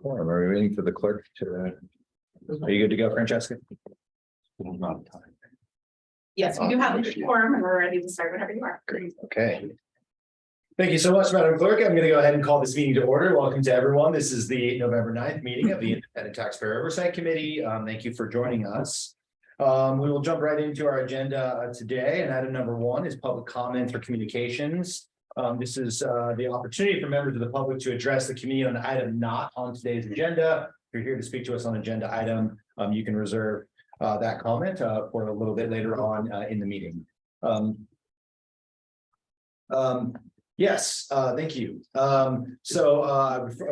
Are we waiting for the clerk to? Are you good to go, Francesca? Yes, we do have a quorum and we're ready to start whenever you are. Great. Okay. Thank you so much, Madam Clerk. I'm going to go ahead and call this meeting to order. Welcome to everyone. This is the November 9th meeting of the Independent Taxpayer Oversight Committee. Thank you for joining us. We will jump right into our agenda today. And item number 1 is public comments or communications. This is the opportunity for members of the public to address the committee on an item not on today's agenda. If you're here to speak to us on agenda item, you can reserve that comment for a little bit later on in the meeting. Yes, thank you. Of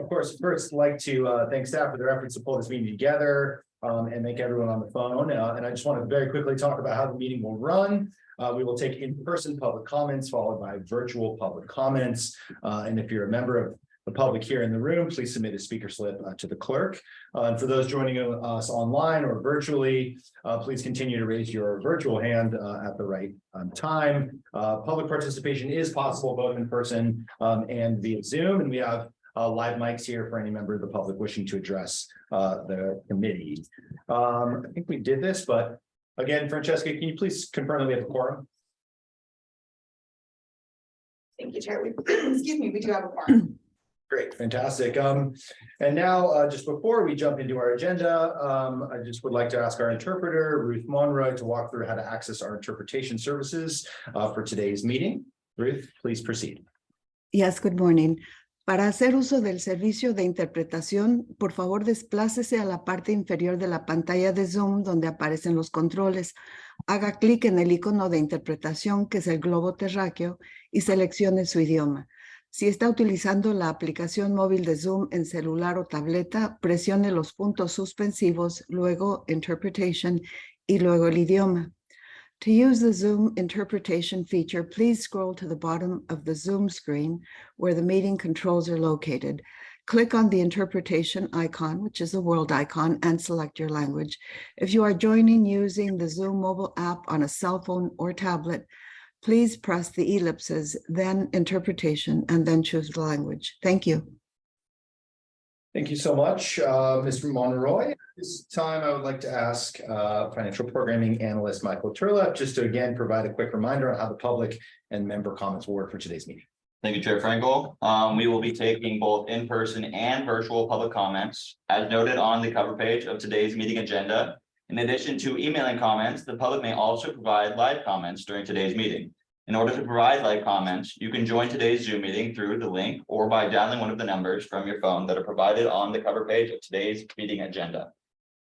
course, first like to thank staff for their efforts to pull this meeting together and make everyone on the phone. And I just want to very quickly talk about how the meeting will run. We will take in-person public comments followed by virtual public comments. And if you're a member of the public here in the room, please submit a speaker slip to the clerk. And for those joining us online or virtually, please continue to raise your virtual hand at the right time. Public participation is possible both in person and via Zoom, and we have live mics here for any member of the public wishing to address the committee. I think we did this, but again, Francesca, can you please confirm that we have a quorum? Thank you, Chair. Excuse me, we do have a quorum. Great, fantastic. And now, just before we jump into our agenda, I just would like to ask our interpreter, Ruth Monroy, to walk through how to access our interpretation services for today's meeting. Ruth, please proceed. Yes, good morning. Para hacer uso del servicio de interpretación, por favor desplácese a la parte inferior de la pantalla de Zoom donde aparecen los controles. Haga clic en el icono de interpretación, que es el globo terráqueo, y seleccione su idioma. Si está utilizando la aplicación móvil de Zoom en celular o tableta, presione los puntos suspensivos, luego Interpretation y luego el idioma. To use the Zoom interpretation feature, please scroll to the bottom of the Zoom screen where the meeting controls are located. Click on the interpretation icon, which is the world icon, and select your language. If you are joining using the Zoom mobile app on a cell phone or tablet, please press the ellipses, then interpretation, and then choose the language. Thank you. Thank you so much, Mr. Monroy. At this time, I would like to ask financial programming analyst Michael Turlap just to again provide a quick reminder on how the public and member comments will work for today's meeting. Thank you, Chair Frankel. We will be taking both in-person and virtual public comments as noted on the cover page of today's meeting agenda. In addition to emailing comments, the public may also provide live comments during today's meeting. In order to provide live comments, you can join today's Zoom meeting through the link or by dialing one of the numbers from your phone that are provided on the cover page of today's meeting agenda.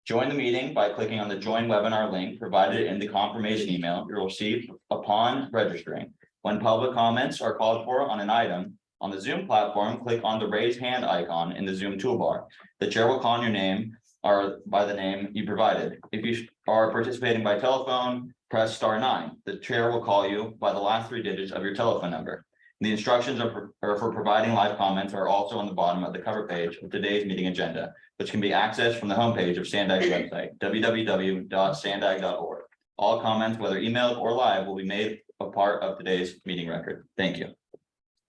Join the meeting by clicking on the Join Webinar link provided in the confirmation email you'll receive upon registering. When public comments are called for on an item on the Zoom platform, click on the Raise Hand icon in the Zoom toolbar. The chair will call on your name or by the name you provided. If you are participating by telephone, press *9. The chair will call you by the last 3 digits of your telephone number. The instructions for providing live comments are also on the bottom of the cover page of today's meeting agenda, which can be accessed from the homepage of SANDAG's website, www.sandag.org. All comments, whether emailed or live, will be made a part of today's meeting record. Thank you.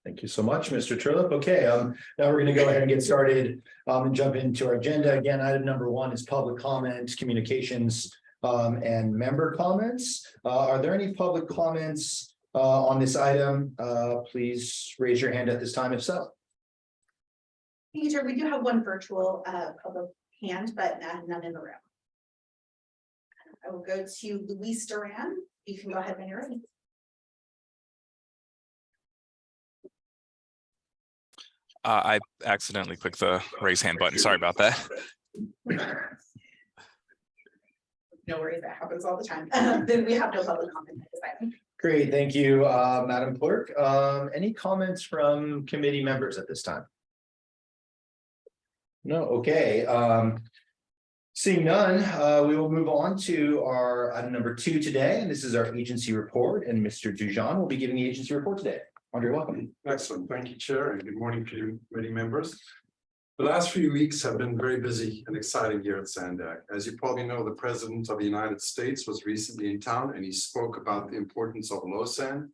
Thank you so much, Mr. Turlap. Okay, now we're going to go ahead and get started and jump into our agenda. Again, item number 1 is public comments, communications, and member comments. Are there any public comments on this item? Please raise your hand at this time if so. Thank you, Chair. We do have one virtual public hand, but none in the room. I will go to Luis Duran. You can go ahead when you're ready. I accidentally clicked the raise hand button. Sorry about that. No worries, that happens all the time. Then we have no public comment at this item. Great, thank you, Madam Clerk. Any comments from committee members at this time? No, okay. Seeing none, we will move on to our item number 2 today, and this is our agency report, and Mr. Dujan will be giving the agency report today. Andre, welcome. Excellent. Thank you, Chair, and good morning to committee members. The last few weeks have been very busy and exciting here at SANDAG. As you probably know, the President of the United States was recently in town and he spoke about the importance of low sand.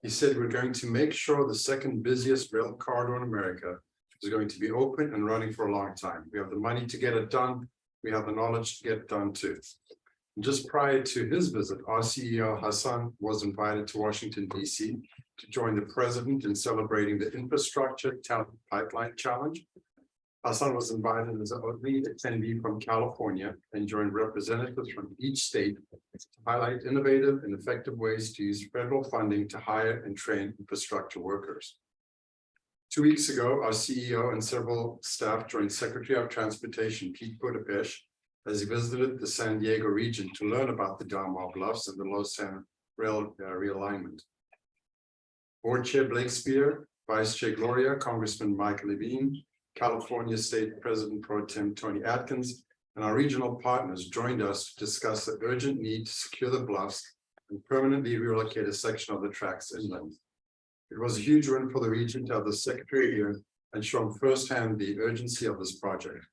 He said, we're going to make sure the second busiest rail corridor in America is going to be open and running for a long time. We have the money to get it done. We have the knowledge to get it done too. And just prior to his visit, our CEO Hassan was invited to Washington, D.C. to join the president in celebrating the Infrastructure Talent Pipeline Challenge. Hassan was invited as a lead attendee from California and joined representatives from each state to highlight innovative and effective ways to use federal funding to hire and train infrastructure workers. 2 weeks ago, our CEO and several staff joined Secretary of Transportation Pete Buttigieg as he visited the San Diego region to learn about the Delmar Bluffs and the Los San Rail realignment. Board Chair Blake Spear, Vice Chair Gloria, Congressman Mike Levine, California State President Pro Tem Tony Atkins, and our regional partners joined us to discuss the urgent need to secure the bluffs and permanently relocate a section of the tracks inland. It was a huge win for the region to have the Secretary here and show him firsthand the urgency of this project.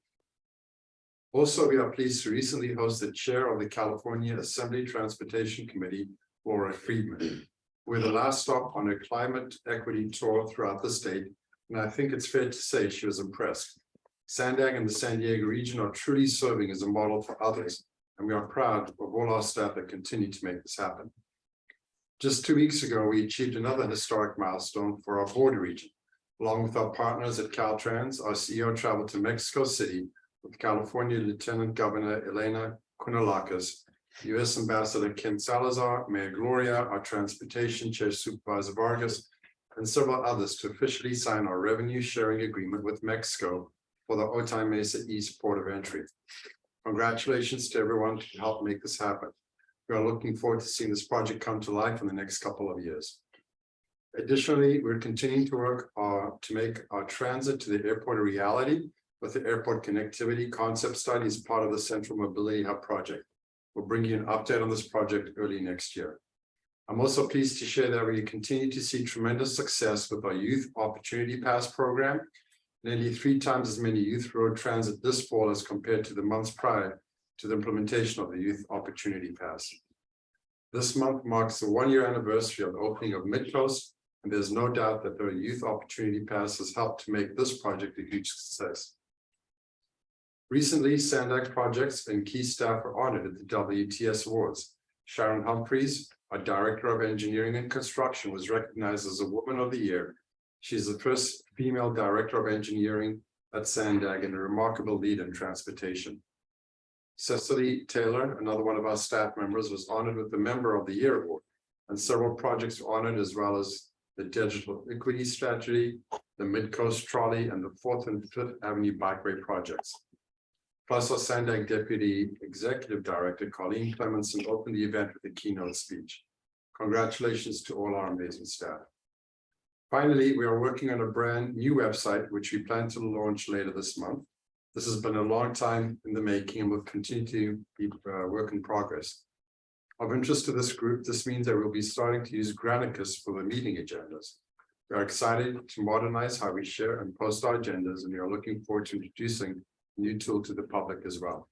Also, we are pleased to recently host the chair of the California Assembly Transportation Committee, Laura Friedman. We're the last stop on a climate equity tour throughout the state, and I think it's fair to say she was impressed. Sandag and the San Diego region are truly serving as a model for others, and we are proud of all our staff that continue to make this happen. Just 2 weeks ago, we achieved another historic milestone for our border region. Along with our partners at Caltrans, our CEO traveled to Mexico City with California Lieutenant Governor Elena Kunalakis, U.S. Ambassador Ken Salazar, Mayor Gloria, our Transportation Chair Supervisor Vargas, and several others to officially sign our revenue sharing agreement with Mexico for the Otay Mesa East Port of Entry. Congratulations to everyone to help make this happen. We are looking forward to seeing this project come to life in the next couple of years. Additionally, we're continuing to work to make our transit to the airport a reality with the airport connectivity concept study as part of the Central Mobility Hub project. We'll bring you an update on this project early next year. I'm also pleased to share that we continue to see tremendous success with our Youth Opportunity Pass program. Nearly 3 times as many youth road transit this fall as compared to the months prior to the implementation of the Youth Opportunity Pass. This month marks the 1-year anniversary of the opening of Midcoast, and there's no doubt that the Youth Opportunity Pass has helped to make this project a huge success. Recently, Sandak projects and key staff were honored at the WTS Awards. Sharon Humphreys, our Director of Engineering and Construction, was recognized as a Woman of the Year. She is the first female Director of Engineering at Sandag and a remarkable lead in transportation. Cecily Taylor, another one of our staff members, was honored with the Member of the Year Award, and several projects were honored as well as the Digital Equity Strategy, the Midcoast Trolley, and the 4th and 5th Avenue Bikeway projects. Plus, our Sandag Deputy Executive Director, Colleen Clemenson, opened the event with a keynote speech. Congratulations to all our amazing staff. Finally, we are working on a brand new website, which we plan to launch later this month. This has been a long time in the making and will continue to be work in progress. Of interest to this group, this means that we'll be starting to use Granicus for the meeting agendas. We are excited to modernize how we share and post our agendas, and we are looking forward to introducing new tool to the public as well.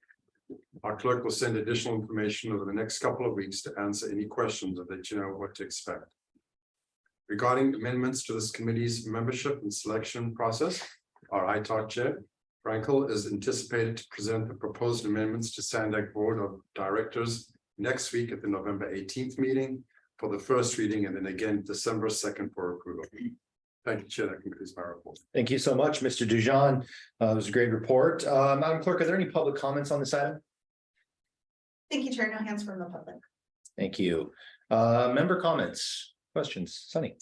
Our clerk will send additional information over the next couple of weeks to answer any questions or that you know what to expect. Regarding amendments to this committee's membership and selection process, our ITAR chair, Frankel, is anticipated to present the proposed amendments to Sandak Board of Directors next week at the November 18th meeting for the first reading, and then again December 2nd for approval. Thank you, Chair. That concludes my report. Thank you so much, Mr. Dujon. It was a great report. Madam Clerk, are there any public comments on this item? Thank you, Chair. No hands from the public. Thank you. Member comments, questions, Sunny.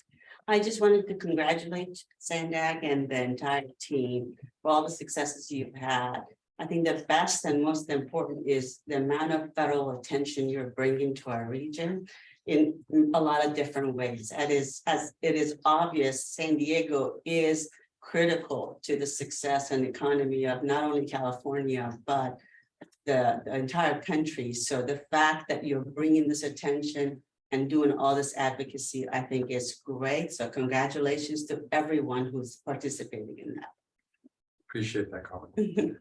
I just wanted to congratulate Sandag and the entire team for all the successes you've had. I think the best and most important is the amount of federal attention you're bringing to our region in a lot of different ways. As it is obvious, San Diego is critical to the success and economy of not only California, but the entire country. So the fact that you're bringing this attention and doing all this advocacy, I think is great. So congratulations to everyone who's participating in that. Appreciate that comment.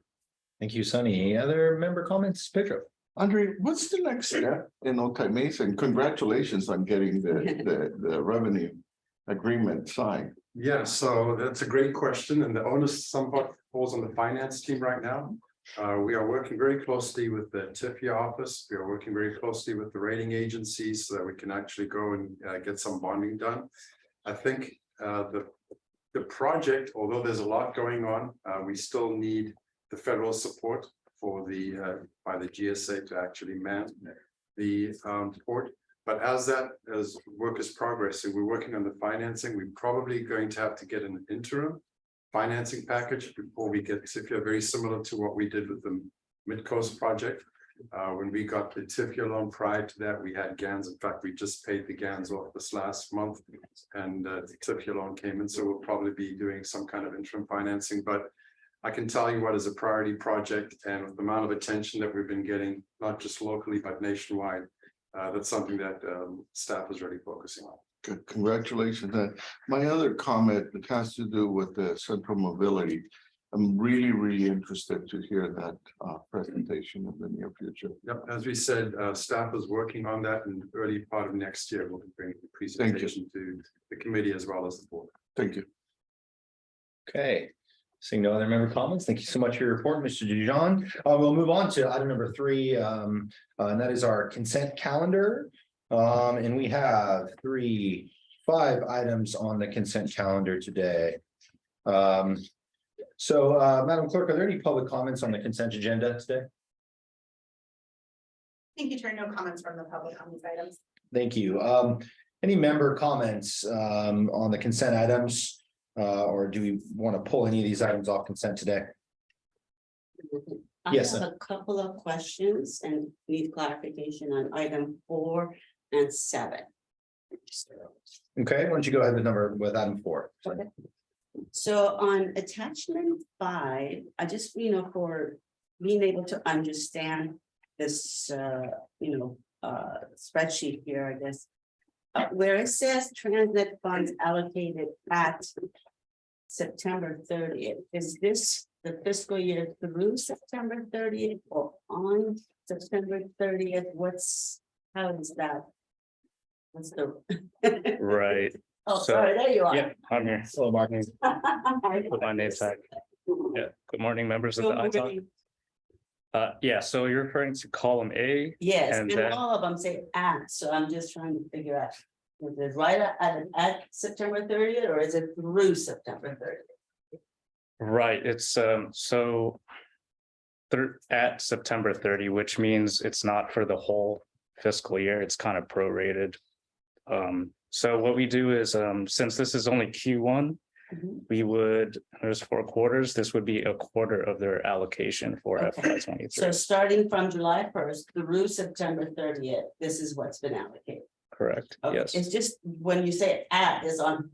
Thank you, Sunny. Any other member comments? Pedro? Andre, what's the next step in Otay Mesa? And congratulations on getting the revenue agreement signed? Yeah, so that's a great question, and the onus somewhat falls on the finance team right now. We are working very closely with the TIFIA office. We are working very closely with the rating agencies so that we can actually go and get some bonding done. I think the project, although there's a lot going on, we still need the federal support for the by the GSA to actually man the port. But as work is progressing, we're working on the financing. We're probably going to have to get an interim financing package before we get TIFIA, very similar to what we did with the Mid-Coast project. When we got the TIFIA loan prior to that, we had GANs. In fact, we just paid the GANs off this last month, and the TIFIA loan came in. So we'll probably be doing some kind of interim financing. But I can tell you what is a priority project, and with the amount of attention that we've been getting, not just locally, but nationwide, that's something that staff is really focusing on. Good, congratulations. And my other comment has to do with the central mobility. I'm really interested to hear that presentation in the near future. Yep, as we said, staff is working on that in the early part of next year. We'll be bringing the presentation to the committee as well as the board. Thank you. Okay. Seeing no other member comments, thank you so much for your report, Mr. Dijon. We'll move on to item number 3, and that is our consent calendar. And we have 5 items on the consent calendar today. Madam Clerk, are there any public comments on the consent agenda today? Thank you, Chair. No comments from the public on these items. Thank you. Any member comments on the consent items? Or do we want to pull any of these items off consent today? I Yes, have a couple of questions and need clarification on item 4 and 7. Okay, why don't you go ahead with item 4? Okay. So on attachment 5, I just, for being able to understand this, spreadsheet here, I guess. Where it says TransNet funds allocated at September 30th, is this the fiscal year through September 30th or on September 30th? How is that? What's the? Right. Oh, sorry, there you are. Yeah, I'm here. Hello, Martin. Hi. Put my name tag. Yeah, good morning, members of the Good ITAC. morning. Yeah, so you're referring to column A. Yes, And and then- all of them say at, so I'm just trying to figure out. Is it right at September 30th or is it through September 30th? Right, it's so at September 30, which means it's not for the whole fiscal year, it's kind of prorated. So what we do is, since this is only Q1, there's 4 quarters, this would be a quarter of their allocation for Okay. FY23. So starting from July 1st through September 30th, this is what's been allocated. Correct, Okay, yes. it's just when you say at is on,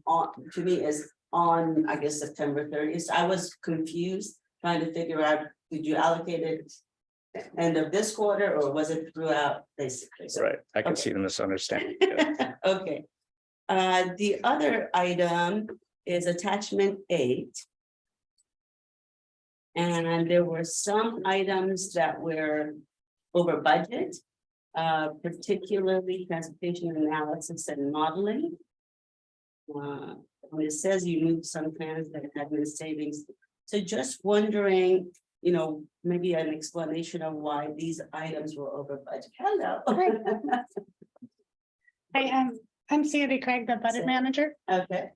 to me is on, I guess, September 30th. So I was confused trying to figure out, did you allocate it end of this quarter or was it throughout basically? So, Right, I can okay. see the misunderstanding. Yeah. Okay. The other item is attachment 8. And there were some items that were over budget, particularly transportation analysis and modeling. When it says you moved some plans that had been savings. So just wondering, maybe an explanation of why these items were over budget. Hello. I'm Sandy Craig, the budget manager. Okay.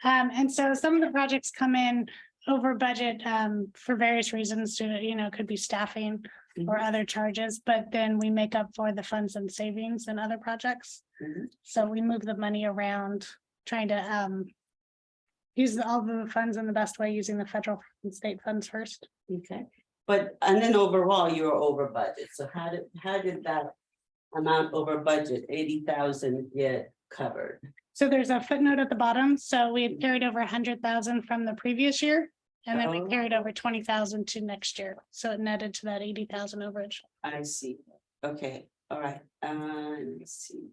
And so some of the projects come in over budget for various reasons, could be staffing or other charges, but then we make up for the funds and savings and other projects. So we move the money around, trying to use all the funds in the best way, using the federal and state funds first. Okay, and then overall you're over budget. So how did that amount over budget, 80,000 get covered? So there's a footnote at the bottom. So we had carried over 100,000 from the previous year. And then we carried over 20,000 to next year. So it netted to that 80,000 overage. I see. Okay, all right. Let's see.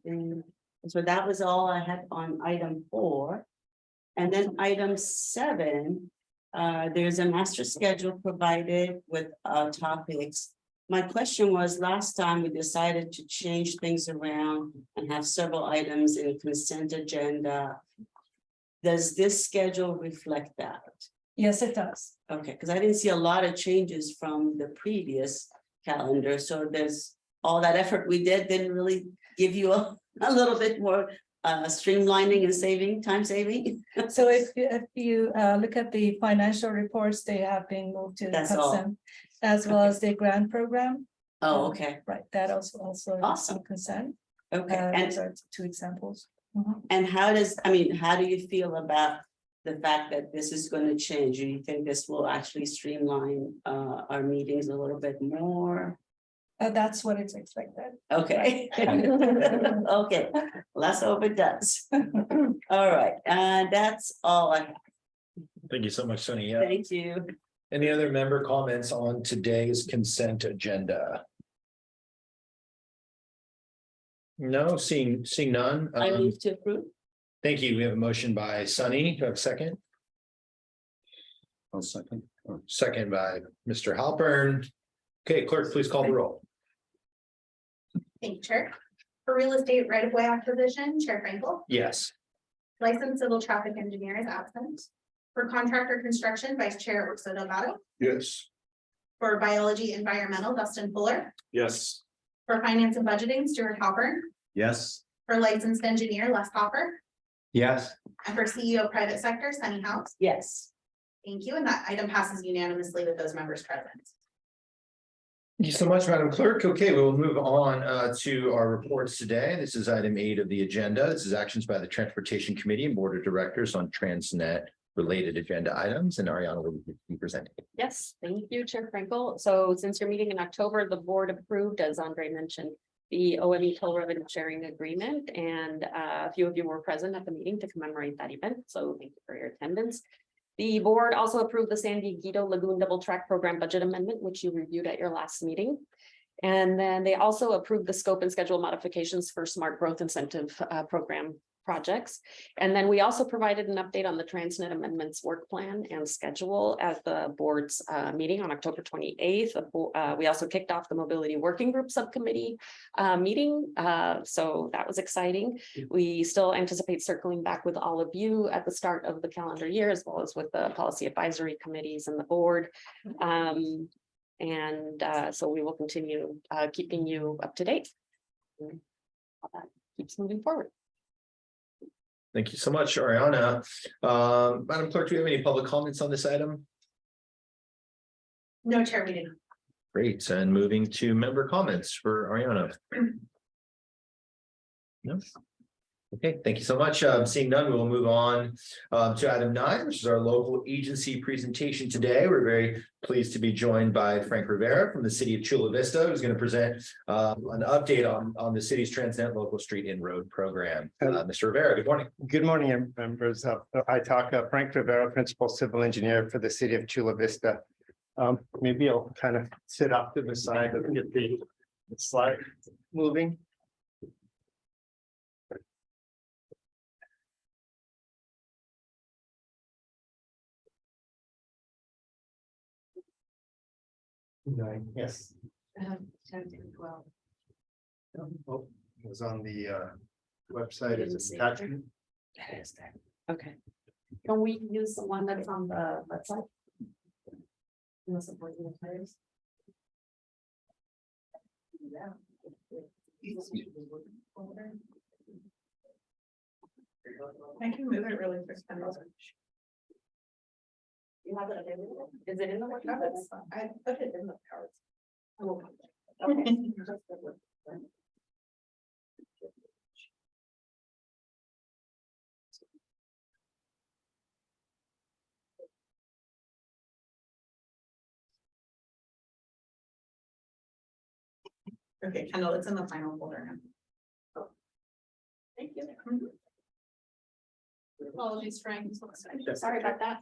And so that was all I had on item 4. And then item 7, there's a master schedule provided with topics My question was, last time we decided to change things around and have several items in consent agenda. Does this schedule reflect that? Yes, it does. Okay, because I didn't see a lot of changes from the previous calendar, so there's all that effort we didn't really give you a little bit more streamlining and time saving. So if you look at the financial reports, they have been moved to That's all. consent, as well as the grant program. Oh, okay, Right, that also Awesome. consent. okay. Those are two examples. And how do you feel about the fact that this is going to change? Do you think this will actually streamline our meetings a little bit more? That's what it's expected. Okay. Okay, let's hope it does. All right, that's all I have. Thank you so much, Sunny. Yeah. Thank you. Any other member comments on today's consent agenda? No, seeing none. I move to approve. Thank you. We have a motion by Sunny. Do I have a second? I'll second. Second by Mr. Halpern. Okay, clerk, please call the roll. Thank you, Chair. For real estate right-of-way acquisition, Chair Frankel. Yes. Licensed civil traffic engineer is absent. For contractor construction, Vice Chair Urso Delgado. Yes. For biology environmental, Dustin Fuller. Yes. For finance and budgeting, Stuart Halpern. Yes. For licensed engineer, Les Hopper. Yes. And for CEO private sector, Sunny House. Yes. Thank you. And that item passes unanimously with those members present. Thank you so much, Madam Clerk. Okay, we will move on to our reports today. This is item 8 of the agenda. This is actions by the Transportation Committee and Board of Directors on TransNet related agenda items, and Ariana will be presenting. Yes, thank you, Chair Frankel. So since your meeting in October, the board approved, as Andre mentioned, the OME toll revenue sharing agreement, and a few of you were present at the meeting to commemorate that event. So thank you for your attendance. The board also approved the San Diego Lagoon Double Track Program budget amendment, which you reviewed at your last meeting. And then they also approved the scope and schedule modifications for Smart Growth Incentive Program projects. And then we also provided an update on the TransNet amendments work plan and schedule at the board's meeting on October 28th. We also kicked off the mobility working group subcommittee meeting. So that was exciting. We still anticipate circling back with all of you at the start of the calendar year, as well as with the policy advisory committees and the board. So we will continue keeping you up to date. All that keeps moving forward. Thank you so much, Ariana. Madam Clerk, do we have any public comments on this item? No, Chair, we didn't. Great, and moving to member comments for Ariana. No. Okay, thank you so much. Seeing none, we will move on to item 9, which is our local agency presentation today. We're very pleased to be joined by Frank Rivera from the city of Chula Vista, who's going to present an update on the city's TransNet local street and road program. Mr. Rivera, good morning. Good morning, members. I talk Frank Rivera, Principal Civil Engineer for the city of Chula Vista. Maybe I'll kind of sit off to the side and get the slide moving. Yes. Oh, it was on the website as an attachment. That is there. Okay. Can we use the one that's on the website? Unless it wasn't the tires. I can move it really quick. You have it available? Is it in the workshop? I put it in the cards. Okay, Kendall, it's in the final folder now. Thank you. Apologies, Frank. Sorry about that.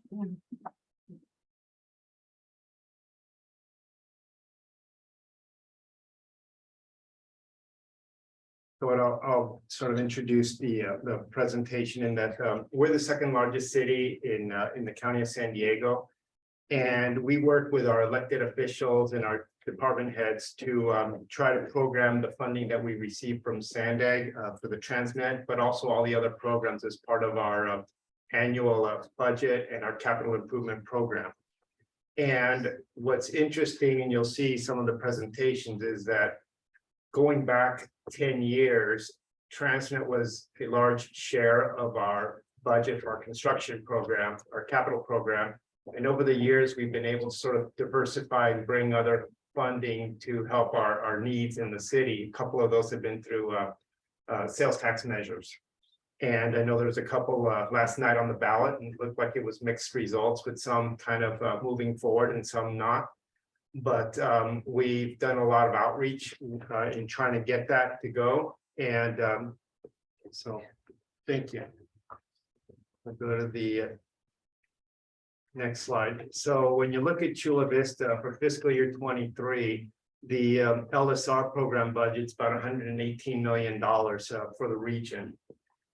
So I'll sort of introduce the presentation in that we're the second largest city in the county of San Diego. And we work with our elected officials and our department heads to try to program the funding that we receive from SANDAG for the TransNet, but also all the other programs as part of our annual budget and our capital improvement program. And what's interesting, and you'll see some of the presentations, is that going back 10 years, TransNet was a large share of our budget for our construction program, our capital program. And over the years, we've been able to sort of diversify and bring other funding to help our needs in the city. A couple of those have been through sales tax measures. And I know there's a couple last night on the ballot, and it looked like it was mixed results, with some kind of moving forward and some not. But we've done a lot of outreach in trying to get that to go. And so, thank you. I'll go to the next slide. So when you look at Chula Vista for fiscal year 23, the LSR program budget's about $118 million for the region.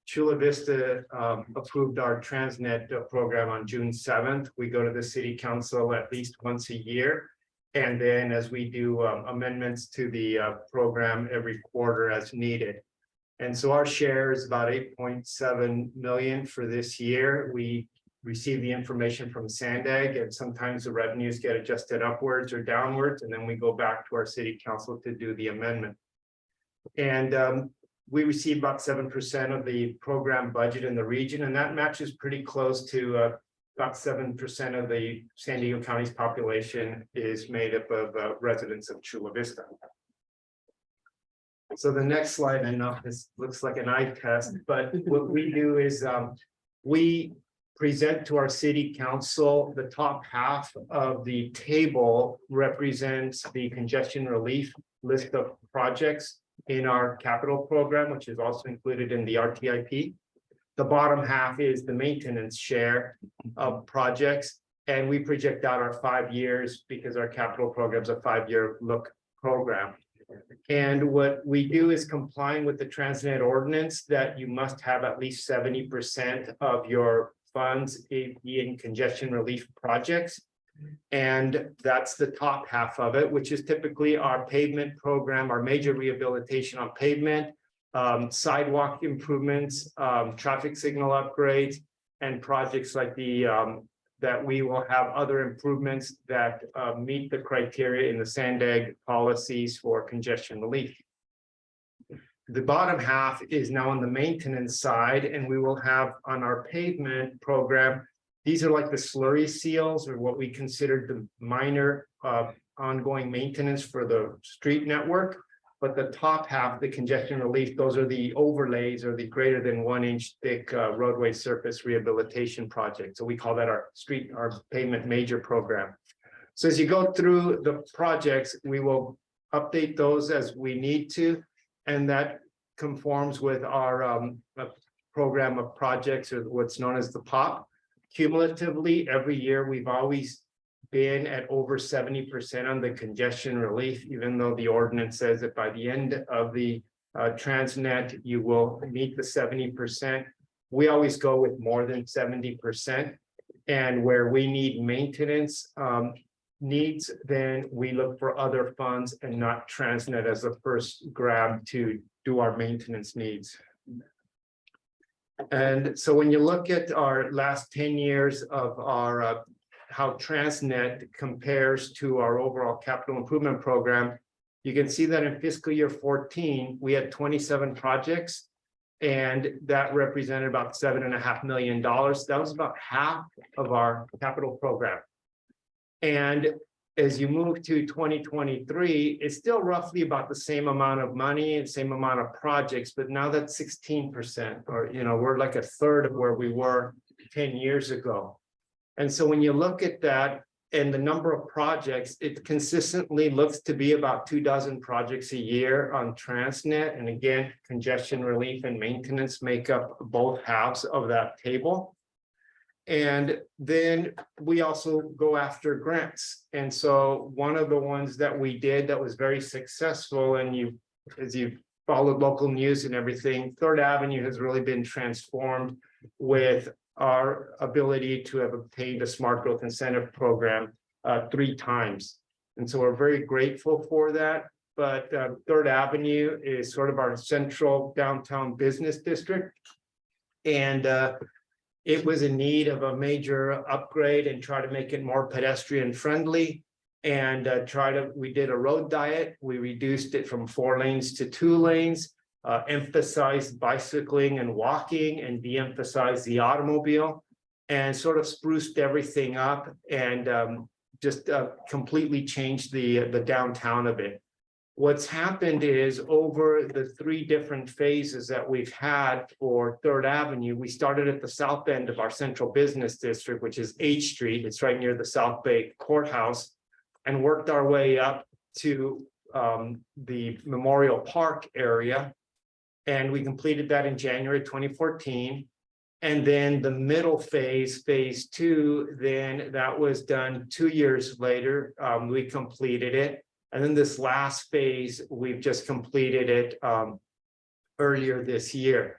Chula Vista approved our TransNet program on June 7th. We go to the city council at least once a year. And then as we do amendments to the program every quarter as needed. And so our share is about 8.7 million for this year. We receive the information from SANDAG, and sometimes the revenues get adjusted upwards or downwards, and then we go back to our city council to do the amendment. And we receive about 7% of the program budget in the region, and that matches pretty close to about 7% of the San Diego County's population is made up of residents of Chula Vista. So the next slide, I know this looks like an eye test, but what we do is we present to our city council. The top half of the table represents the congestion relief list of projects in our capital program, which is also included in the RTIP. The bottom half is the maintenance share of projects, and we project out our 5 years because our capital program is a 5-year look program. And what we do is complying with the TransNet ordinance that you must have at least 70% of your funds in congestion relief projects. And that's the top half of it, which is typically our pavement program, our major rehabilitation on pavement, sidewalk improvements, traffic signal upgrades, and projects like the that we will have other improvements that meet the criteria in the SANDAG policies for congestion relief. The bottom half is now on the maintenance side, and we will have on our pavement program, these are like the slurry seals, or what we consider the minor ongoing maintenance for the street network. But the top half, the congestion relief, those are the overlays or the greater than 1 inch thick roadway surface rehabilitation project. So we call that our pavement major program. So as you go through the projects, we will update those as we need to, and that conforms with our program of projects, or what's known as the POP. Cumulatively, every year, we've always been at over 70% on the congestion relief, even though the ordinance says that by the end of the TransNet, you will meet the 70%. We always go with more than 70%. And where we need maintenance needs, then we look for other funds and not TransNet as the first grab to do our maintenance needs. And so when you look at our last 10 years of our how TransNet compares to our overall capital improvement program, you can see that in fiscal year 14, we had 27 projects, and that represented about $7.5 million. That was about half of our capital program. And as you move to 2023, it's still roughly about the same amount of money and same amount of projects, but now that's 16%, or, you know, we're like a third of where we were 10 years ago. And so when you look at that and the number of projects, it consistently looks to be about 24 projects a year on TransNet. And again, congestion relief and maintenance make up both halves of that table. And then we also go after grants. And so one of the ones that we did that was very successful, and as you followed local news and everything, Third Avenue has really been transformed with our ability to have obtained a smart growth incentive program 3 times. And so we're very grateful for that. But Third Avenue is sort of our central downtown business district. And it was in need of a major upgrade and try to make it more pedestrian friendly. And we did a road diet. We reduced it from 4 lanes to 2 lanes, emphasized bicycling and walking, and de-emphasized the automobile, and sort of spruced everything up and just completely changed the downtown a bit. What's happened is over the 3 different phases that we've had for Third Avenue, we started at the south end of our central business district, which is H Street. It's right near the South Bay Courthouse, and worked our way up to the Memorial Park area. And we completed that in January 2014. And then the middle phase, phase 2, then that was done 2 years later. We completed it. And then this last phase, we've just completed it earlier this year.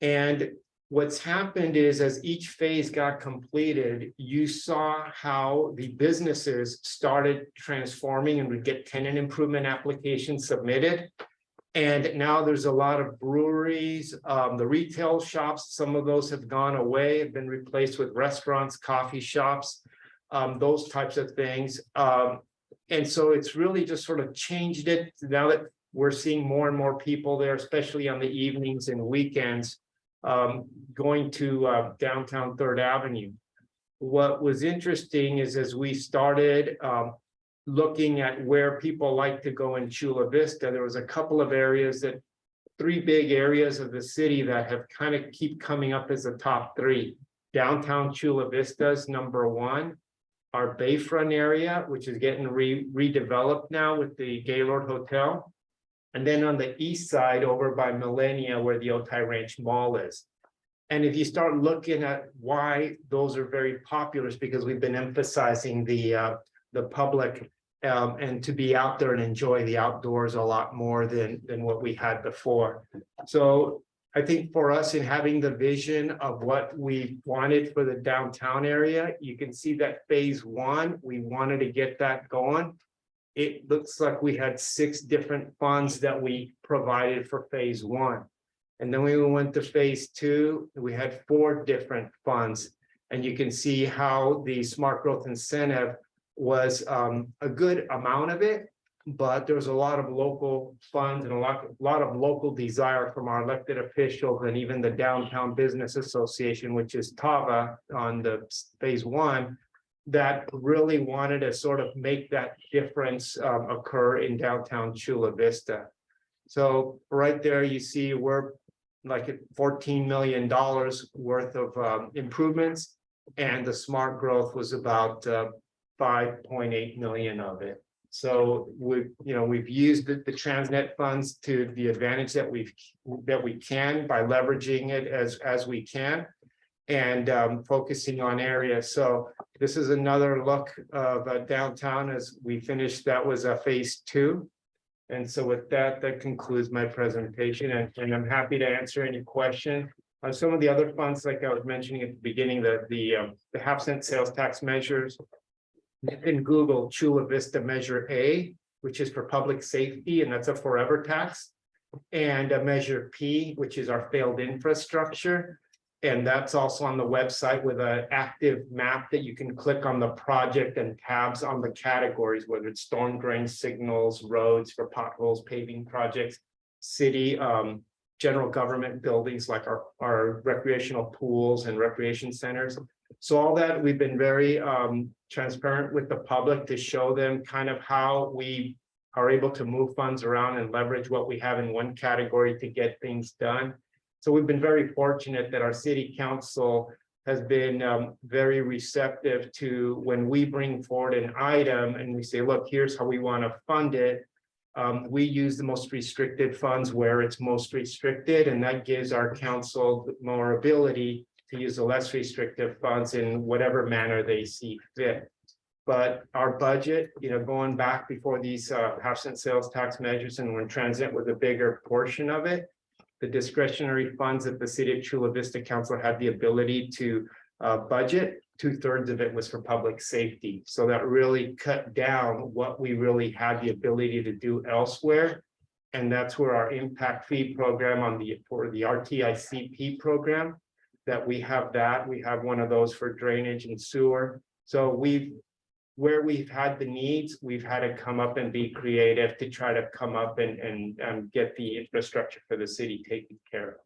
And what's happened is, as each phase got completed, you saw how the businesses started transforming and would get tenant improvement applications submitted. And now there's a lot of breweries, the retail shops, some of those have gone away, have been replaced with restaurants, coffee shops, those types of things. And so it's really just sort of changed it now that we're seeing more and more people there, especially on the evenings and weekends, going to downtown Third Avenue. What was interesting is, as we started looking at where people like to go in Chula Vista, there was a couple of areas 3 big areas of the city that have kind of keep coming up as the top 3. Downtown Chula Vista is number 1. Our Bayfront area, which is getting redeveloped now with the Gaylord Hotel. And then on the east side over by Millenia, where the Otay Ranch Mall is. And if you start looking at why those are very popular, it's because we've been emphasizing the public and to be out there and enjoy the outdoors a lot more than what we had before. So I think for us, in having the vision of what we wanted for the downtown area, you can see that phase 1, we wanted to get that going. It looks like we had 6 different funds that we provided for phase 1. And then we went to phase 2, we had 4 different funds. And you can see how the smart growth incentive was a good amount of it, but there was a lot of local funds and a lot of local desire from our elected officials and even the Downtown Business Association, which is TAVA on the phase 1, that really wanted to sort of make that difference occur in downtown Chula Vista. So right there, you see we're like at $14 million worth of improvements, and the smart growth was about 5.8 million of it. So we've used the TransNet funds to the advantage that we can by leveraging it as we can, and focusing on areas. So this is another look of downtown as we finished. That was phase 2. And so with that, that concludes my presentation, and I'm happy to answer any question on some of the other funds, like I was mentioning at the beginning, the half-cent sales tax measures. In Google, Chula Vista Measure A, which is for public safety, and that's a forever tax, and a Measure P, which is our failed infrastructure. And that's also on the website with an active map that you can click on the project and tabs on the categories, whether it's storm drain signals, roads for potholes, paving projects, city, general government buildings like our recreational pools and recreation centers. So all that, we've been very transparent with the public to show them kind of how we are able to move funds around and leverage what we have in one category to get things done. So we've been very fortunate that our city council has been very receptive to when we bring forward an item and we say, look, here's how we want to fund it. We use the most restricted funds where it's most restricted, and that gives our council more ability to use the less restrictive funds in whatever manner they see fit. But our budget, going back before these half-cent sales tax measures and when TransNet was a bigger portion of it, the discretionary funds that the city of Chula Vista Council had the ability to budget. 2/3 of it was for public safety. So that really cut down what we really had the ability to do elsewhere. And that's where our impact fee program for the RTICP program, that we have one of those for drainage and sewer. So where we've had the needs, we've had to come up and be creative to try to come up and get the infrastructure for the city taken care of.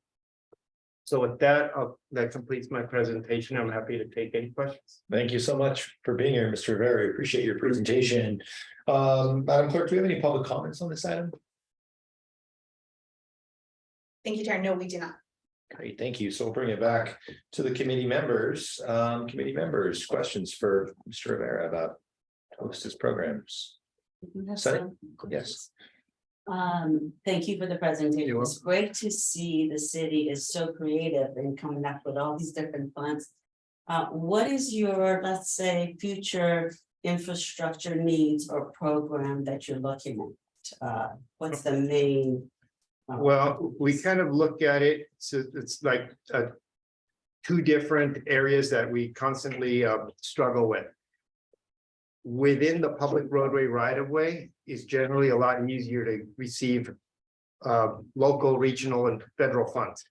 So with that, that completes my presentation. I'm happy to take any questions. Thank you so much for being here, Mr. Rivera. I appreciate your presentation. Madam Clerk, do we have any public comments on this item? Thank you, Chair. No, we do not. Great, thank you. So we'll bring it back to the committee members. Questions for Mr. Rivera about hostess programs? Sunny? Yes. Thank you for the presentation. You're It's great to see the city is so creative in coming up with all these different funds. What is your, let's say, future infrastructure needs or program that you're looking at? What's the main? Well, we kind of look at it, so it's like two different areas that we constantly struggle with. Within the public roadway right-of-way is generally a lot easier to receive local, regional, and federal funds.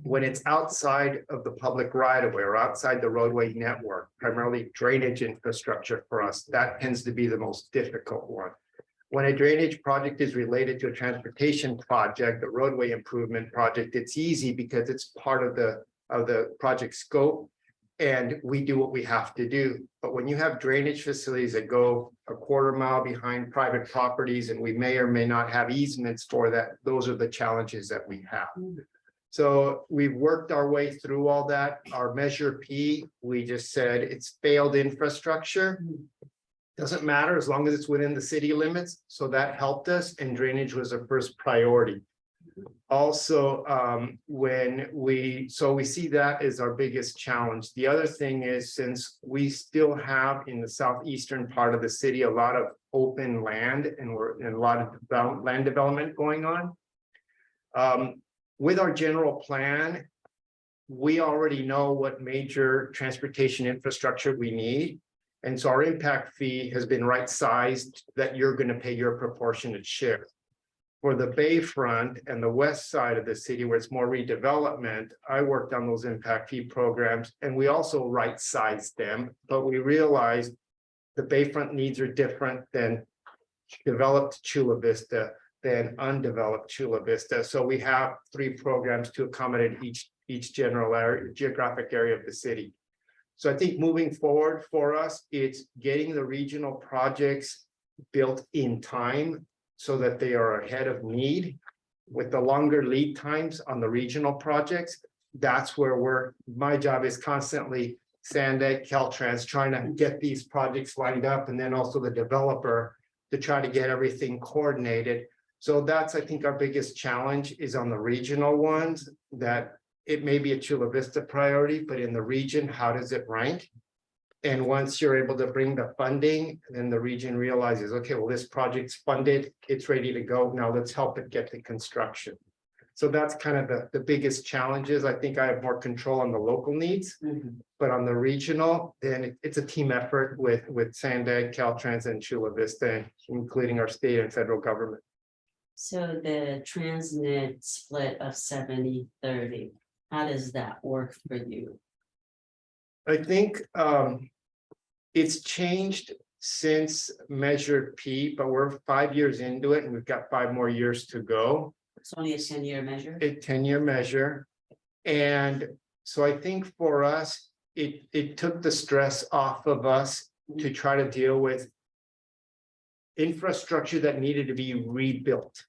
When it's outside of the public right-of-way or outside the roadway network, primarily drainage infrastructure for us, that tends to be the most difficult one. When a drainage project is related to a transportation project, a roadway improvement project, it's easy because it's part of the project scope. And we do what we have to do. But when you have drainage facilities that go a 1/4 mile behind private properties, and we may or may not have easements for that, those are the challenges that we have. So we've worked our way through all that. Our Measure P, we just said it's failed infrastructure. Doesn't matter as long as it's within the city limits. So that helped us, and drainage was a first priority. Also, we see that as our biggest challenge. The other thing is, since we still have in the southeastern part of the city a lot of open land, and we're in a lot of land development going on. With our general plan, we already know what major transportation infrastructure we need. And so our impact fee has been right-sized that you're going to pay your proportionate share. For the Bayfront and the west side of the city where it's more redevelopment, I worked on those impact fee programs, and we also right-sized them, but we realized the Bayfront needs are different than developed Chula Vista than undeveloped Chula Vista. So we have 3 programs to accommodate each general area, geographic area of the city. So I think moving forward for us, it's getting the regional projects built in time so that they are ahead of need. With the longer lead times on the regional projects, that's where my job is constantly SANDAG, Caltrans, trying to get these projects lined up, and then also the developer to try to get everything coordinated. So that's, I think, our biggest challenge is on the regional ones, that it may be a Chula Vista priority, but in the region, how does it rank? And once you're able to bring the funding, then the region realizes, okay, well, this project's funded, it's ready to go. Now let's help it get to construction. So that's kind of the biggest challenges. I think I have more control on the local needs, but on the regional, then it's a team effort with SANDAG, Caltrans, and Chula Vista, including our state and federal government. So the TransNet split of 70-30, how does that work for you? I think it's changed since Measure P, but we're 5 years into it and we've got 5 more years to go. It's only a 10-year measure? A 10-year measure. And so I think for us, it took the stress off of us to try to deal with infrastructure that needed to be rebuilt.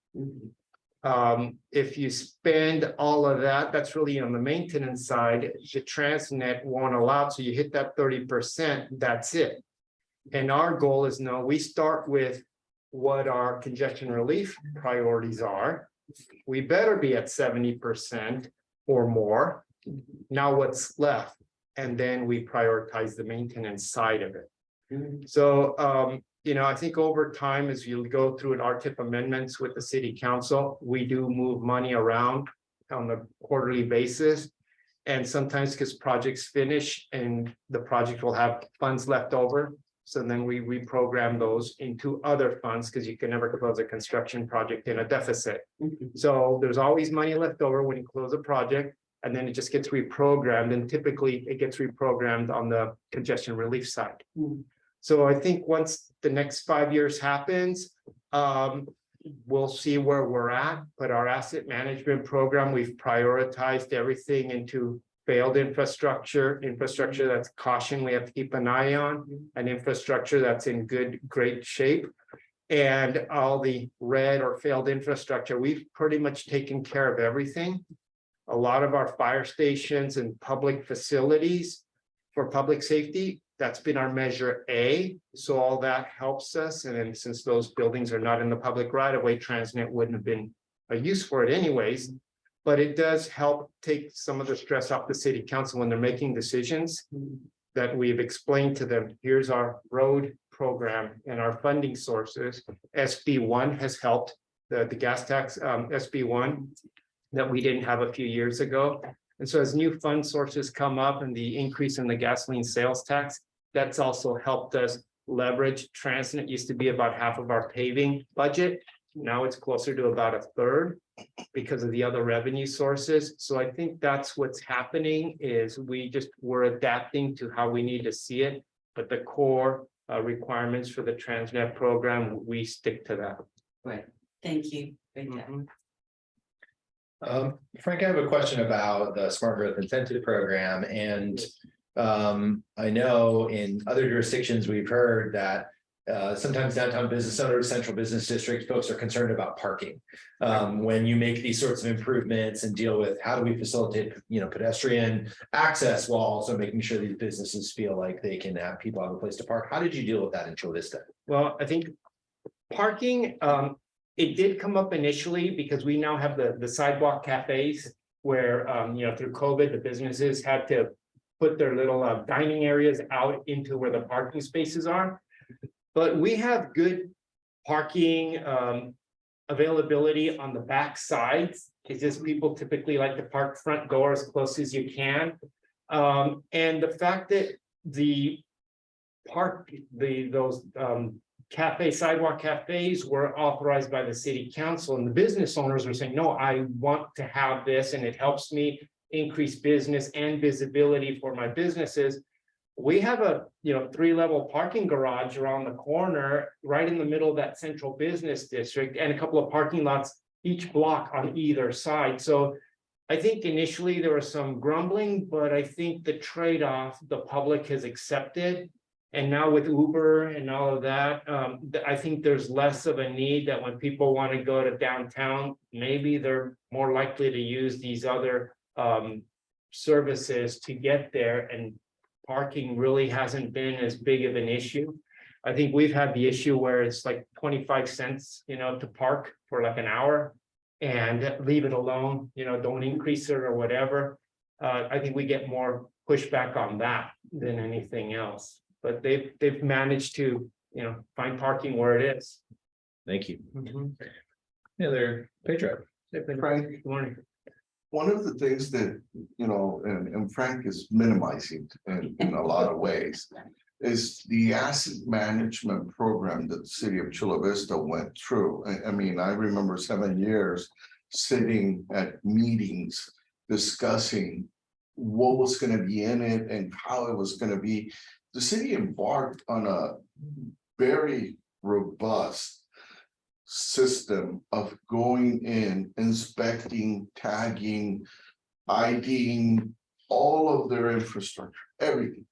If you spend all of that, that's really on the maintenance side, the TransNet won't allow, so you hit that 30%, that's it. And our goal is, no, we start with what our congestion relief priorities are. We better be at 70% or more. Now what's left? And then we prioritize the maintenance side of it. So, I think over time, as you go through an RTIP amendments with the city council, we do move money around on a quarterly basis. And sometimes because projects finish and the project will have funds left over. So then we reprogram those into other funds because you can never close a construction project in a deficit. So there's always money left over when you close a project, and then it just gets reprogrammed, and typically it gets reprogrammed on the congestion relief side. So I think once the next 5 years happens, we'll see where we're at, but our asset management program, we've prioritized everything into failed infrastructure that's caution we have to keep an eye on, and infrastructure that's in great shape. And all the red or failed infrastructure, we've pretty much taken care of everything. A lot of our fire stations and public facilities for public safety, that's been our measure A. So all that helps us. And then since those buildings are not in the public right of way, TransNet wouldn't have been a use for it anyways. But it does help take some of the stress off the city council when they're making decisions that we've explained to them. Here's our road program and our funding sources. SB1 has helped the gas tax, SB1 that we didn't have a few years ago. And so as new fund sources come up and the increase in the gasoline sales tax, that's also helped us leverage. TransNet used to be about half of our paving budget. Now it's closer to about a third because of the other revenue sources. So I think that's what's happening is we're adapting to how we need to see it. But the core requirements for the TransNet program, we stick to that. Right, thank you. Great job. Frank, I have a question about the Smart Growth Incentive Program, and I know in other jurisdictions we've heard that sometimes downtown business owners, central business district folks are concerned about parking when you make these sorts of improvements and deal with how do we facilitate, pedestrian access while also making sure these businesses feel like they can have people have a place to park. How did you deal with that in Chula Vista? Well, I think parking, it did come up initially because we now have the sidewalk cafes where, through COVID, the businesses had to put their little dining areas out into where the parking spaces are. But we have good parking availability on the back sides. It's just people typically like to park front door as close as you can. And the fact that those sidewalk cafes were authorized by the city council, and the business owners were saying, no, I want to have this and it helps me increase business and visibility for my businesses. We have a 3-level parking garage around the corner, right in the middle of that central business district, and a couple of parking lots each block on either side. So I think initially there was some grumbling, but I think the trade-off the public has accepted. And now with Uber and all of that, I think there's less of a need that when people want to go to downtown, maybe they're more likely to use these other services to get there, and parking really hasn't been as big of an issue. I think we've had the issue where it's like 25 cents, to park for like an hour and leave it alone, don't increase it or whatever. I think we get more pushback on that than anything else, but they've managed to, find parking where it is. Thank you. Any other Pedro? Frank, Good morning. one of the things that, and Frank is minimizing in a lot of ways, is the asset management program that the city of Chula Vista went through. I mean, I remember 7 years sitting at meetings discussing what was going to be in it and how it was going to be. The city embarked on a very robust system of going in, inspecting, tagging, IDing all of their infrastructure, everything,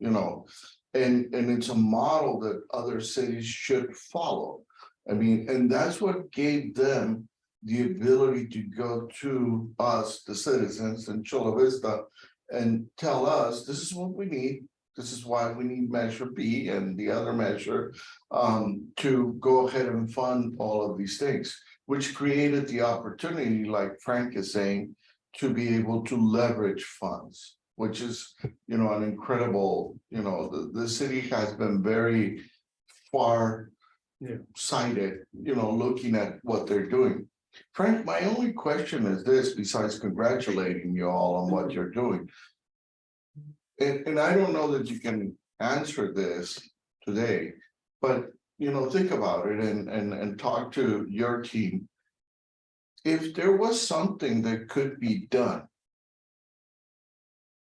and it's a model that other cities should follow. I mean, and that's what gave them the ability to go to us, the citizens in Chula Vista, and tell us, this is what we need. This is why we need measure B and the other measure to go ahead and fund all of these things, which created the opportunity, like Frank is saying, to be able to leverage funds, which is, an incredible, the city has been very far sighted, looking at what they're doing. Frank, my only question is this, besides congratulating you all on what you're doing. And I don't know that you can answer this today, but think about it and talk to your team. If there was something that could be done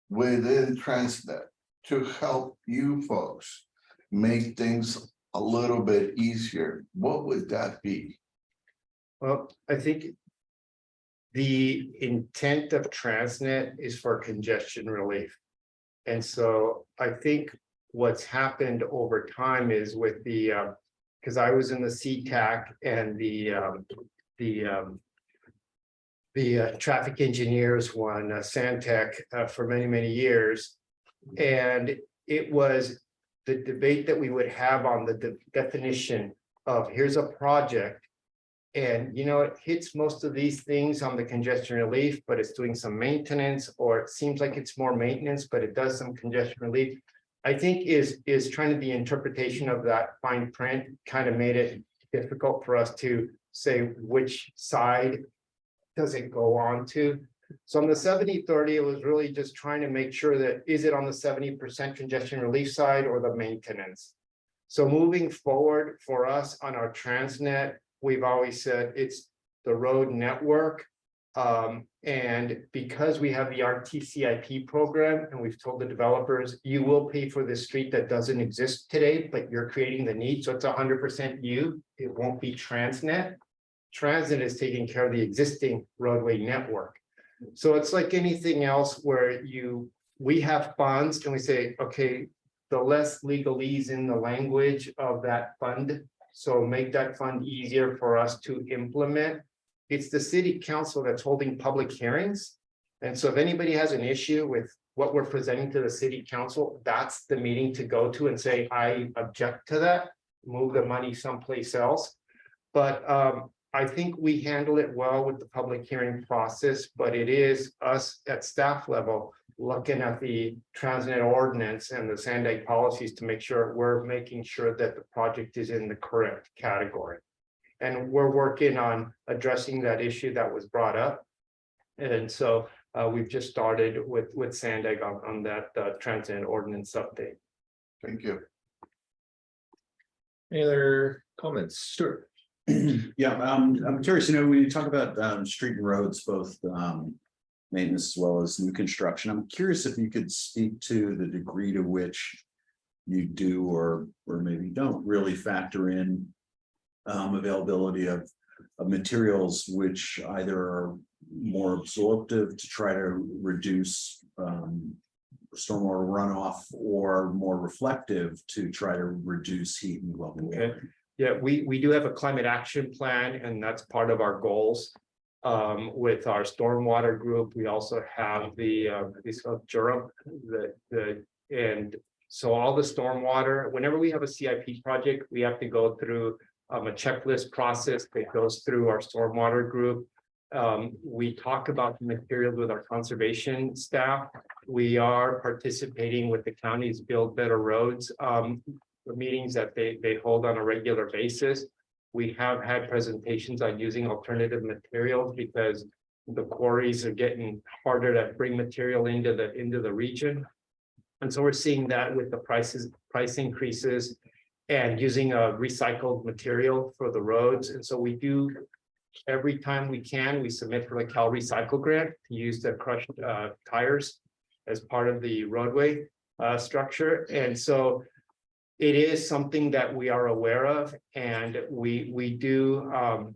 within TransNet to help you folks make things a little bit easier, what would that be? Well, I think the intent of TransNet is for congestion relief. And so I think what's happened over time is with the, because I was in the CTAC and the traffic engineers one, Santec, for many, many years. And it was the debate that we would have on the definition of here's a project. And it hits most of these things on the congestion relief, but it's doing some maintenance, or it seems like it's more maintenance, but it does some congestion relief. I think is trying to the interpretation of that fine print kind of made it difficult for us to say which side does it go on to. So on the 70-30, it was really just trying to make sure that is it on the 70% congestion relief side or the maintenance. So moving forward for us on our TransNet, we've always said it's the road network. And because we have the RTCIP program and we've told the developers, you will pay for this street that doesn't exist today, but you're creating the need. So it's 100% you, it won't be TransNet. TransNet is taking care of the existing roadway network. So it's like anything else where we have funds and we say, okay, the less legalese in the language of that fund. So make that fund easier for us to implement. It's the city council that's holding public hearings. And so if anybody has an issue with what we're presenting to the city council, that's the meeting to go to and say, I object to that, move the money someplace else. But I think we handle it well with the public hearing process, but it is us at staff level looking at the TransNet ordinance and the Sandag policies to make sure we're making sure that the project is in the correct category. And we're working on addressing that issue that was brought up. And so we've just started with Sandag on that TransNet ordinance update. Thank you. Any other comments? Stuart? Yeah, I'm curious, when you talk about street and roads, both maintenance as well as new construction, I'm curious if you could speak to the degree to which you do or maybe don't really factor in availability of materials which either are more absorptive to try to reduce stormwater runoff or more reflective to try to reduce heat and global warming. Okay. Yeah, we do have a climate action plan, and that's part of our goals. With our stormwater group, we also have the Durham, and so all the stormwater, whenever we have a CIP project, we have to go through a checklist process that goes through our stormwater group. We talk about the materials with our conservation staff. We are participating with the county's Build Better Roads meetings that they hold on a regular basis. We have had presentations on using alternative materials because the quarries are getting harder to bring material into the region. And so we're seeing that with the price increases and using a recycled material for the roads. And so we do, every time we can, we submit for the Cal Recycle grant to use the crushed tires as part of the roadway structure. And so it is something that we are aware of, and we do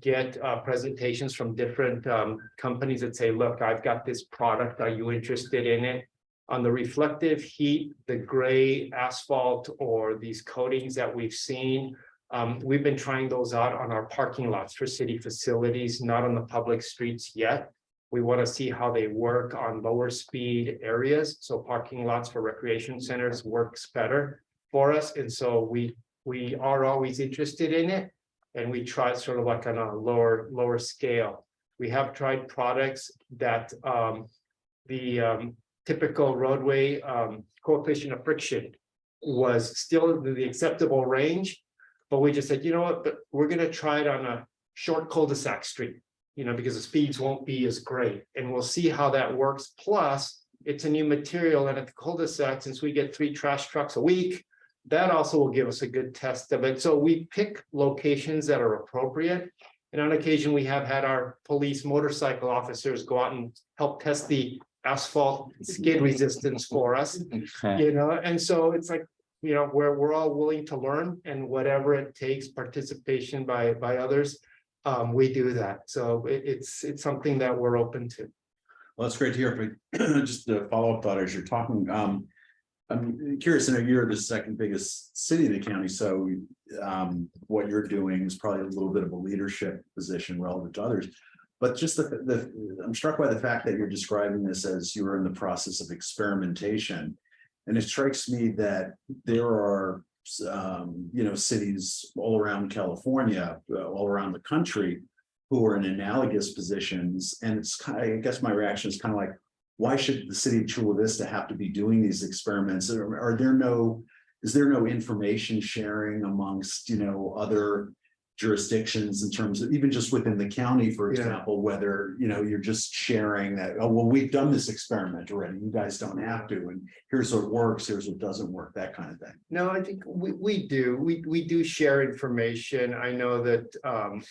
get presentations from different companies that say, look, I've got this product, are you interested in it? On the reflective heat, the gray asphalt or these coatings that we've seen, we've been trying those out on our parking lots for city facilities, not on the public streets yet. We want to see how they work on lower speed areas. So parking lots for recreation centers works better for us. And so we are always interested in it. And we try sort of like on a lower scale. We have tried products that the typical roadway coefficient of friction was still the acceptable range. But we just said, you know what, but we're going to try it on a short cul-de-sac street, because the speeds won't be as great, and we'll see how that works. Plus, it's a new material, and at the cul-de-sac, since we get 3 trash trucks a week, that also will give us a good test of it. So we pick locations that are appropriate. And on occasion, we have had our police motorcycle officers go out and help test the asphalt skid resistance for us, and so it's like, we're all willing to learn, and whatever it takes, participation by others, we do that. So it's something that we're open to. Well, that's great to hear. But just a follow-up thought as you're talking, I'm curious to know, you're the second biggest city in the county, so what you're doing is probably a little bit of a leadership position relative to others. But just I'm struck by the fact that you're describing this as you were in the process of experimentation. And it strikes me that there are, cities all around California, all around the country, who are in analogous positions. And it's I guess my reaction is kind of like, why should the city of Chula Vista have to be doing these experiments? Is there no information sharing amongst, other jurisdictions in terms of even just within the county, for example, whether, you're just sharing that, oh, well, we've done this experiment already, you guys don't have to, and here's what works, here's what doesn't work, that kind of thing. No, I think we do share information. I know that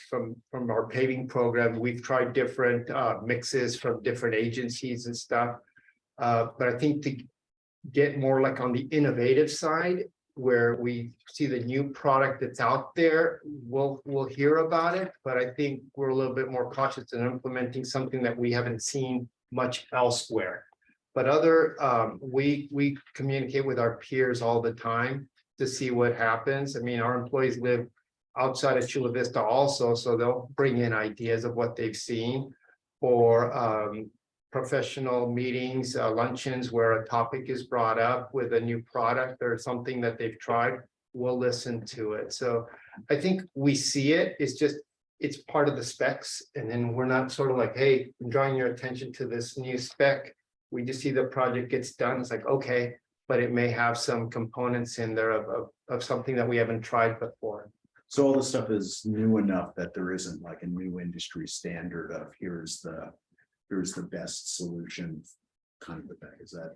from our paving program, we've tried different mixes from different agencies and stuff. But I think to get more like on the innovative side, where we see the new product that's out there, we'll hear about it. But I think we're a little bit more cautious in implementing something that we haven't seen much elsewhere. But we communicate with our peers all the time to see what happens. I mean, our employees live outside of Chula Vista also, so they'll bring in ideas of what they've seen, or professional meetings, luncheons where a topic is brought up with a new product or something that they've tried, we'll listen to it. So I think we see it, it's part of the specs, and then we're not sort of like, hey, I'm drawing your attention to this new spec. We just see the project gets done, it's like, okay, but it may have some components in there of something that we haven't tried before. So all this stuff is new enough that there isn't like a new industry standard of here's the best solution kind of a thing. Is that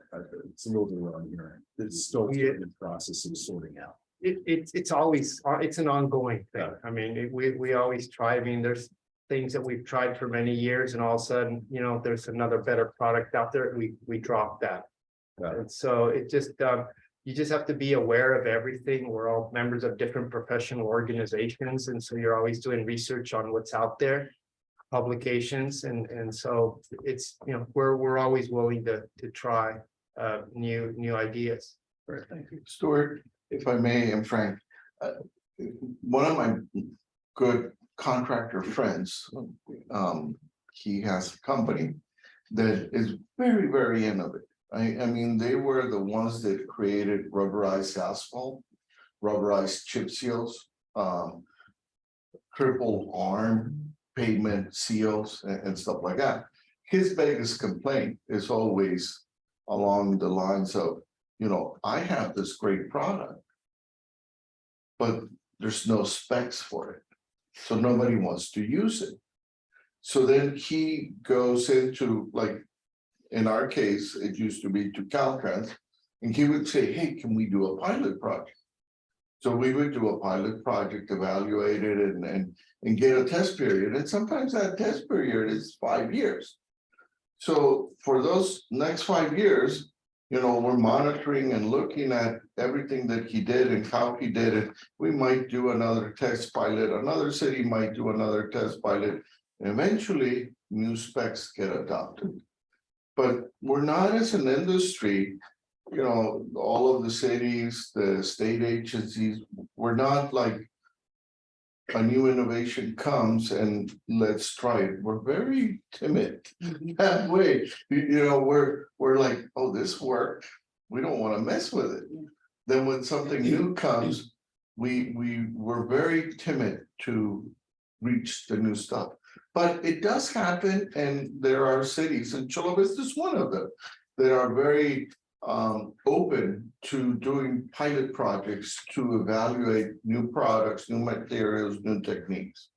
it's a little bit wrong here. It's still in the process of sorting out. It's always, it's an ongoing thing. I mean, we always try. I mean, there's things that we've tried for many years, and all of a sudden, there's another better product out there. We drop that. And so it just, you just have to be aware of everything. We're all members of different professional organizations, and so you're always doing research on what's out there, publications, and so it's, we're always willing to try new ideas. Right, thank you, Stuart. If I may, and Frank, one of my good contractor friends, he has a company that is very, very innovative. I mean, they were the ones that created rubberized asphalt, rubberized chip seals, triple arm pavement seals, and stuff like that. His biggest complaint is always along the lines of, I have this great product, but there's no specs for it, so nobody wants to use it. So then he goes into, like, in our case, it used to be to Caltrans, and he would say, hey, can we do a pilot project? So we would do a pilot project, evaluate it, and get a test period. And sometimes that test period is 5 years. So for those next 5 years, we're monitoring and looking at everything that he did and how he did it. We might do another test pilot. Another city might do another test pilot. And eventually, new specs get adopted. But we're not, as an industry, all of the cities, the state agencies, we're not like a new innovation comes and let's try it. We're very timid that way. We're like, oh, this worked. We don't want to mess with it. Then when something new comes, we're very timid to reach the new stuff. But it does happen, and there are cities, and Chula Vista is one of them, that are very open to doing pilot projects to evaluate new products, new materials, new techniques.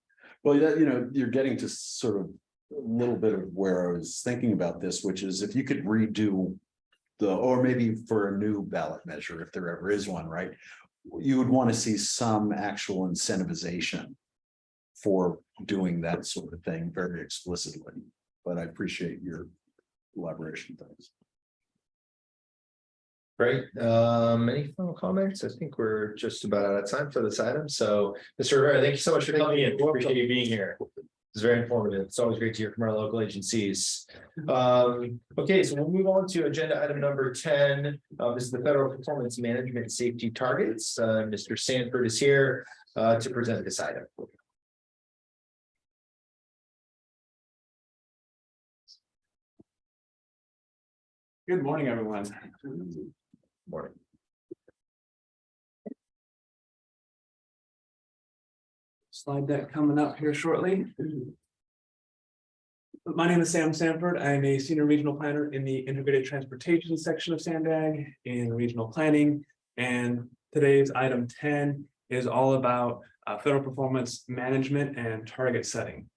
Well, you're getting to sort of a little bit of where I was thinking about this, which is if you could redo or maybe for a new ballot measure, if there ever is one, right? You would want to see some actual incentivization for doing that sort of thing very explicitly, but I appreciate your elaboration. Thanks. Great. Any final comments? I think we're just about out of time for this item. So, Mr. Rivera, thank you so much for coming in. Appreciate you being here. It's very informative. It's always great to hear from our local agencies. Okay, so we'll move on to agenda item number 10. This is the Federal Performance Management Safety Targets. Mr. Sanford is here to present this item. Good morning, everyone. Morning. Slide deck coming up here shortly. My name is Sam Sanford. I am a senior regional planner in the integrated transportation section of SANDAG in regional planning. And today's item 10 is all about federal performance management and target setting.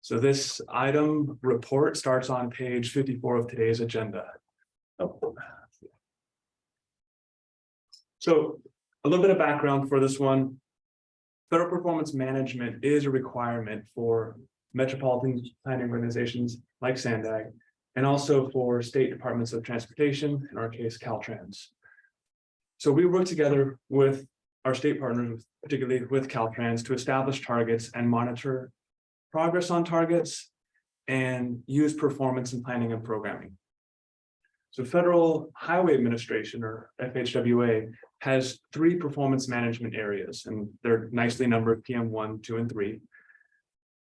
So this item report starts on page 54 of today's agenda. So a little bit of background for this one. Federal performance management is a requirement for metropolitan planning organizations like SANDAG, and also for state departments of transportation, in our case, Caltrans. So we work together with our state partners, particularly with Caltrans, to establish targets and monitor progress on targets and use performance in planning and programming. So Federal Highway Administration, or FHWA, has 3 performance management areas, and they're nicely numbered PM1, 2, and 3.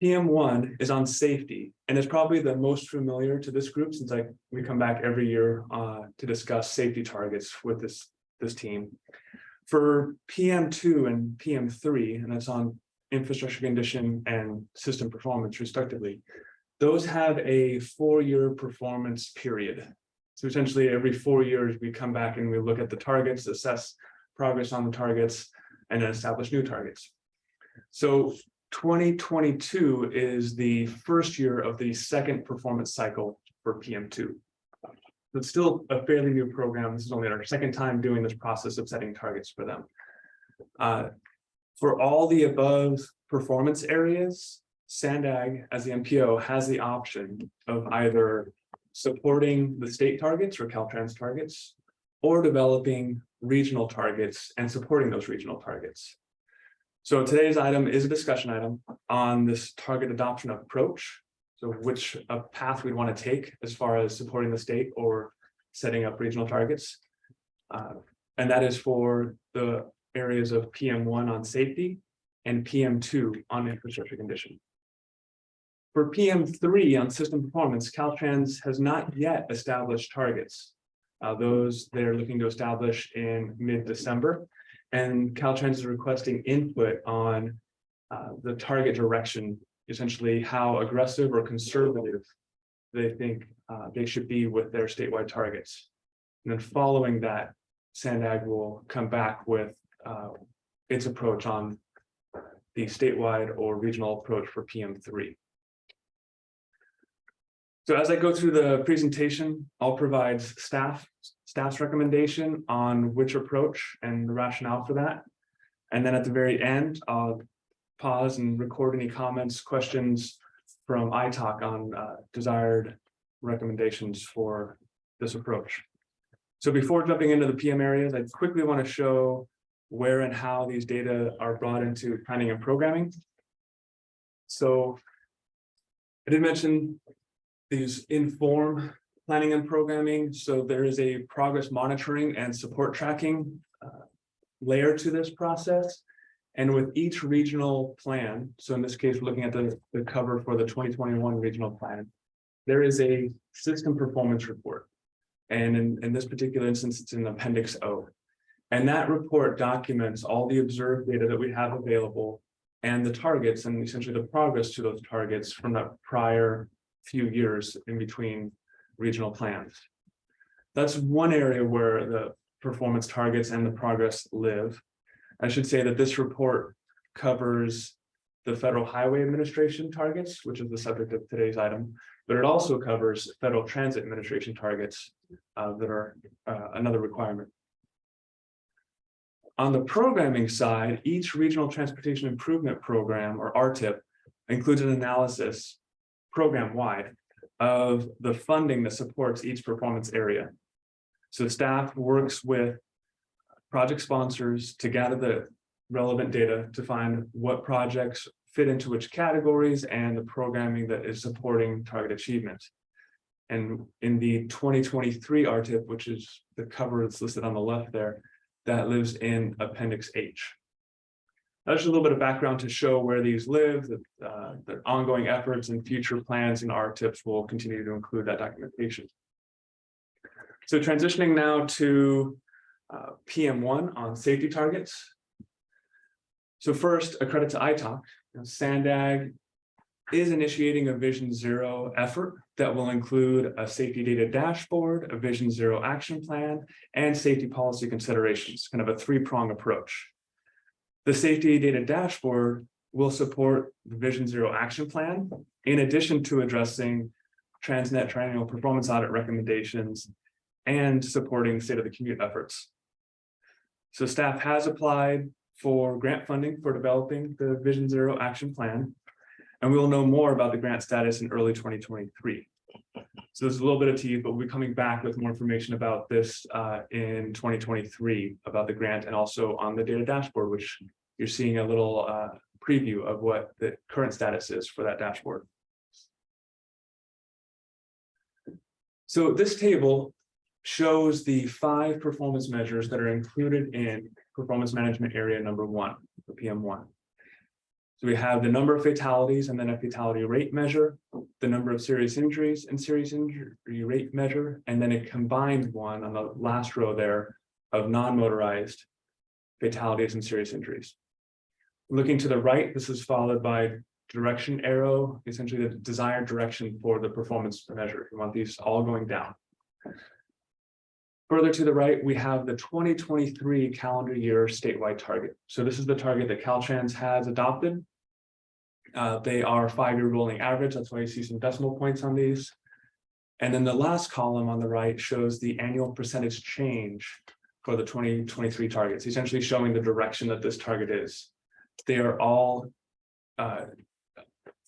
PM1 is on safety, and it's probably the most familiar to this group since we come back every year to discuss safety targets with this team. For PM2 and PM3, and that's on infrastructure condition and system performance respectively, those have a 4-year performance period. So essentially every 4 years, we come back and we look at the targets, assess progress on the targets, and then establish new targets. So 2022 is the first year of the second performance cycle for PM2. It's still a fairly new program. This is only our second time doing this process of setting targets for them. For all the above performance areas, SANDAG as the MPO has the option of either supporting the state targets or Caltrans targets, or developing regional targets and supporting those regional targets. So today's item is a discussion item on this target adoption approach. So which path we want to take as far as supporting the state or setting up regional targets. And that is for the areas of PM1 on safety and PM2 on infrastructure condition. For PM3 on system performance, Caltrans has not yet established targets. Those they're looking to establish in mid-December, and Caltrans is requesting input on the target direction, essentially how aggressive or conservative they think they should be with their statewide targets. And then following that, SANDAG will come back with its approach on the statewide or regional approach for PM3. So as I go through the presentation, I'll provide staff's recommendation on which approach and the rationale for that. And then at the very end, I'll pause and record any comments, questions from ITALC on desired recommendations for this approach. So before jumping into the PM areas, I quickly want to show where and how these data are brought into planning and programming. So I did mention these inform planning and programming. So there is a progress monitoring and support tracking layer to this process. And with each regional plan, so in this case, we're looking at the cover for the 2021 regional plan, there is a system performance report. And in this particular instance, it's in Appendix O. And that report documents all the observed data that we have available and the targets and essentially the progress to those targets from the prior few years in between regional plans. That's one area where the performance targets and the progress live. I should say that this report covers the Federal Highway Administration targets, which is the subject of today's item, but it also covers Federal Transit Administration targets that are another requirement. On the programming side, each Regional Transportation Improvement Program, or RTIP, includes an analysis program-wide of the funding that supports each performance area. So staff works with project sponsors to gather the relevant data to find what projects fit into which categories and the programming that is supporting target achievement. And in the 2023 RTIP, which is the cover that's listed on the left there, that lives in Appendix H. That's just a little bit of background to show where these live, the ongoing efforts and future plans and RTIPs will continue to include that documentation. So transitioning now to PM1 on safety targets. So first, a credit to ITALC. SANDAG is initiating a Vision Zero effort that will include a safety data dashboard, a Vision Zero action plan, and safety policy considerations, kind of a three-prong approach. The safety data dashboard will support the Vision Zero action plan, in addition to addressing TransNet triennial performance audit recommendations and supporting state of the commute efforts. So staff has applied for grant funding for developing the Vision Zero action plan, and we will know more about the grant status in early 2023. So there's a little bit of tease, but we'll be coming back with more information about this in 2023 about the grant and also on the data dashboard, which you're seeing a little preview of what the current status is for that dashboard. So this table shows the 5 performance measures that are included in performance management area number 1, the PM1. So we have the number of fatalities and then a fatality rate measure, the number of serious injuries and serious injury rate measure, and then a combined one on the last row there of non-motorized fatalities and serious injuries. Looking to the right, this is followed by direction arrow, essentially the desired direction for the performance measure. We want these all going down. Further to the right, we have the 2023 calendar year statewide target. So this is the target that Caltrans has adopted. They are 5-year rolling average. That's why you see some decimal points on these. And then the last column on the right shows the annual percentage change for the 2023 targets, essentially showing the direction that this target is. They are all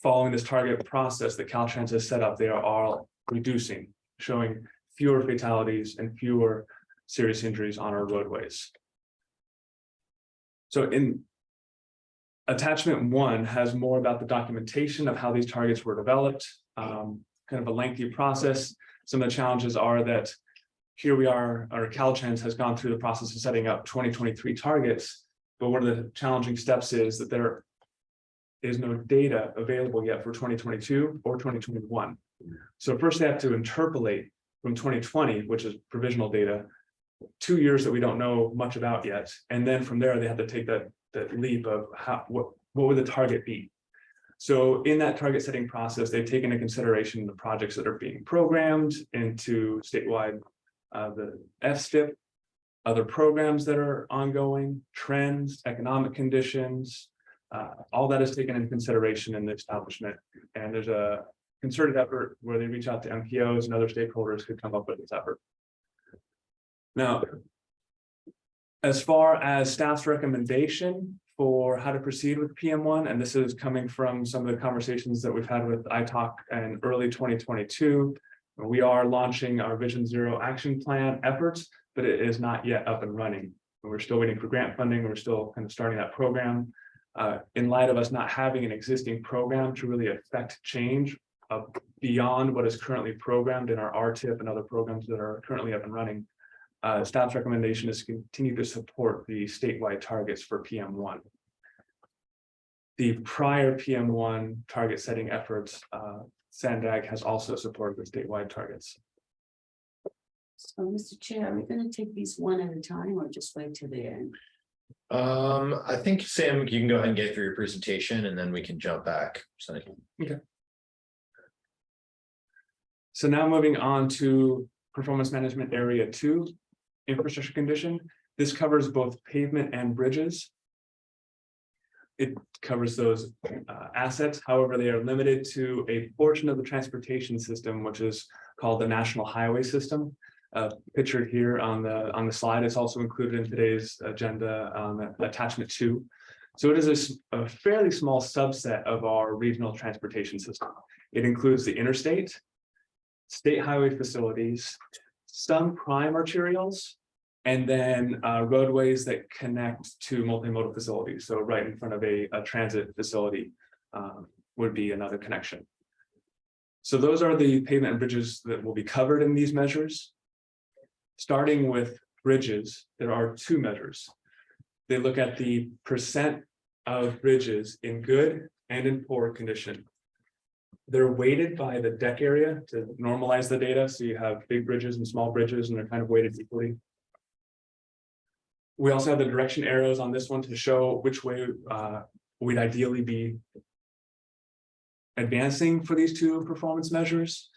following this target process that Caltrans has set up. They are all reducing, showing fewer fatalities and fewer serious injuries on our roadways. So in attachment 1 has more about the documentation of how these targets were developed, kind of a lengthy process. Some of the challenges are that here we are, or Caltrans has gone through the process of setting up 2023 targets, but one of the challenging steps is that there is no data available yet for 2022 or 2021. So first they have to interpolate from 2020, which is provisional data, 2 years that we don't know much about yet. And then from there, they have to take that leap of what would the target be? So in that target setting process, they've taken into consideration the projects that are being programmed into statewide, the FSTIP, other programs that are ongoing, trends, economic conditions, all that is taken into consideration in the establishment. And there's a concerted effort where they reach out to MPOs and other stakeholders who come up with this effort. Now, as far as staff's recommendation for how to proceed with PM1, and this is coming from some of the conversations that we've had with ITALC in early 2022, we are launching our Vision Zero action plan efforts, but it is not yet up and running. We're still waiting for grant funding. We're still kind of starting that program. In light of us not having an existing program to really affect change beyond what is currently programmed in our RTIP and other programs that are currently up and running, staff's recommendation is to continue to support the statewide targets for PM1. The prior PM1 target setting efforts, SANDAG has also supported the statewide targets. So, Mr. Chair, are we going to take these one at a time or just wait till the end? I think, Sam, you can go ahead and get through your presentation and then we can jump back. Okay. So now moving on to performance management area 2, infrastructure condition. This covers both pavement and bridges. it covers those assets. However, they are limited to a portion of the transportation system, which is called the National Highway System. Pictured here on the slide. It's also included in today's agenda, attachment 2. So it is a fairly small subset of our regional transportation system. It includes the interstate, state highway facilities, some prime arterials, and then roadways that connect to multimodal facilities. So right in front of a transit facility would be another connection. So those are the pavement and bridges that will be covered in these measures. Starting with bridges, there are 2 measures. They look at the percent of bridges in good and in poor condition. They're weighted by the deck area to normalize the data. So you have big bridges and small bridges, and they're kind of weighted equally. We also have the direction arrows on this one to show which way we'd ideally be advancing for these 2 performance measures,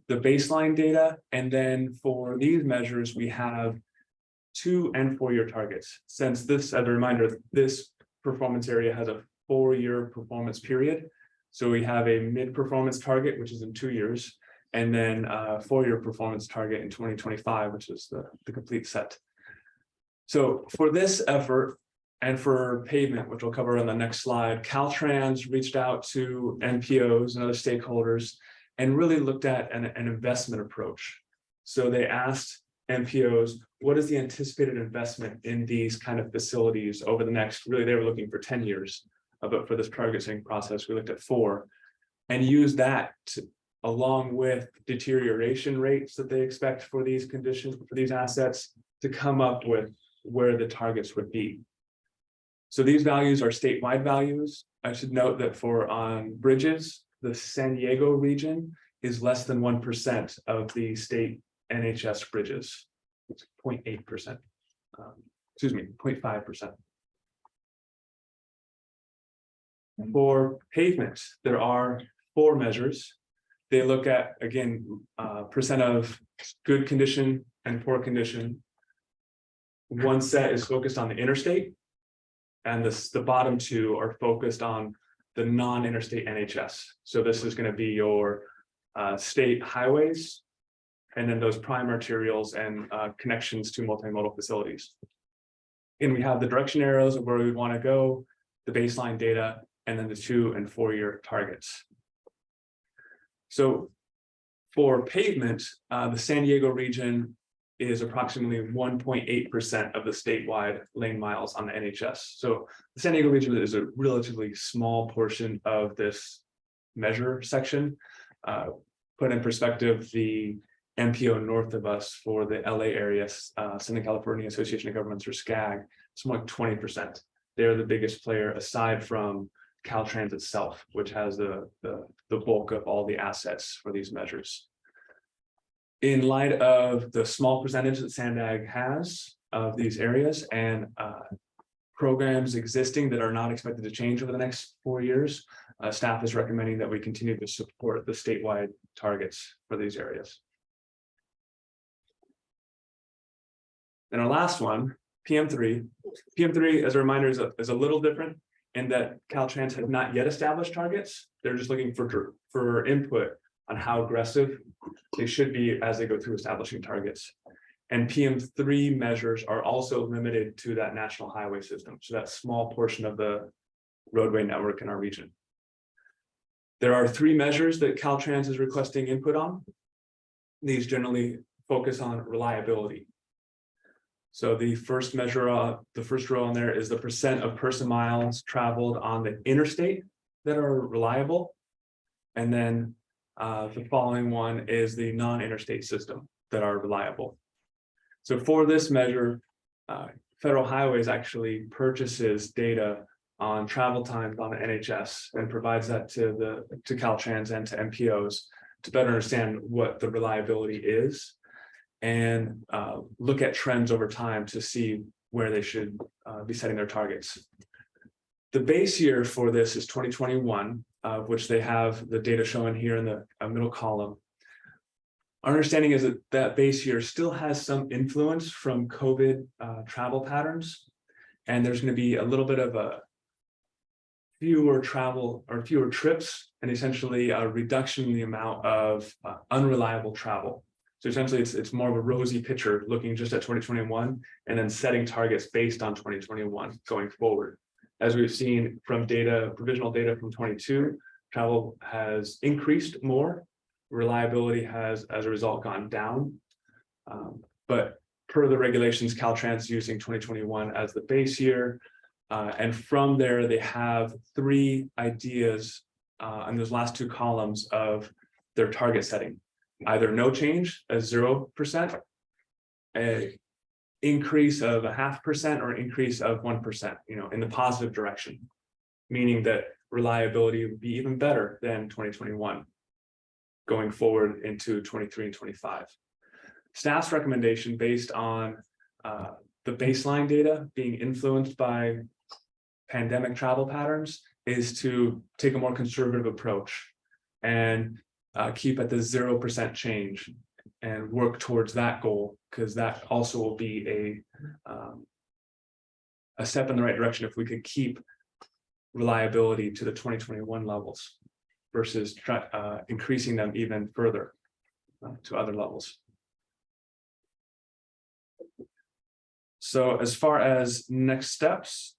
the baseline data, and then for these measures, we have 2 and 4-year targets. Since this, as a reminder, this performance area has a 4-year performance period. So we have a mid-performance target, which is in 2 years, and then a 4-year performance target in 2025, which is the complete set. So for this effort, and for pavement, which we'll cover on the next slide, Caltrans reached out to NPOs and other stakeholders and really looked at an investment approach. So they asked NPOs, what is the anticipated investment in these kind of facilities over the next, really they were looking for 10 years, but for this targeting process, we looked at 4, and used that along with deterioration rates that they expect for these conditions, for these assets, to come up with where the targets would be. So these values are statewide values. I should note that for on bridges, the San Diego region is less than 1% of the state NHS bridges. It's 0.8%. Excuse me, 0.5%. For pavement, there are 4 measures. They look at, again, percent of good condition and poor condition. One set is focused on the interstate, and the bottom 2 are focused on the non-interstate NHS. So this is going to be your state highways, and then those prime arterials and connections to multimodal facilities. And we have the direction arrows of where we want to go, the baseline data, and then the 2 and 4-year targets. So for pavement, the San Diego region is approximately 1.8% of the statewide lane miles on the NHS. So the San Diego region is a relatively small portion of this measure section. Put in perspective, the MPO north of us for the LA area, Southern California Association of Governments, or SCAG, it's more like 20%. They're the biggest player aside from Caltrans itself, which has the bulk of all the assets for these measures. In light of the small percentage that SANDAG has of these areas and programs existing that are not expected to change over the next 4 years, staff is recommending that we continue to support the statewide targets for these areas. And our last one, PM3. PM3, as a reminder, is a little different in that Caltrans has not yet established targets. They're just looking for input on how aggressive they should be as they go through establishing targets. And PM3 measures are also limited to that national highway system, so that small portion of the roadway network in our region. There are 3 measures that Caltrans is requesting input on. These generally focus on reliability. So the first measure, the first row on there is the percent of person miles traveled on the interstate that are reliable. And then the following one is the non-interstate system that are reliable. So for this measure, Federal Highways actually purchases data on travel times on the NHS and provides that to Caltrans and to MPOs to better understand what the reliability is and look at trends over time to see where they should be setting their targets. The base year for this is 2021, which they have the data shown here in the middle column. Our understanding is that that base year still has some influence from COVID travel patterns, and there's going to be a little bit of fewer travel or fewer trips, and essentially a reduction in the amount of unreliable travel. So essentially, it's more of a rosy picture looking just at 2021 and then setting targets based on 2021 going forward. As we've seen from data, provisional data from 22, travel has increased more. Reliability has, as a result, gone down. But per the regulations, Caltrans is using 2021 as the base year. And from there, they have 3 ideas in those last 2 columns of their target setting. Either no change as 0%, a increase of 0.5% or increase of 1%, in the positive direction, meaning that reliability would be even better than 2021 going forward into 23 and 25. Staff's recommendation based on the baseline data being influenced by pandemic travel patterns is to take a more conservative approach and keep at the 0% change and work towards that goal, because that also will be a step in the right direction if we could keep reliability to the 2021 levels versus increasing them even further to other levels. So as far as next steps,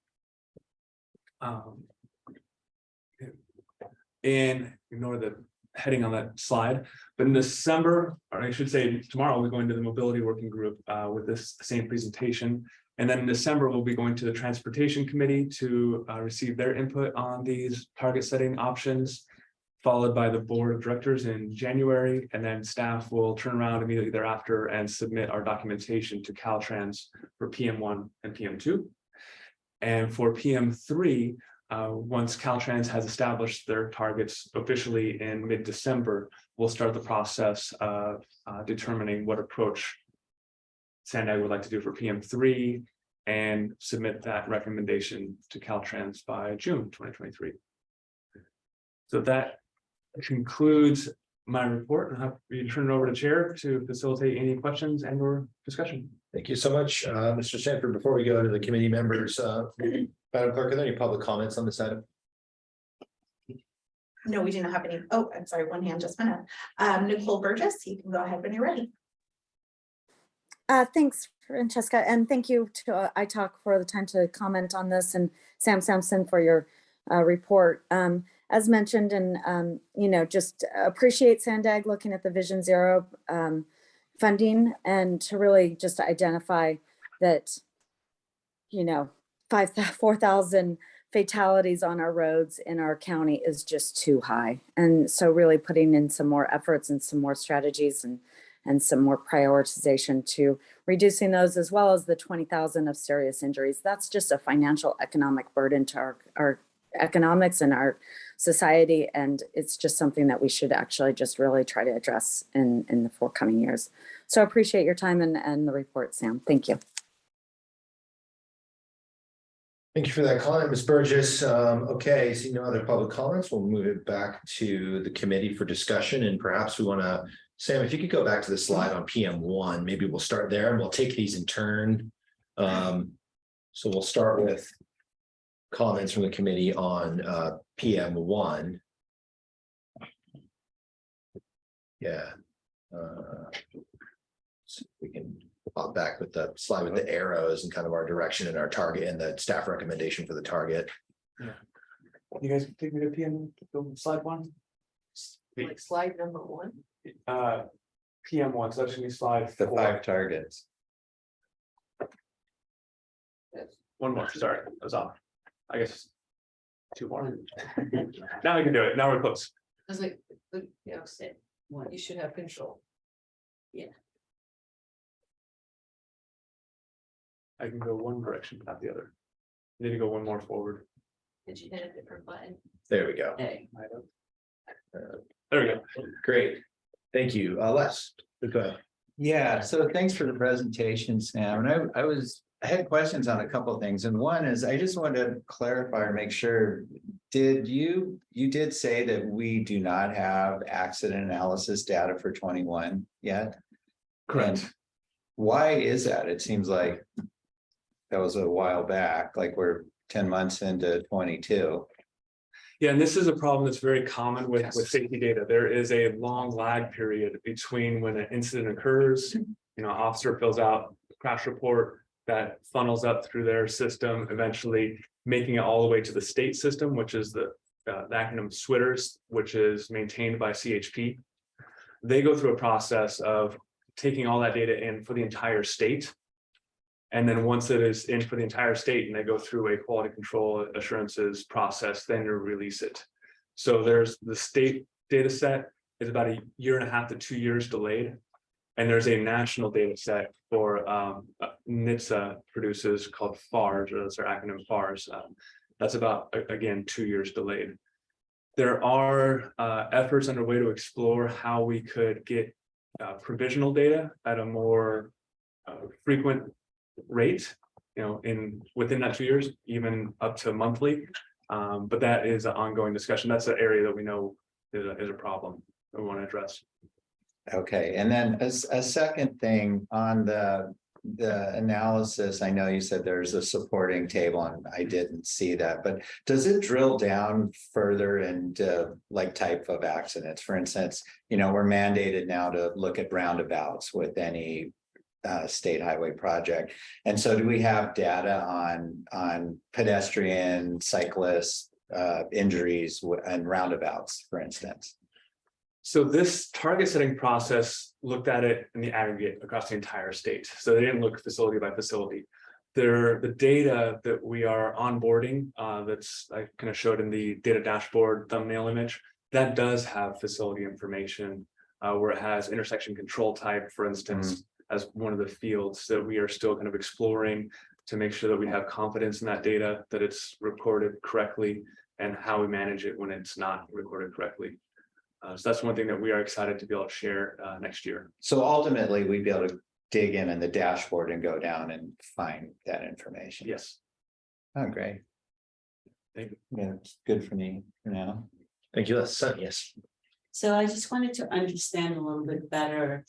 ignore the heading on that slide, but in December, or I should say tomorrow, we're going to the mobility working group with this same presentation. And then in December, we'll be going to the transportation committee to receive their input on these target setting options, followed by the board of directors in January. And then staff will turn around immediately thereafter and submit our documentation to Caltrans for PM1 and PM2. And for PM3, once Caltrans has established their targets officially in mid-December, we'll start the process of determining what approach Sandag would like to do for PM3 and submit that recommendation to Caltrans by June 2023. So that concludes my report. I'll have you turn it over to Chair to facilitate any questions and or discussion. Thank you so much, Mr. Sanford. Before we go to the committee members, Madam Clerk, are there any public comments on this item? No, we do not have any. Oh, I'm sorry, one hand just went up. Nicole Burgess, you can go ahead when you're ready. Thanks, Francesca, and thank you to iTalk for the time to comment on this, and Sam Sampson for your report. As mentioned, and just appreciate Sandag looking at the Vision Zero funding and to really just identify that 4,000 fatalities on our roads in our county is just too high, and so really putting in some more efforts and some more strategies and some more prioritization to reducing those, as well as the 20,000 of serious injuries. That's just a financial economic burden to our economics and our society. And it's just something that we should actually just really try to address in the forthcoming years. So I appreciate your time and the report, Sam. Thank you. Thank you for that comment, Ms. Burgess. Okay, seeing no other public comments, we'll move it back to the committee for discussion. And perhaps we want to, Sam, if you could go back to the slide on PM1, maybe we'll start there and we'll take these in turn. So we'll start with comments from the committee on PM1. Yeah. So we can pop back with the slide with the arrows and kind of our direction and our target and the staff recommendation for the target. Yeah. You guys take me to PM slide 1. Like slide number 1. PM1, so that's gonna be slide 4. The 5 targets. One more, sorry, I was off. I guess 2 more. Now we can do it. Now we're close. I was like, you should have control. Yeah. I can go one direction, but not the other. You need to go one more forward. Did you hit a different button? There we go. Hey. There we go. Great. Thank you. Les, go ahead. Yeah, so thanks for the presentation, Sam. And I had questions on a couple of things. And one is, I just wanted to clarify or make sure, you did say that we do not have accident analysis data for 21 yet? Correct. And why is that? It seems like that was a while back, like we're 10 months into 22. Yeah, and this is a problem that's very common with safety data. There is a long lag period between when an incident occurs. Officer fills out a crash report that funnels up through their system, eventually making it all the way to the state system, which is the acronym SWITRS, which is maintained by CHP. They go through a process of taking all that data in for the entire state. And then once it is in for the entire state and they go through a quality control assurances process, then you release it. So there's the state data set is about 1.5 to 2 years delayed. And there's a national data set for NHTSA produces called FARS, or that's their acronym FARS. That's about, again, 2 years delayed. There are efforts underway to explore how we could get provisional data at a more frequent rate, within that 2 years, even up to monthly. But that is an ongoing discussion. That's an area that we know is a problem that we want to address. Okay, and then a second thing on the analysis, I know you said there's a supporting table and I didn't see that, but does it drill down further into like type of accidents? For instance, we're mandated now to look at roundabouts with any state highway project. And so do we have data on pedestrian, cyclists, injuries and roundabouts, for instance? So this target setting process looked at it in the aggregate across the entire state. So they didn't look facility by facility. The data that we are onboarding, that's I kind of showed in the data dashboard thumbnail image, that does have facility information where it has intersection control type, for instance, as one of the fields that we are still kind of exploring to make sure that we have confidence in that data, that it's recorded correctly, and how we manage it when it's not recorded correctly. So that's one thing that we are excited to be able to share next year. So ultimately, we'd be able to dig in the dashboard and go down and find that information. Yes. Oh, great. Thank you. Yeah, it's good for me for now. Thank you. Yes. So I just wanted to understand a little bit better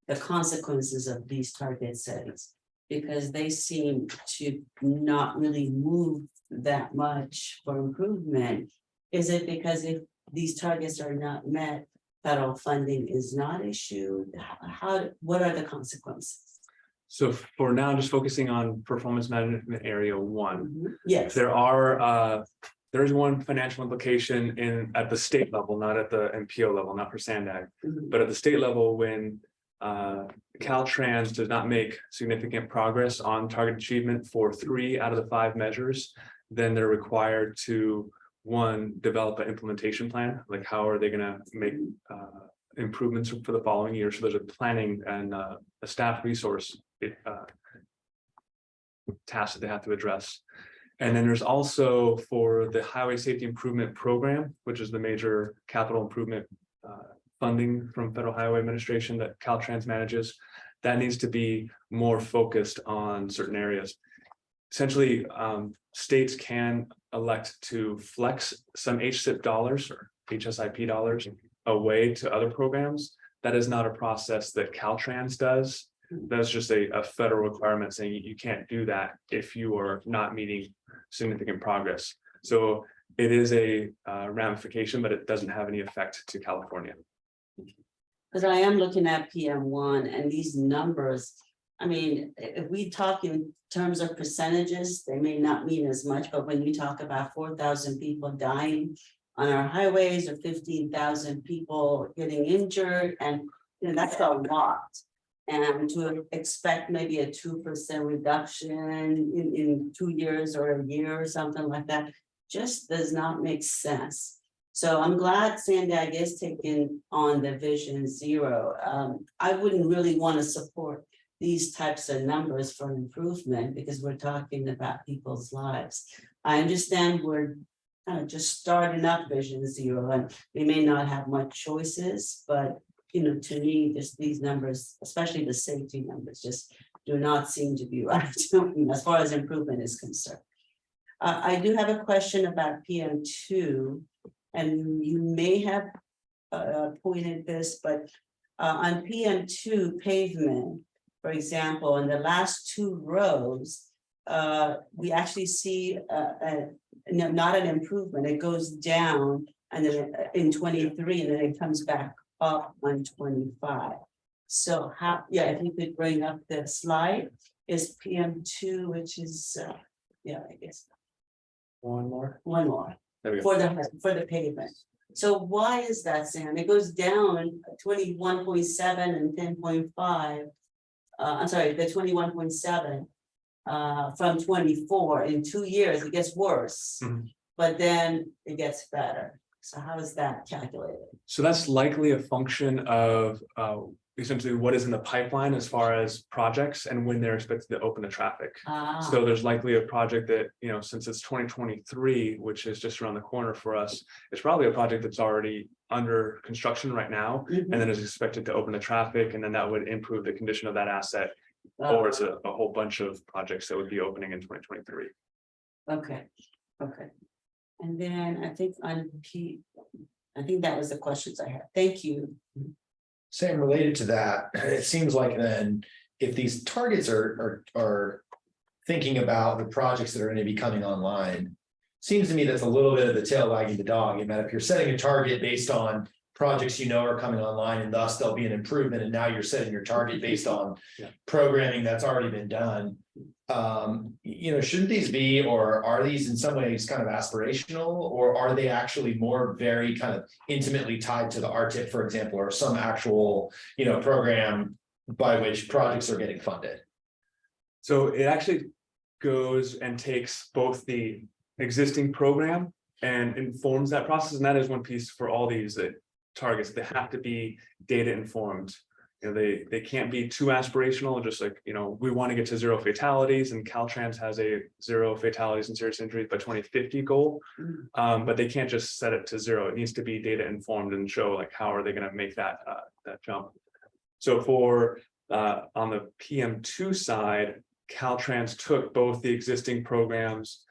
the consequences of these target settings, because they seem to not really move that much for improvement. Is it because if these targets are not met, federal funding is not issued? What are the consequences? So for now, just focusing on performance management area 1. Yes. There is one financial implication at the state level, not at the MPO level, not for SANDAG, but at the state level when Caltrans does not make significant progress on target achievement for 3 out of the 5 measures, then they're required to develop an implementation plan, like how are they going to make improvements for the following year. So there's a planning and a staff resource task that they have to address. And then there's also for the Highway Safety Improvement Program, which is the major capital improvement funding from Federal Highway Administration that Caltrans manages, that needs to be more focused on certain areas. Essentially, states can elect to flex some HSIP dollars or HSIP dollars away to other programs. That is not a process that Caltrans does. That's just a federal requirement saying you can't do that if you are not meeting significant progress. So it is a ramification, but it doesn't have any effect to California. Because I am looking at PM1 and these numbers, I mean, if we talk in terms of percentages, they may not mean as much, but when you talk about 4,000 people dying on our highways or 15,000 people getting injured, and that's a lot. And to expect maybe a 2% reduction in 2 years or a year or something like that, just does not make sense. So I'm glad SANDAG is taking on the Vision Zero. I wouldn't really want to support these types of numbers for improvement because we're talking about people's lives. I understand we're kind of just starting up Vision Zero and we may not have much choices, but to me, just these numbers, especially the safety numbers, just do not seem to be right as far as improvement is concerned. I do have a question about PM2, and you may have pointed this, but on PM2 pavement, for example, in the last 2 rows, we actually see no, not an improvement, it goes down and then in 23, and then it comes back up on 25. So how, yeah, if you could bring up the slide, is PM2, which is, yeah, I guess. One more. One more. There we go. For the pavement. So why is that, Sam? It goes down 21.7 and 10.5. I'm sorry, the 21.7 from 24 in 2 years, it gets worse, but then it gets better. So how is that calculated? So that's likely a function of essentially what is in the pipeline as far as projects and when they're expected to open the traffic. So there's likely a project that, you know, since it's 2023, which is just around the corner for us, it's probably a project that's already under construction right now, and then is expected to open the traffic, and then that would improve the condition of that asset. Or it's a whole bunch of projects that would be opening in 2023. Okay, okay. And then I think on I think that was the questions I had. Thank you. Sam, related to that, it seems like then if these targets are thinking about the projects that are going to be coming online, seems to me that's a little bit of the tail wagging the dog. In that if you're setting a target based on projects you know are coming online and thus there'll be an improvement, and now you're setting your target based on programming that's already been done. You know, shouldn't these be, or are these in some ways kind of aspirational, or are they actually more very kind of intimately tied to the RTIP, for example, or some actual, you know, program by which projects are getting funded? So it actually goes and takes both the existing program and informs that process, and that is one piece for all these targets. They have to be data informed. You know, they can't be too aspirational, just like, you know, we want to get to 0 fatalities, and Caltrans has a 0 fatalities and serious injuries by 2050 goal. But they can't just set it to 0. It needs to be data informed and show like how are they going to make that that jump. So for on the PM2 side, Caltrans took both the existing programs,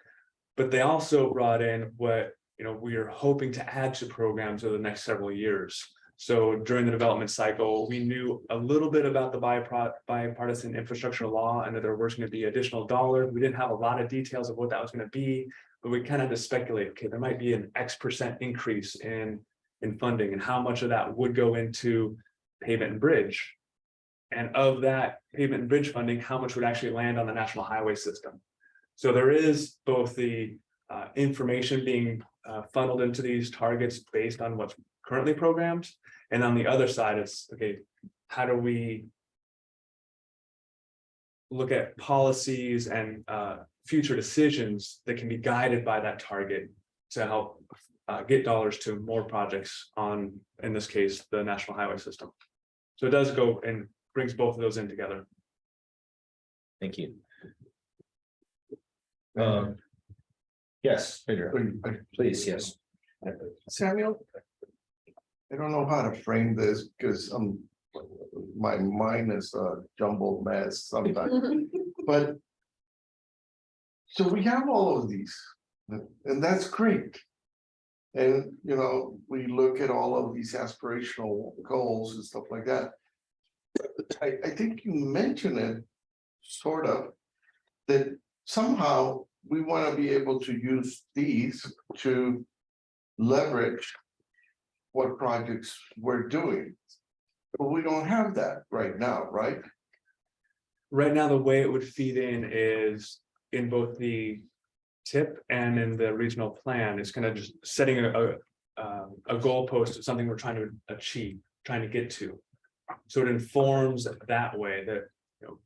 but they also brought in what, you know, we are hoping to add to programs over the next several years. So during the development cycle, we knew a little bit about the bipartisan infrastructure law and that there was going to be additional dollars. We didn't have a lot of details of what that was going to be, but we kind of had to speculate, okay, there might be an X% increase in funding, and how much of that would go into pavement and bridge. And of that pavement and bridge funding, how much would actually land on the national highway system? So there is both the information being funneled into these targets based on what's currently programmed, and on the other side, it's okay, how do we look at policies and future decisions that can be guided by that target to help get dollars to more projects on, in this case, the national highway system. So it does go and brings both of those in together. Thank you. Yes, Pedro, please, yes. Samuel, I don't know how to frame this because my mind is a jumbled mess sometimes. But so we have all of these, and that's great. And you know, we look at all of these aspirational goals and stuff like that. I think you mentioned it sort of that somehow we want to be able to use these to leverage what projects we're doing. But we don't have that right now, right? Right now, the way it would feed in is in both the TIP and in the regional plan. It's kind of just setting a goalpost of something we're trying to achieve, trying to get to. So it informs that way that, you know,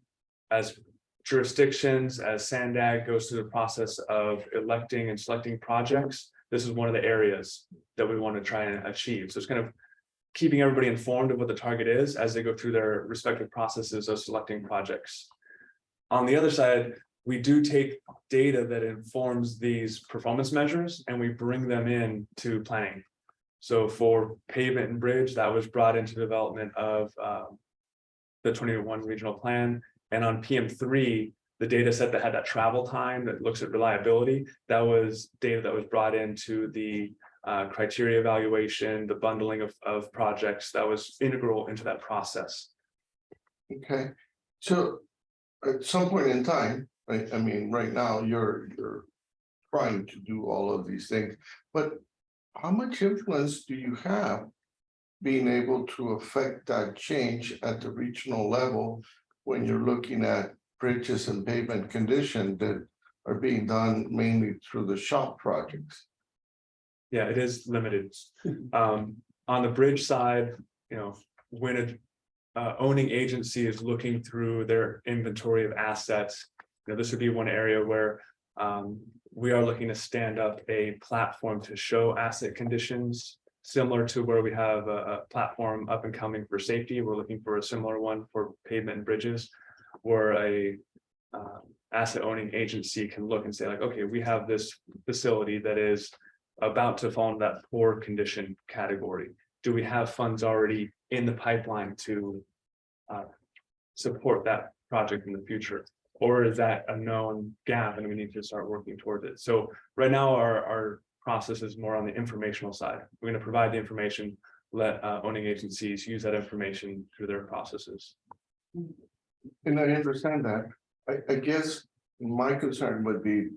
as jurisdictions, as SANDAG goes through the process of electing and selecting projects, this is one of the areas that we want to try and achieve. So it's kind of keeping everybody informed of what the target is as they go through their respective processes of selecting projects. On the other side, we do take data that informs these performance measures and we bring them in to planning. So for pavement and bridge, that was brought into development of the 21 regional plan. And on PM3, the data set that had that travel time that looks at reliability, that was data that was brought into the criteria evaluation, the bundling of projects that was integral into that process. Okay, so at some point in time, right, I mean, right now, you're trying to do all of these things, but how much influence do you have being able to affect that change at the regional level when you're looking at bridges and pavement condition that are being done mainly through the shop projects? Yeah, it is limited. On the bridge side, you know, when a owning agency is looking through their inventory of assets, you know, this would be one area where we are looking to stand up a platform to show asset conditions, similar to where we have a platform up and coming for safety. We're looking for a similar one for pavement and bridges, where a asset owning agency can look and say like, okay, we have this facility that is about to fall into that poor condition category. Do we have funds already in the pipeline to support that project in the future? Or is that a known gap and we need to start working towards it? So right now our process is more on the informational side. We're going to provide the information, let owning agencies use that information through their processes. And I understand that. I guess my concern would be,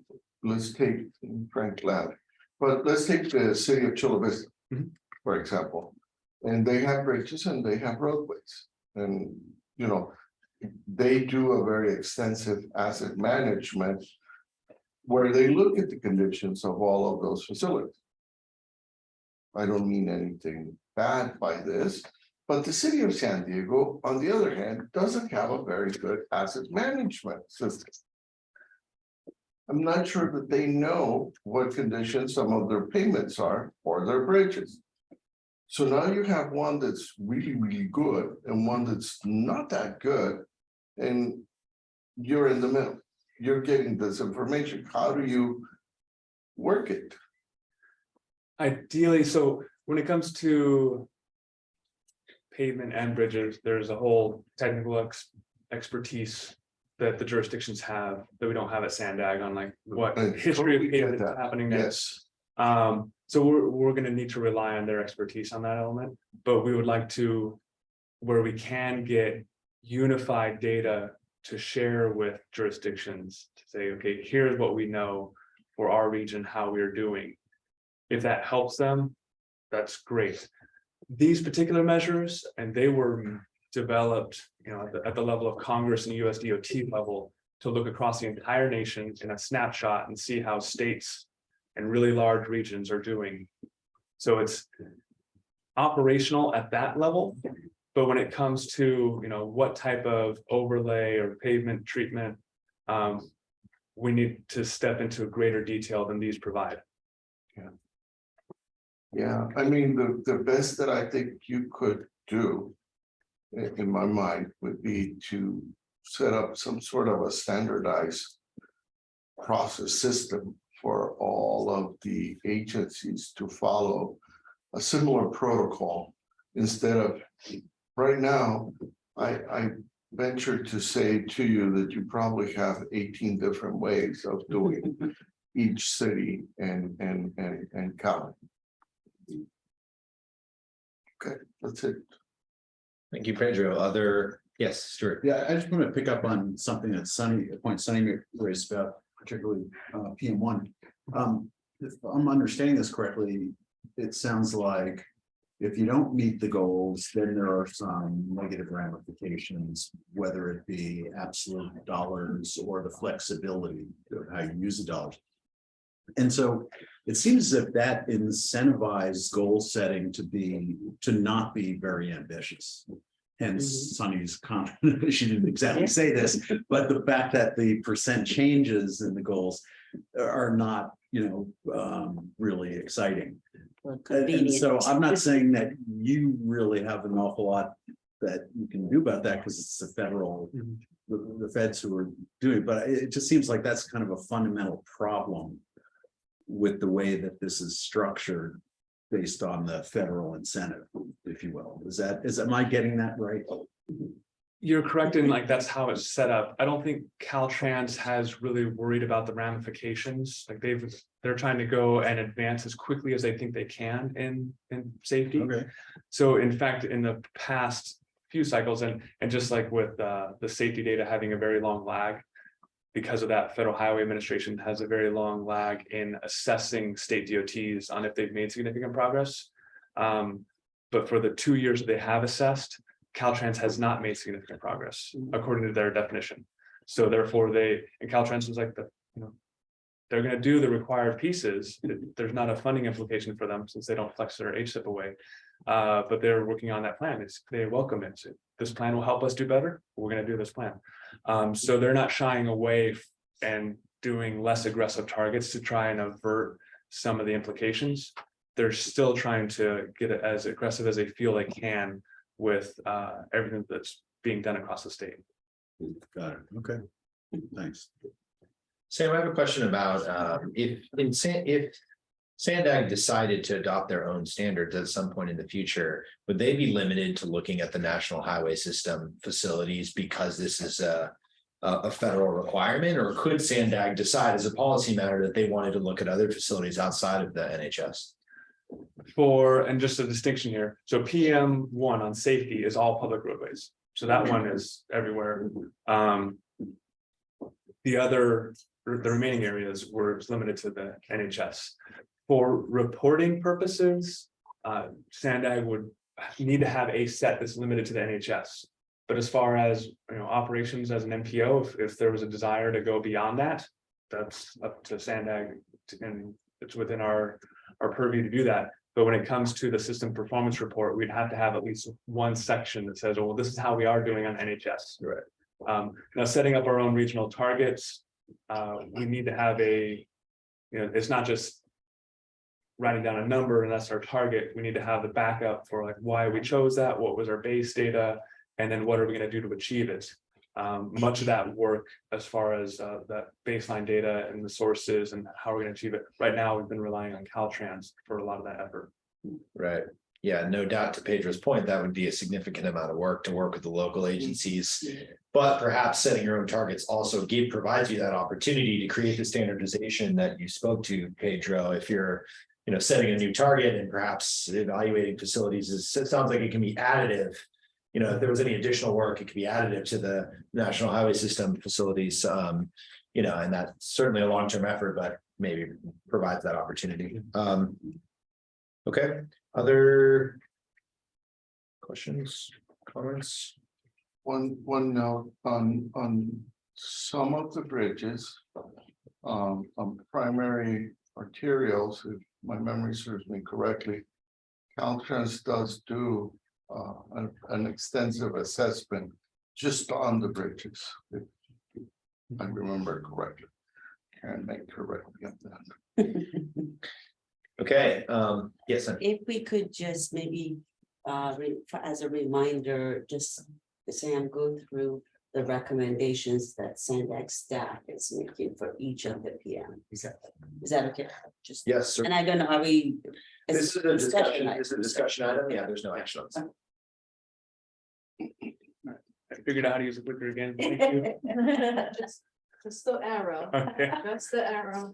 let's take Frank Lab, but let's take the city of Chula Vista, for example. And they have bridges and they have roadways. And, you know, they do a very extensive asset management where they look at the conditions of all of those facilities. I don't mean anything bad by this, but the city of San Diego, on the other hand, doesn't have a very good asset management system. I'm not sure that they know what conditions some of their payments are for their bridges. So now you have one that's really, really good and one that's not that good. And you're in the middle. You're getting this information. How do you work it? Ideally, so when it comes to pavement and bridges, there's a whole technical expertise that the jurisdictions have that we don't have at Sandag on like what history of pavement is happening next. So we're going to need to rely on their expertise on that element, but we would like to, where we can get unified data to share with jurisdictions to say, okay, here's what we know for our region, how we're doing. If that helps them, that's great. These particular measures, and they were developed, you know, at the level of Congress and USDOT level to look across the entire nation in a snapshot and see how states and really large regions are doing. So it's operational at that level, but when it comes to, you know, what type of overlay or pavement treatment, we need to step into greater detail than these provide. Yeah, I mean, the best that I think you could do, in my mind, would be to set up some sort of a standardized process system for all of the agencies to follow a similar protocol instead of right now. I venture to say to you that you probably have 18 different ways of doing each city and county. Okay, that's it. Thank you, Pedro. Yes, Stuart. Yeah, I just want to pick up on something that Sunny raised about, particularly PM1. If I'm understanding this correctly, it sounds like if you don't meet the goals, then there are some negative ramifications, whether it be absolute dollars or the flexibility of how you use the dollars. And so it seems as if that incentivized goal setting to not be very ambitious. Hence Sunny's comment, she didn't exactly say this, but the fact that the percent changes in the goals are not, really exciting. And so I'm not saying that you really have an awful lot that you can do about that because it's the federal, the feds who are doing it, but it just seems like that's kind of a fundamental problem with the way that this is structured based on the federal incentive, if you will. Am I getting that right? You're correct in like that's how it's set up. I don't think Caltrans has really worried about the ramifications. Like they're trying to go and advance as quickly as they think they can in safety. Okay. So in fact, in the past few cycles, and just like with the safety data having a very long lag, because of that, Federal Highway Administration has a very long lag in assessing state DOTs on if they've made significant progress. But for the 2 years that they have assessed, Caltrans has not made significant progress according to their definition. So therefore and Caltrans was like they're going to do the required pieces. There's not a funding implication for them since they don't flex their HSIP away. But they're working on that plan. They welcome it. So this plan will help us do better. We're going to do this plan. So they're not shying away and doing less aggressive targets to try and avert some of the implications. They're still trying to get it as aggressive as they feel they can with everything that's being done across the state. Got it. Okay. Thanks. Sam, I have a question about if Sandag decided to adopt their own standards at some point in the future, would they be limited to looking at the National Highway System facilities because this is a federal requirement, or could Sandag decide as a policy matter that they wanted to look at other facilities outside of the NHS? And just a distinction here, so PM1 on safety is all public roadways. So that one is everywhere. The remaining areas were limited to the NHS. For reporting purposes, Sandag would need to have a set that's limited to the NHS. But as far as operations as an MPO, if there was a desire to go beyond that, that's up to Sandag, and it's within our purview to do that. But when it comes to the system performance report, we'd have to have at least one section that says, oh, well, this is how we are doing on NHS. Right. Now, setting up our own regional targets, we need to have it's not just writing down a number and that's our target. We need to have the backup for like why we chose that, what was our base data, and then what are we going to do to achieve it. Much of that work as far as that baseline data and the sources and how we're going to achieve it. Right now, we've been relying on Caltrans for a lot of that effort. Right. Yeah, no doubt, to Pedro's point, that would be a significant amount of work to work with the local agencies. But perhaps setting your own targets also provides you that opportunity to create the standardization that you spoke to, Pedro. If you're setting a new target and perhaps evaluating facilities, it sounds like it can be additive. If there was any additional work, it could be additive to the National Highway System facilities. And that's certainly a long-term effort, but maybe provides that opportunity. Okay, other questions, comments? One note on some of the bridges, on primary arterials, if my memory serves me correctly, Caltrans does do an extensive assessment just on the bridges, if I remember correctly. Can make correct me on that. Okay, yes. If we could just maybe, as a reminder, just Sam, go through the recommendations that Sandag staff is making for each of the PM. Is that okay? Just yes, sir. And I don't know, are we? This is a discussion item. Yeah, there's no action on this. I figured out how to use the clicker again. Thank you. Just the arrow. Okay. That's the arrow.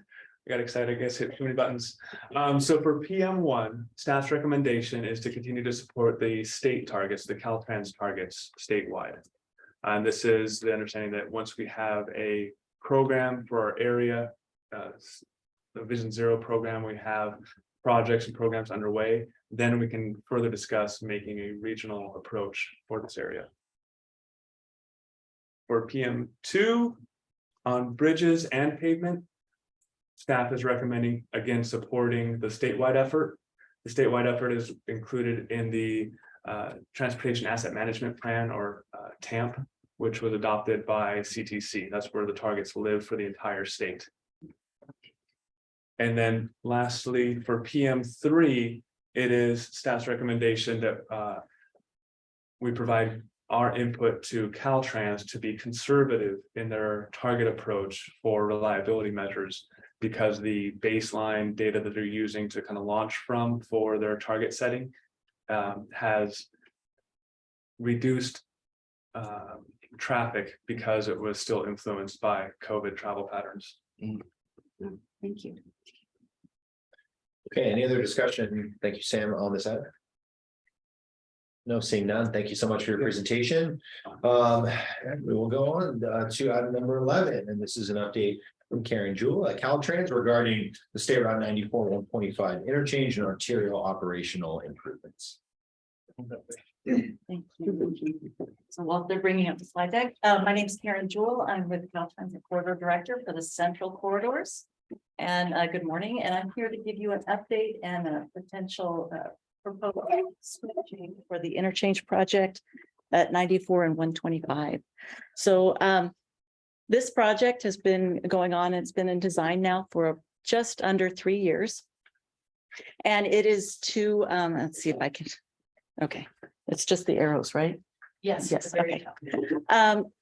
I got excited, I guess, hit too many buttons. So for PM1, staff's recommendation is to continue to support the state targets, the Caltrans targets statewide. And this is the understanding that once we have a program for our area, the Vision Zero program, we have projects and programs underway, then we can further discuss making a regional approach for this area. For PM2, on bridges and pavement, staff is recommending, again, supporting the statewide effort. The statewide effort is included in the Transportation Asset Management Plan, or TAMP, which was adopted by CTC. That's where the targets live for the entire state. And then lastly, for PM3, it is staff's recommendation that we provide our input to Caltrans to be conservative in their target approach for reliability measures, because the baseline data that they're using to kind of launch from for their target setting has reduced traffic because it was still influenced by COVID travel patterns. Thank you. Okay, any other discussion? Thank you, Sam, on this item. No, seeing none. Thank you so much for your presentation. And we will go on to item number 11, and this is an update from Karen Jewell at Caltrans regarding the State Route 94 125 interchange and arterial operational improvements. Thank you. So while they're bringing up the slide deck, my name is Karen Jewell. I'm with the Caltrans Corridor Director for the Central Corridors. And good morning, and I'm here to give you an update and a potential proposal switching for the interchange project at 94 and 125. So this project has been going on. It's been in design now for just under 3 years. And it is to, let's see if I can, okay, it's just the arrows, right? Yes. Yes, okay.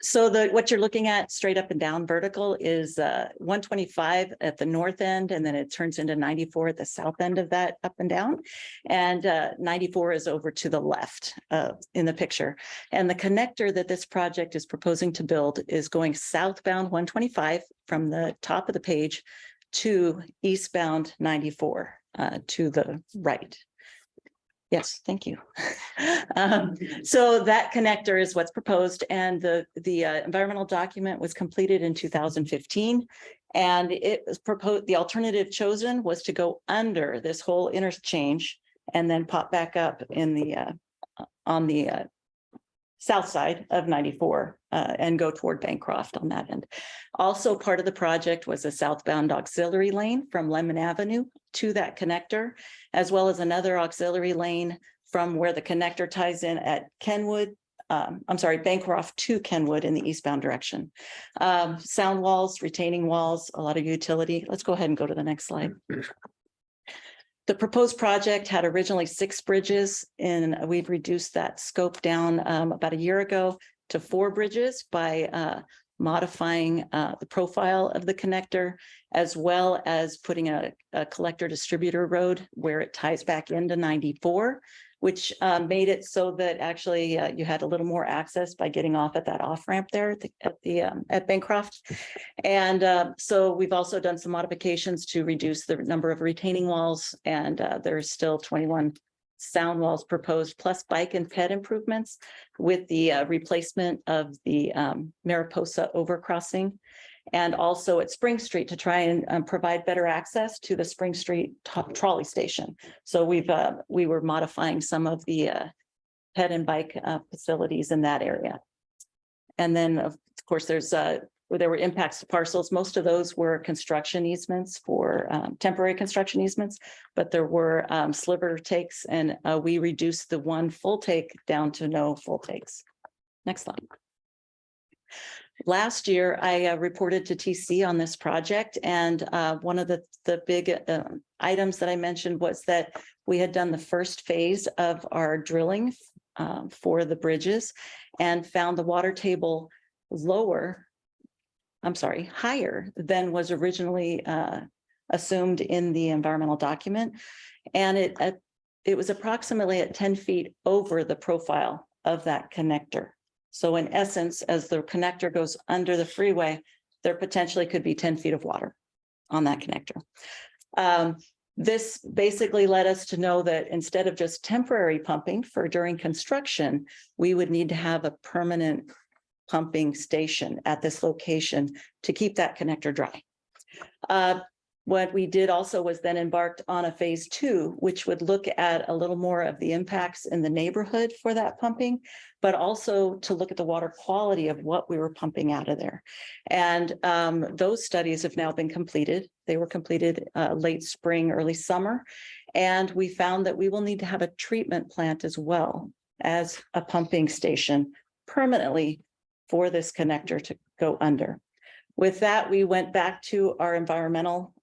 So what you're looking at straight up and down vertical is 125 at the north end, and then it turns into 94 at the south end of that up and down. And 94 is over to the left in the picture. And the connector that this project is proposing to build is going southbound 125 from the top of the page to eastbound 94 to the right. Yes, thank you. So that connector is what's proposed, and the environmental document was completed in 2015. And it was proposed, the alternative chosen was to go under this whole interchange and then pop back up in the on the south side of 94 and go toward Bancroft on that end. Also part of the project was a southbound auxiliary lane from Lemon Avenue to that connector, as well as another auxiliary lane from where the connector ties in at Kenwood. I'm sorry, Bancroft to Kenwood in the eastbound direction. Sound walls, retaining walls, a lot of utility. Let's go ahead and go to the next slide. The proposed project had originally 6 bridges, and we've reduced that scope down about a year ago to 4 bridges by modifying the profile of the connector, as well as putting a collector distributor road where it ties back into 94, which made it so that actually you had a little more access by getting off at that off ramp there at Bancroft. And so we've also done some modifications to reduce the number of retaining walls, and there's still 21 sound walls proposed, plus bike and ped improvements with the replacement of the Mariposa overcrossing, and also at Spring Street to try and provide better access to the Spring Street trolley station. So we were modifying some of the ped and bike facilities in that area. And then of course there were impacts to parcels. Most of those were construction easements for temporary construction easements, but there were sliver takes, and we reduced the 1 full take down to no full takes. Next slide. Last year, I reported to TC on this project, and one of the big items that I mentioned was that we had done the first phase of our drilling for the bridges and found the water table higher than was originally assumed in the environmental document. And it was approximately at 10 feet over the profile of that connector. So in essence, as the connector goes under the freeway, there potentially could be 10 feet of water on that connector. This basically led us to know that instead of just temporary pumping for during construction, we would need to have a permanent pumping station at this location to keep that connector dry. What we did also was then embarked on a phase 2, which would look at a little more of the impacts in the neighborhood for that pumping, but also to look at the water quality of what we were pumping out of there. And those studies have now been completed. They were completed late spring, early summer. And we found that we will need to have a treatment plant as well as a pumping station permanently for this connector to go under. With that, we went back to our environmental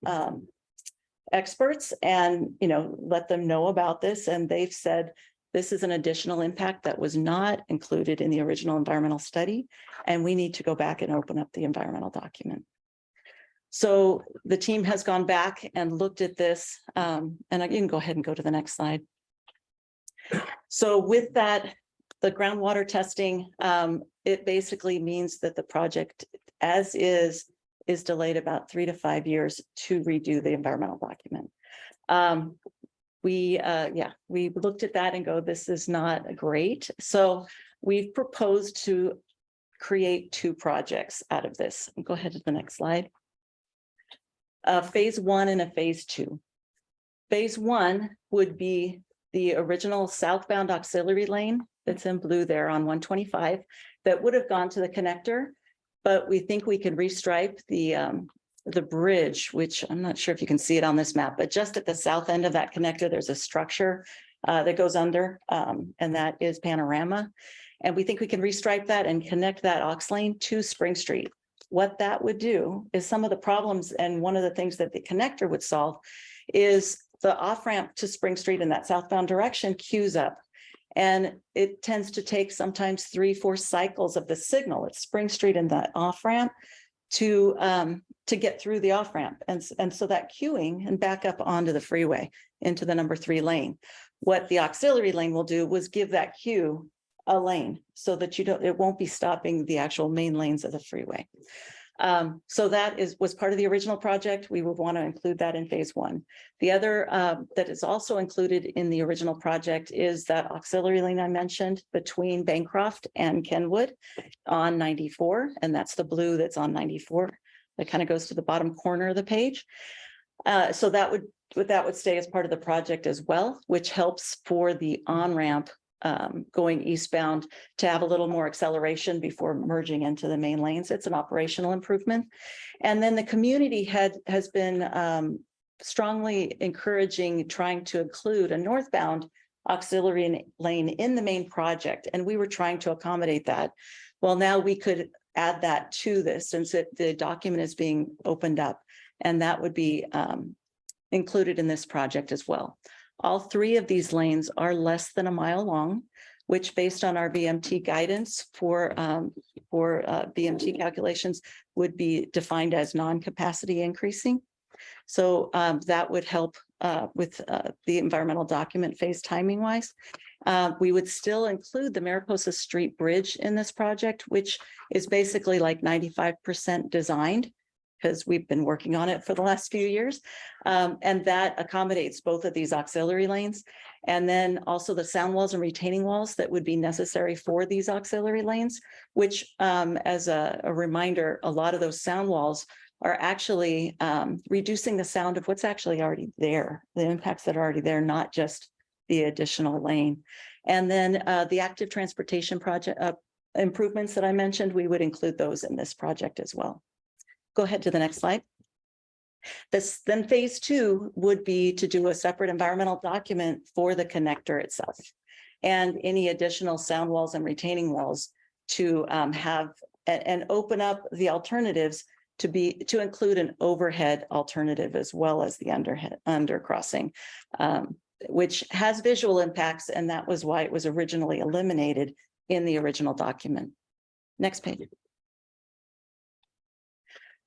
experts and let them know about this, and they've said this is an additional impact that was not included in the original environmental study, and we need to go back and open up the environmental document. So the team has gone back and looked at this, and you can go ahead and go to the next slide. So with that, the groundwater testing, it basically means that the project as is delayed about 3 to 5 years to redo the environmental document. we looked at that and go, this is not great. So we've proposed to create 2 projects out of this. Go ahead to the next slide. Phase 1 and a phase 2. Phase 1 would be the original southbound auxiliary lane that's in blue there on 125 that would have gone to the connector, but we think we can restripe the bridge, which I'm not sure if you can see it on this map, but just at the south end of that connector, there's a structure that goes under, and that is Panorama. And we think we can restripe that and connect that aux lane to Spring Street. What that would do is some of the problems, and one of the things that the connector would solve is the off-ramp to Spring Street in that southbound direction queues up. And it tends to take sometimes 3-4 cycles of the signal at Spring Street and that off-ramp to get through the off-ramp. And so that queuing and back up onto the freeway into the number 3 lane. What the auxiliary lane will do was give that queue a lane so that it won't be stopping the actual main lanes of the freeway. So that was part of the original project. We would want to include that in phase 1. The other that is also included in the original project is that auxiliary lane I mentioned between Bancroft and Kenwood on 94, and that's the blue that's on 94. That kind of goes to the bottom corner of the page. So that would stay as part of the project as well, which helps for the on-ramp going eastbound to have a little more acceleration before merging into the main lanes. It's an operational improvement. And then the community has been strongly encouraging trying to include a northbound auxiliary lane in the main project. And we were trying to accommodate that. Well, now we could add that to this since the document is being opened up, and that would be included in this project as well. All 3 of these lanes are less than a mile long, which based on our VMT guidance for VMT calculations would be defined as non-capacity increasing. So that would help with the environmental document phase timing wise. We would still include the Mariposa Street Bridge in this project, which is basically like 95% designed, because we've been working on it for the last few years. And that accommodates both of these auxiliary lanes. And then also the sound walls and retaining walls that would be necessary for these auxiliary lanes, which as a reminder, a lot of those sound walls are actually reducing the sound of what's actually already there, the impacts that are already there, not just the additional lane. And then the active transportation project improvements that I mentioned, we would include those in this project as well. Go ahead to the next slide. Then phase 2 would be to do a separate environmental document for the connector itself and any additional sound walls and retaining walls to have and open up the alternatives to include an overhead alternative as well as the undercrossing, which has visual impacts, and that was why it was originally eliminated in the original document. Next page.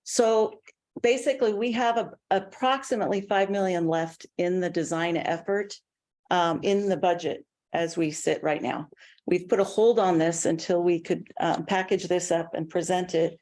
So basically, we have approximately 5 million left in the design effort in the budget as we sit right now. We've put a hold on this until we could package this up and present it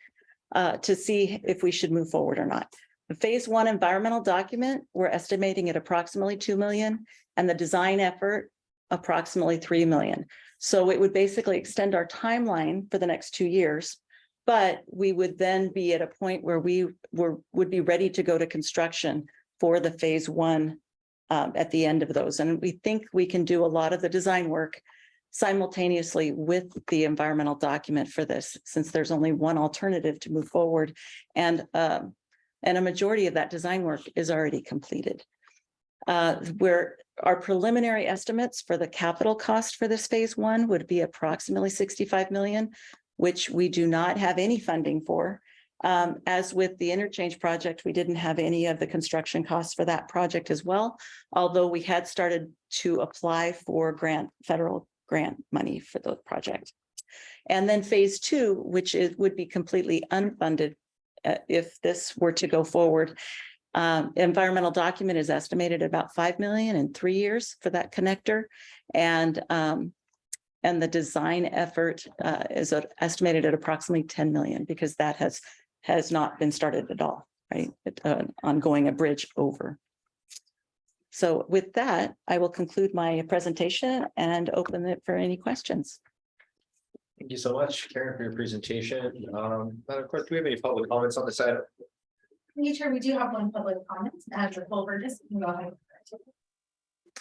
to see if we should move forward or not. The phase 1 environmental document, we're estimating at approximately 2 million, and the design effort approximately 3 million. So it would basically extend our timeline for the next 2 years. But we would then be at a point where we would be ready to go to construction for the phase 1 at the end of those. And we think we can do a lot of the design work simultaneously with the environmental document for this, since there's only one alternative to move forward. And a majority of that design work is already completed. Where our preliminary estimates for the capital cost for this phase 1 would be approximately 65 million. Which we do not have any funding for. As with the interchange project, we didn't have any of the construction costs for that project as well, although we had started to apply for federal grant money for the project. And then phase 2, which would be completely unfunded if this were to go forward. Environmental document is estimated at about 5 million in 3 years for that connector. And the design effort is estimated at approximately 10 million because that has not been started at all, right? Ongoing a bridge over. So with that, I will conclude my presentation and open it for any questions. Thank you so much, Karen, for your presentation. Of course, do we have any public comments on this item? Chair, we do have one public comment, Andrew Culver-Just, you can go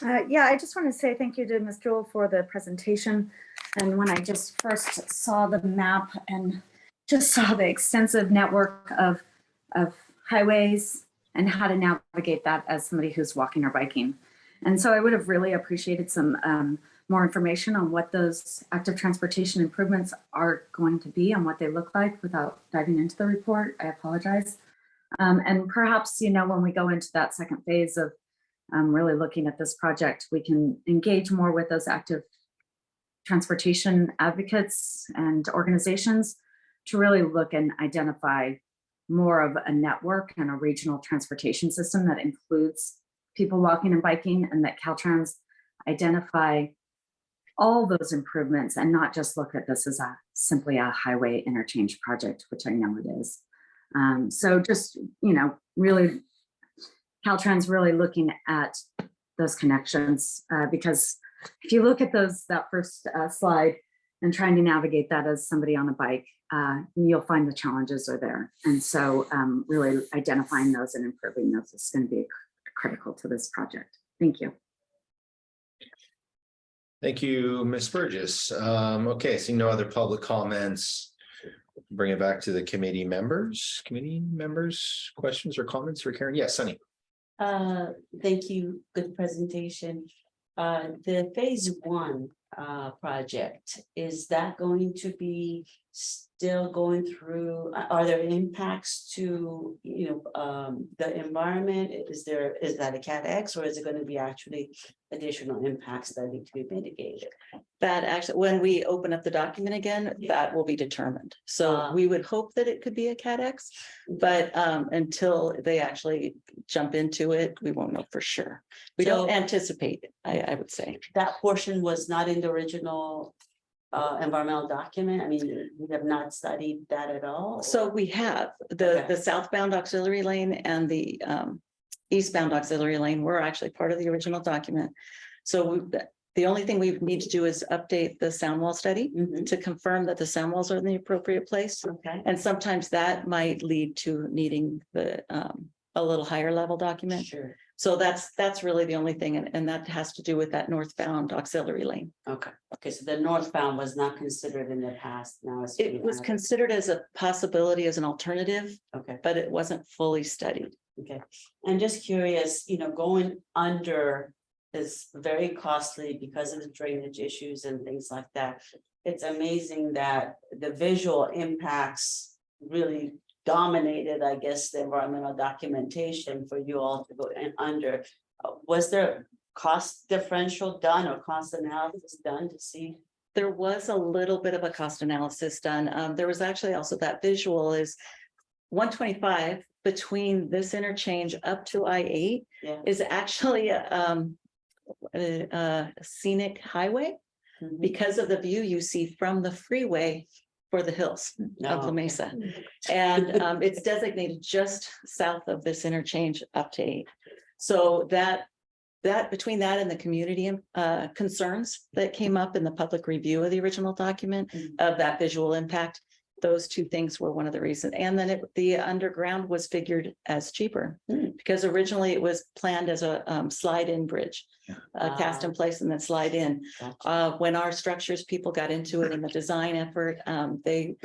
ahead. Yeah, I just want to say thank you to Ms. Jewell for the presentation. And when I just first saw the map and just saw the extensive network of highways and how to navigate that as somebody who's walking or biking. And so I would have really appreciated some more information on what those active transportation improvements are going to be and what they look like without diving into the report. I apologize. And perhaps, you know, when we go into that second phase of really looking at this project, we can engage more with those active transportation advocates and organizations to really look and identify more of a network and a regional transportation system that includes people walking and biking, and that Caltrans identify all those improvements and not just look at this as simply a highway interchange project, which I know it is. So just, you know, really Caltrans really looking at those connections, because if you look at that first slide and trying to navigate that as somebody on a bike, you'll find the challenges are there. And so really identifying those and improving those is going to be critical to this project. Thank you. Thank you, Ms. Burgess. Okay, seeing no other public comments, bring it back to the committee members. Questions or comments for Karen? Yes, Sunny. Thank you. Good presentation. The phase 1 project, is that going to be still going through? Are there impacts to, you know, the environment? Is that a Cat X, or is it going to be actually additional impacts that need to be mitigated? That actually, when we open up the document again, that will be determined. So we would hope that it could be a Cat X, but until they actually jump into it, we won't know for sure. We don't anticipate it, I would say. That portion was not in the original environmental document. I mean, we have not studied that at all. So we have the southbound auxiliary lane and the eastbound auxiliary lane were actually part of the original document. So the only thing we need to do is update the sound wall study to confirm that the sound walls are in the appropriate place. Okay. And sometimes that might lead to needing the a little higher level document. Sure. So that's really the only thing, and that has to do with that northbound auxiliary lane. Okay. Okay. So the northbound was not considered in the past. Now it's It was considered as a possibility, as an alternative. Okay. But it wasn't fully studied. Okay. And just curious, you know, going under is very costly because of the drainage issues and things like that. It's amazing that the visual impacts really dominated, I guess, the environmental documentation for you all to go in under. Was there cost differential done or cost analysis done to see? There was a little bit of a cost analysis done. There was actually also that visual is 125 between this interchange up to I-8 is actually a scenic highway because of the view you see from the freeway for the hills of La Mesa. And it's designated just south of this interchange up to 8. So that between that and the community concerns that came up in the public review of the original document of that visual impact, those two things were one of the reasons. And then the underground was figured as cheaper because originally it was planned as a slide-in bridge, cast in place and then slide in. When our structures people got into it in the design effort, and then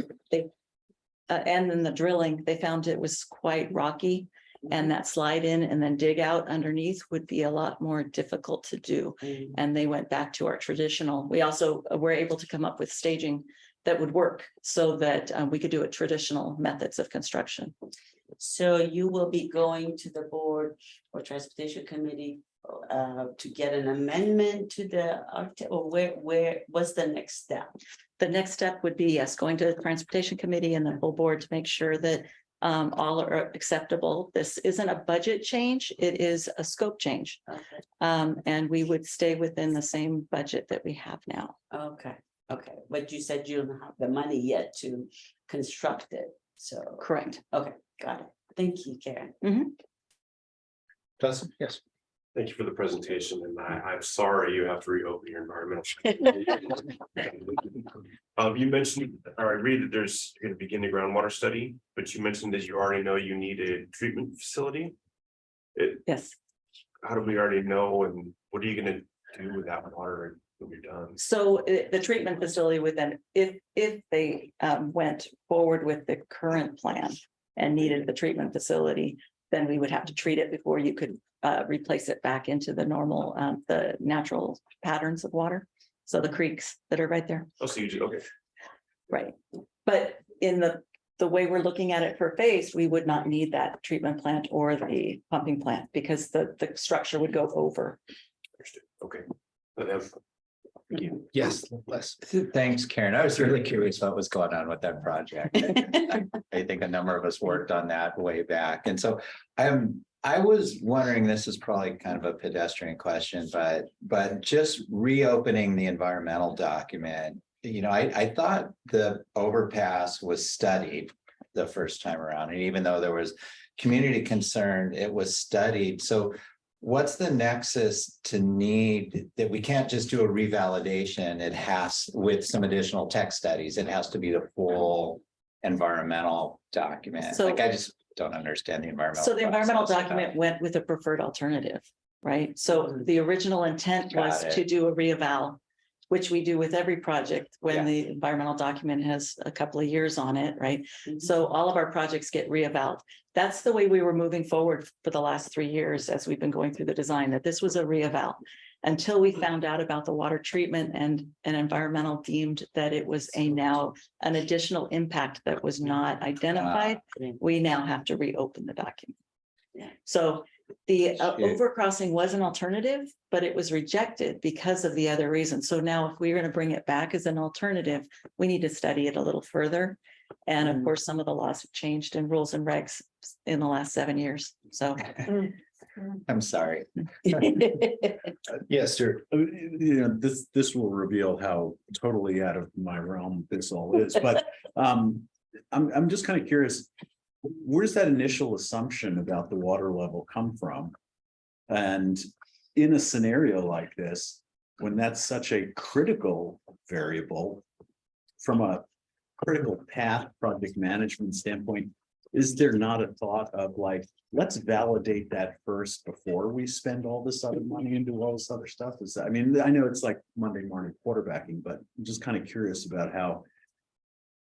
the drilling, they found it was quite rocky. And that slide in and then dig out underneath would be a lot more difficult to do. And they went back to our traditional. We also were able to come up with staging that would work so that we could do it traditional methods of construction. So you will be going to the board or transportation committee to get an amendment to the or what's the next step? The next step would be, yes, going to the transportation committee and the full board to make sure that all are acceptable. This isn't a budget change, it is a scope change. Okay. And we would stay within the same budget that we have now. Okay. Okay, but you said you don't have the money yet to construct it, so. Correct. Okay, got it. Thank you, Karen. Dustin, yes. Thank you for the presentation, and I'm sorry you have to reopen your environmental. You mentioned, or I read that there's going to begin a groundwater study, but you mentioned that you already know you need a treatment facility. Yes. How do we already know, and what are you going to do with that water when you're done? So the treatment facility would then, if they went forward with the current plan and needed the treatment facility, then we would have to treat it before you could replace it back into the normal, the natural patterns of water. So the creeks that are right there. Oh, so you do, okay. Right. But in the way we're looking at it for phase, we would not need that treatment plant or the pumping plant because the structure would go over. Understood. Okay. Thank you. Yes, Les. Thanks, Karen. I was really curious what was going on with that project. I think a number of us worked on that way back. And so I was wondering, this is probably kind of a pedestrian question, but just reopening the environmental document, you know, I thought the overpass was studied the first time around. And even though there was community concern, it was studied. So what's the nexus to need that we can't just do a revalidation? It has, with some additional tech studies, it has to be the full environmental document. So, like, I just don't understand the environmental. So the environmental document went with a preferred alternative, right? So the original intent was to do a reeval, which we do with every project when the environmental document has a couple of years on it, right? So all of our projects get reeval. That's the way we were moving forward for the last 3 years as we've been going through the design, that this was a reeval. Until we found out about the water treatment and an environmental deemed that it was an additional impact that was not identified, we now have to reopen the document. So the overcrossing was an alternative, but it was rejected because of the other reasons. So now if we're going to bring it back as an alternative, we need to study it a little further. And of course, some of the laws have changed in rules and regs in the last 7 years. So I'm sorry. Yes, sir. You know, this will reveal how totally out of my realm this all is, but I'm just kind of curious, where does that initial assumption about the water level come from? And in a scenario like this, when that's such a critical variable from a critical path project management standpoint, is there not a thought of like, let's validate that first before we spend all this other money and do all this other stuff? Is that, I mean, I know it's like Monday morning quarterbacking, but I'm just kind of curious about how.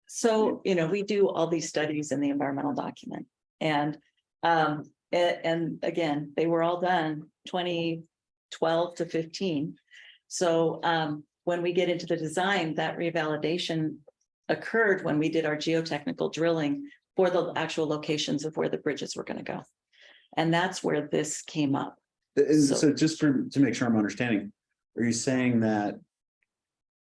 So, you know, we do all these studies in the environmental document, and again, they were all done 2012 to 15. So when we get into the design, that revalidation occurred when we did our geotechnical drilling for the actual locations of where the bridges were going to go. And that's where this came up. So just to make sure I'm understanding, are you saying that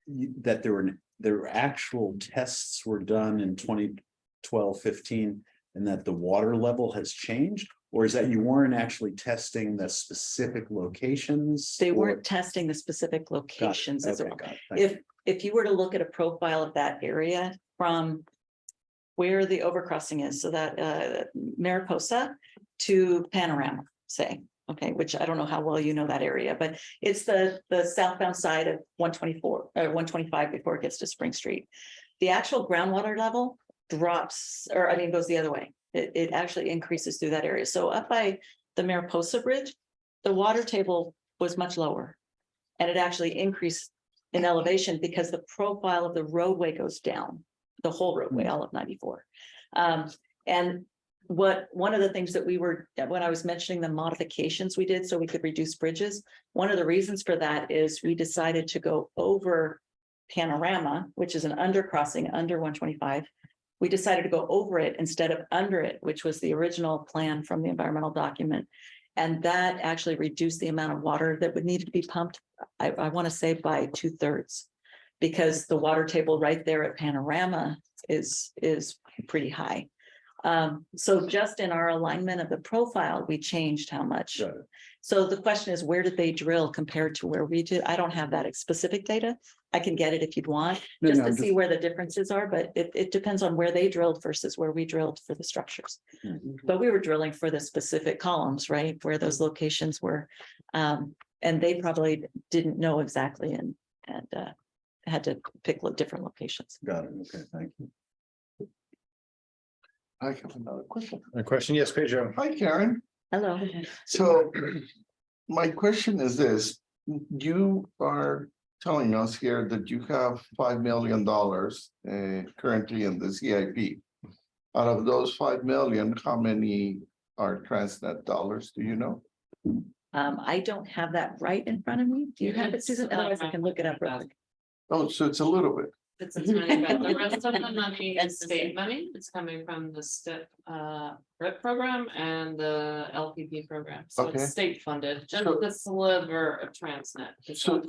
there were actual tests were done in 2012, 15, and that the water level has changed? Or is that you weren't actually testing the specific locations? They weren't testing the specific locations as well. If you were to look at a profile of that area from where the overcrossing is, so that Mariposa to Panorama, say, okay, which I don't know how well you know that area, but it's the southbound side of 124 or 125 before it gets to Spring Street. The actual groundwater level drops, or I mean, goes the other way. It actually increases through that area. So up by the Mariposa Bridge, the water table was much lower, and it actually increased in elevation because the profile of the roadway goes down, the whole roadway, all of 94. And one of the things that we were, when I was mentioning the modifications we did so we could reduce bridges, one of the reasons for that is we decided to go over Panorama, which is an undercrossing under 125. We decided to go over it instead of under it, which was the original plan from the environmental document. And that actually reduced the amount of water that would need to be pumped, I want to say by 2/3, because the water table right there at Panorama is pretty high. So just in our alignment of the profile, we changed how much. So the question is, where did they drill compared to where we did? I don't have that specific data. I can get it if you'd want, No, just no, to I'm see where the differences are, but it depends on where they drilled versus where we drilled for the structures. But we were drilling for the specific columns, right, where those locations were. And they probably didn't know exactly and had to pick different locations. Got it. Okay, thank you. I have another question. A question, yes, Pedro. Hi, Karen. Hello. So my question is this, you are telling us here that you have $5 million currently in the CIP. Out of those 5 million, how many are TransNet dollars? Do you know? I don't have that right in front of me. Do you have it, Susan? Otherwise I can look it up real quick. Oh, so it's a little bit. It's a tiny bit. The rest of the money is state money. It's coming from the STIP RIP program and the LPP program. So Okay. it's state funded, just So- the sliver of TransNet.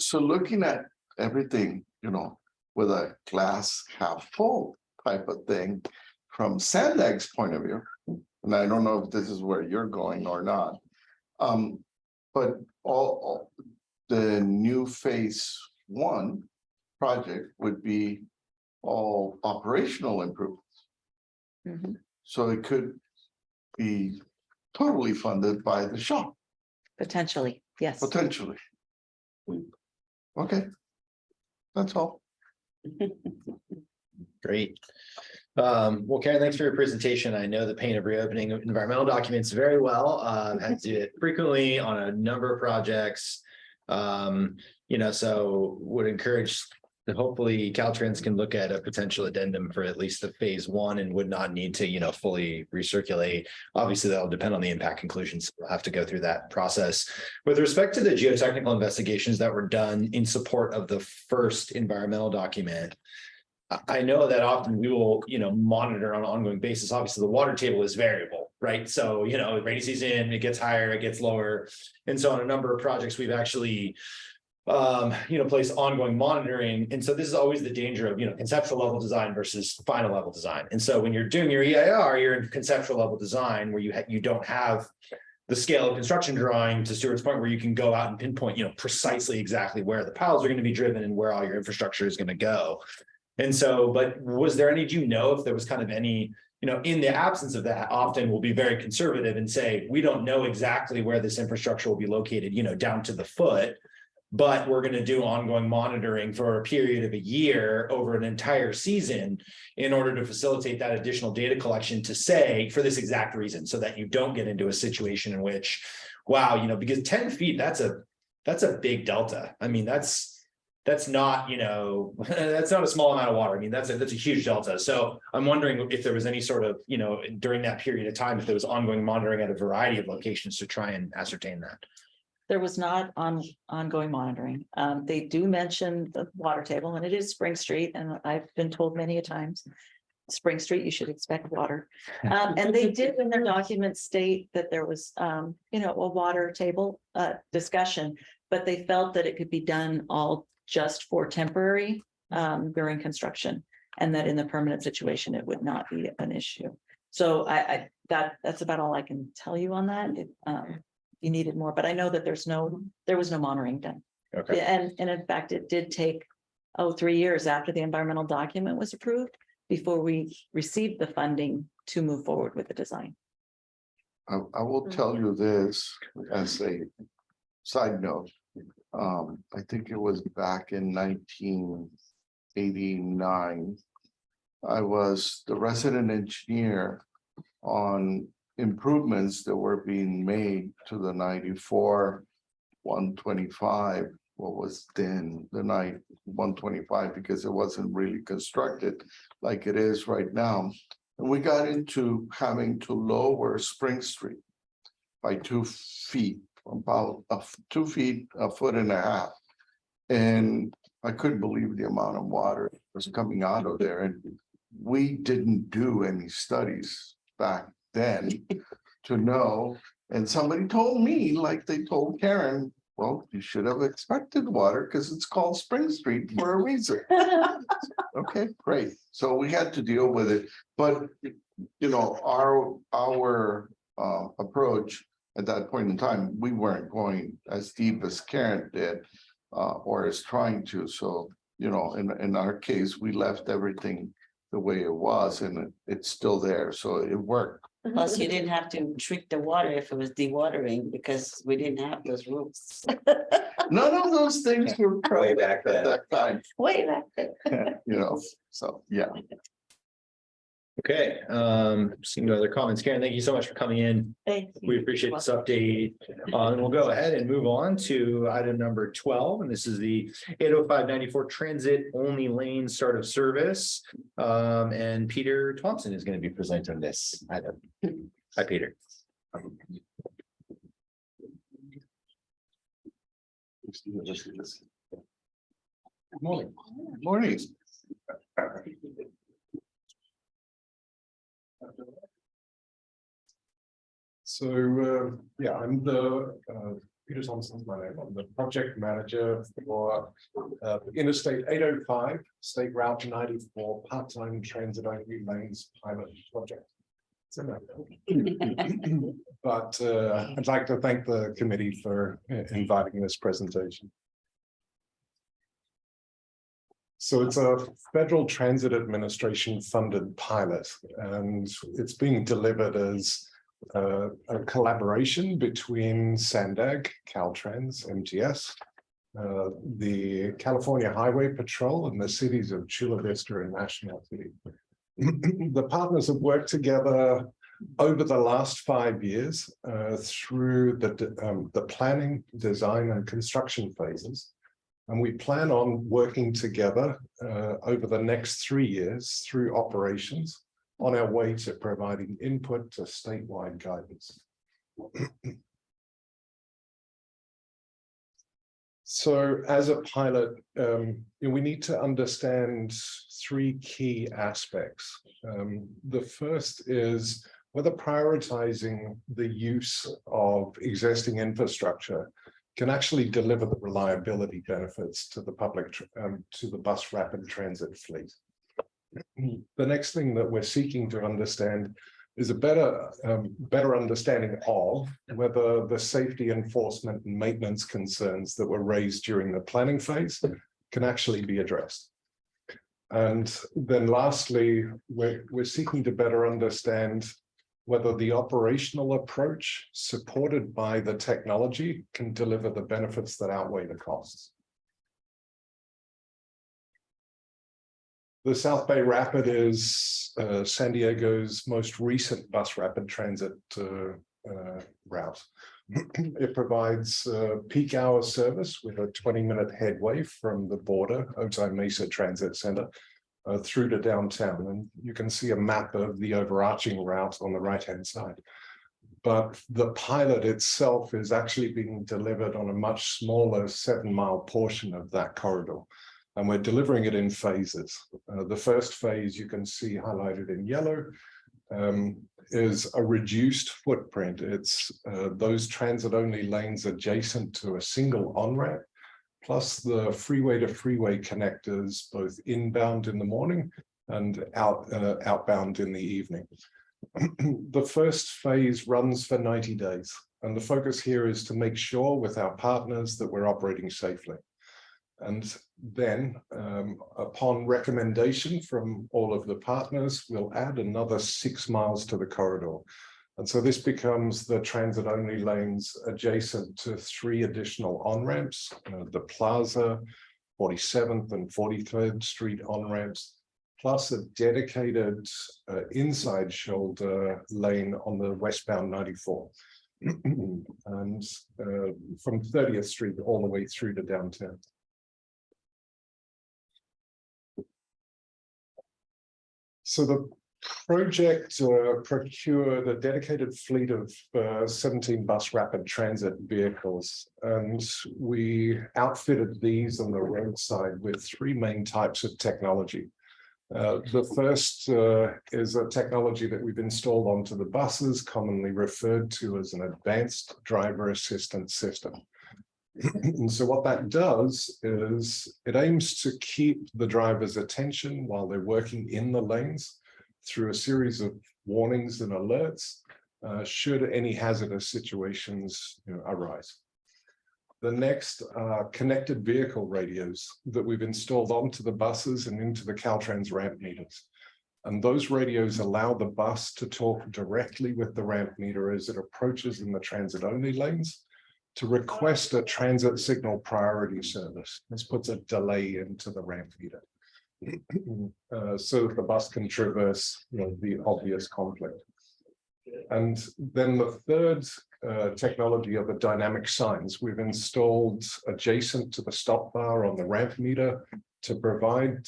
So looking at everything, you know, with a glass half full type of thing, from Sandag's point of view, and I don't know if this is where you're going or not. But all the new phase 1 project would be all operational improvements. So it could be totally funded by the shop. Potentially, yes. Potentially. Okay. That's all. Great. Well, Karen, thanks for your presentation. I know the pain of reopening environmental documents very well. Had to do it frequently on a number of projects. So would encourage that hopefully Caltrans can look at a potential addendum for at least the phase 1 and would not need to, fully recirculate. Obviously, that'll depend on the impact conclusions. We'll have to go through that process. With respect to the geotechnical investigations that were done in support of the first environmental document, I know that often we will, monitor on an ongoing basis. Obviously, the water table is variable, right? So, rainy season, it gets higher, it gets lower. And so on a number of projects, we've actually place ongoing monitoring. And so this is always the danger of, conceptual level design versus final level design. And so when you're doing your EIR, you're in conceptual level design where you don't have the scale of construction drawing, to Stuart's point, where you can go out and pinpoint, precisely exactly where the piles are going to be driven and where all your infrastructure is going to go. And so, but was there any, do you know if there was kind of any, in the absence of that, often we'll be very conservative and say, we don't know exactly where this infrastructure will be located, down to the foot. But we're going to do ongoing monitoring for a period of a year over an entire season in order to facilitate that additional data collection to say for this exact reason, so that you don't get into a situation in which, wow, because 10 feet, that's a big delta. I mean, that's not, that's not a small amount of water. I mean, that's a huge delta. So I'm wondering if there was any sort of, during that period of time, if there was ongoing monitoring at a variety of locations to try and ascertain that. There was not ongoing monitoring. They do mention the water table, and it is Spring Street, and I've been told many a times, Spring Street, you should expect water. And they did in their documents state that there was, a water table discussion, but they felt that it could be done all just for temporary during construction, and that in the permanent situation, it would not be an issue. So that's about all I can tell you on that. You needed more, but I know that there was no monitoring done. Okay. And in fact, it did take 3 years after the environmental document was approved before we received the funding to move forward with the design. I will tell you this as a side note. I think it was back in 1989. I was the resident engineer on improvements that were being made to the 94 125, what was then the 125, because it wasn't really constructed like it is right now. And we got into having to lower Spring Street by 2 feet, about 2 feet, 1.5 feet. And I couldn't believe the amount of water that was coming out of there. And we didn't do any studies back then to know. And somebody told me, like they told Karen, well, you should have expected water because it's called Spring Street for a reason. Okay, great. So we had to deal with it. But you know, our approach at that point in time, we weren't going as deep as Karen did, or is trying to. So, you know, in our case, we left everything the way it was, and it's still there. So it worked. Plus, you didn't have to treat the water if it was dewatering because we didn't have those rules. None of those things were Way back at then. that time, Way back then. you know, so, yeah. Okay, seeing no other comments. Karen, thank you so much for coming in. Thank you. We appreciate this update. And we'll go ahead and move on to item number 12, and this is the 80594 transit only lane start of service. And Peter Thompson is going to be presenting this item. Hi, Peter. Morning. Morning. So, yeah, I'm the, Peter Thompson's my name. I'm the project manager for Interstate 805, State Route 94, part-time transit only lanes pilot project. It's a mouthful. But I'd like to thank the committee for inviting this presentation. So it's a Federal Transit Administration funded pilot, and it's being delivered as a collaboration between SANDAG, Caltrans, MTS, the California Highway Patrol, and the cities of Chula Vista and National City. The partners have worked together over the last 5 years through the planning, design, and construction phases. And we plan on working together over the next 3 years through operations on our way to providing input to statewide guidance. So as a pilot, we need to understand 3 key aspects. The first is whether prioritizing the use of existing infrastructure can actually deliver the reliability benefits to the public, to the bus rapid transit fleet. The next thing that we're seeking to understand is a better understanding of whether the safety enforcement and maintenance concerns that were raised during the planning phase can actually be addressed. And then lastly, we're seeking to better understand whether the operational approach supported by the technology can deliver the benefits that outweigh the costs. The South Bay Rapid is San Diego's most recent bus rapid transit route. It provides peak hour service with a 20-minute headway from the border, Otay Mesa Transit Center, through to downtown. And you can see a map of the overarching route on the right-hand side. But the pilot itself is actually being delivered on a much smaller 7-mile portion of that corridor. And we're delivering it in phases. The first phase you can see highlighted in yellow is a reduced footprint. It's those transit-only lanes adjacent to a single on-ramp, plus the freeway-to-freeway connectors, both inbound in the morning and outbound in the evening. The first phase runs for 90 days, and the focus here is to make sure with our partners that we're operating safely. And then, upon recommendation from all of the partners, we'll add another 6 miles to the corridor. And so this becomes the transit-only lanes adjacent to 3 additional on-ramps, the Plaza, 47th and 43rd Street on-ramps, plus a dedicated inside shoulder lane on the westbound 94. And from 30th Street all the way through to downtown. So the project procured a dedicated fleet of 17 bus rapid transit vehicles, and we outfitted these on the roadside with 3 main types of technology. The first is a technology that we've installed onto the buses, commonly referred to as an advanced driver assistance system. And so what that does is it aims to keep the driver's attention while they're working in the lanes through a series of warnings and alerts should any hazardous situations arise. The next are connected vehicle radios that we've installed onto the buses and into the Caltrans ramp meters. And those radios allow the bus to talk directly with the ramp meter as it approaches in the transit only lanes to request a transit signal priority service. This puts a delay into the ramp meter so that the bus can traverse the obvious conflict. And then the third technology of the dynamic signs we've installed adjacent to the stop bar on the ramp meter to provide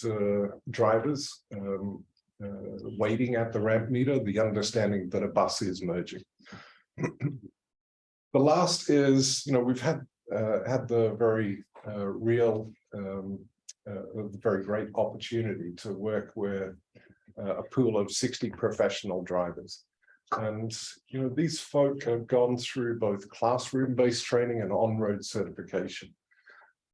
drivers waiting at the ramp meter the understanding that a bus is merging. The last is, we've had the very real, very great opportunity to work with a pool of 60 professional drivers. And, these folk have gone through both classroom-based training and on-road certification.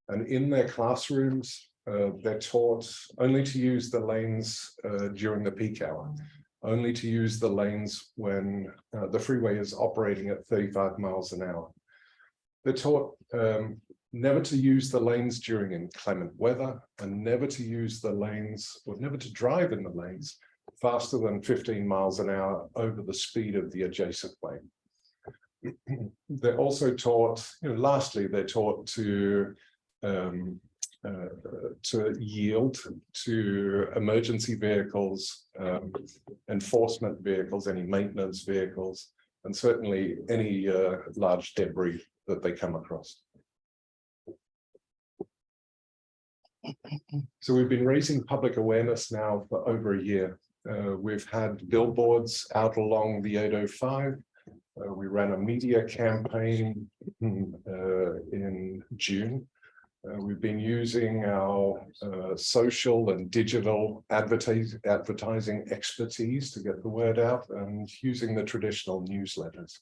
And in their classrooms, they're taught only to use the lanes during the peak hour, only to use the lanes when the freeway is operating at 35 miles an hour. They're taught never to use the lanes during inclement weather and never to use the lanes or never to drive in the lanes faster than 15 miles an hour over the speed of the adjacent lane. They're also taught, lastly, they're taught to yield to emergency vehicles, enforcement vehicles, any maintenance vehicles, and certainly any large debris that they come across. So we've been raising public awareness now for over a year. We've had billboards out along the 805. We ran a media campaign in June. We've been using our social and digital advertising expertise to get the word out and using the traditional newsletters.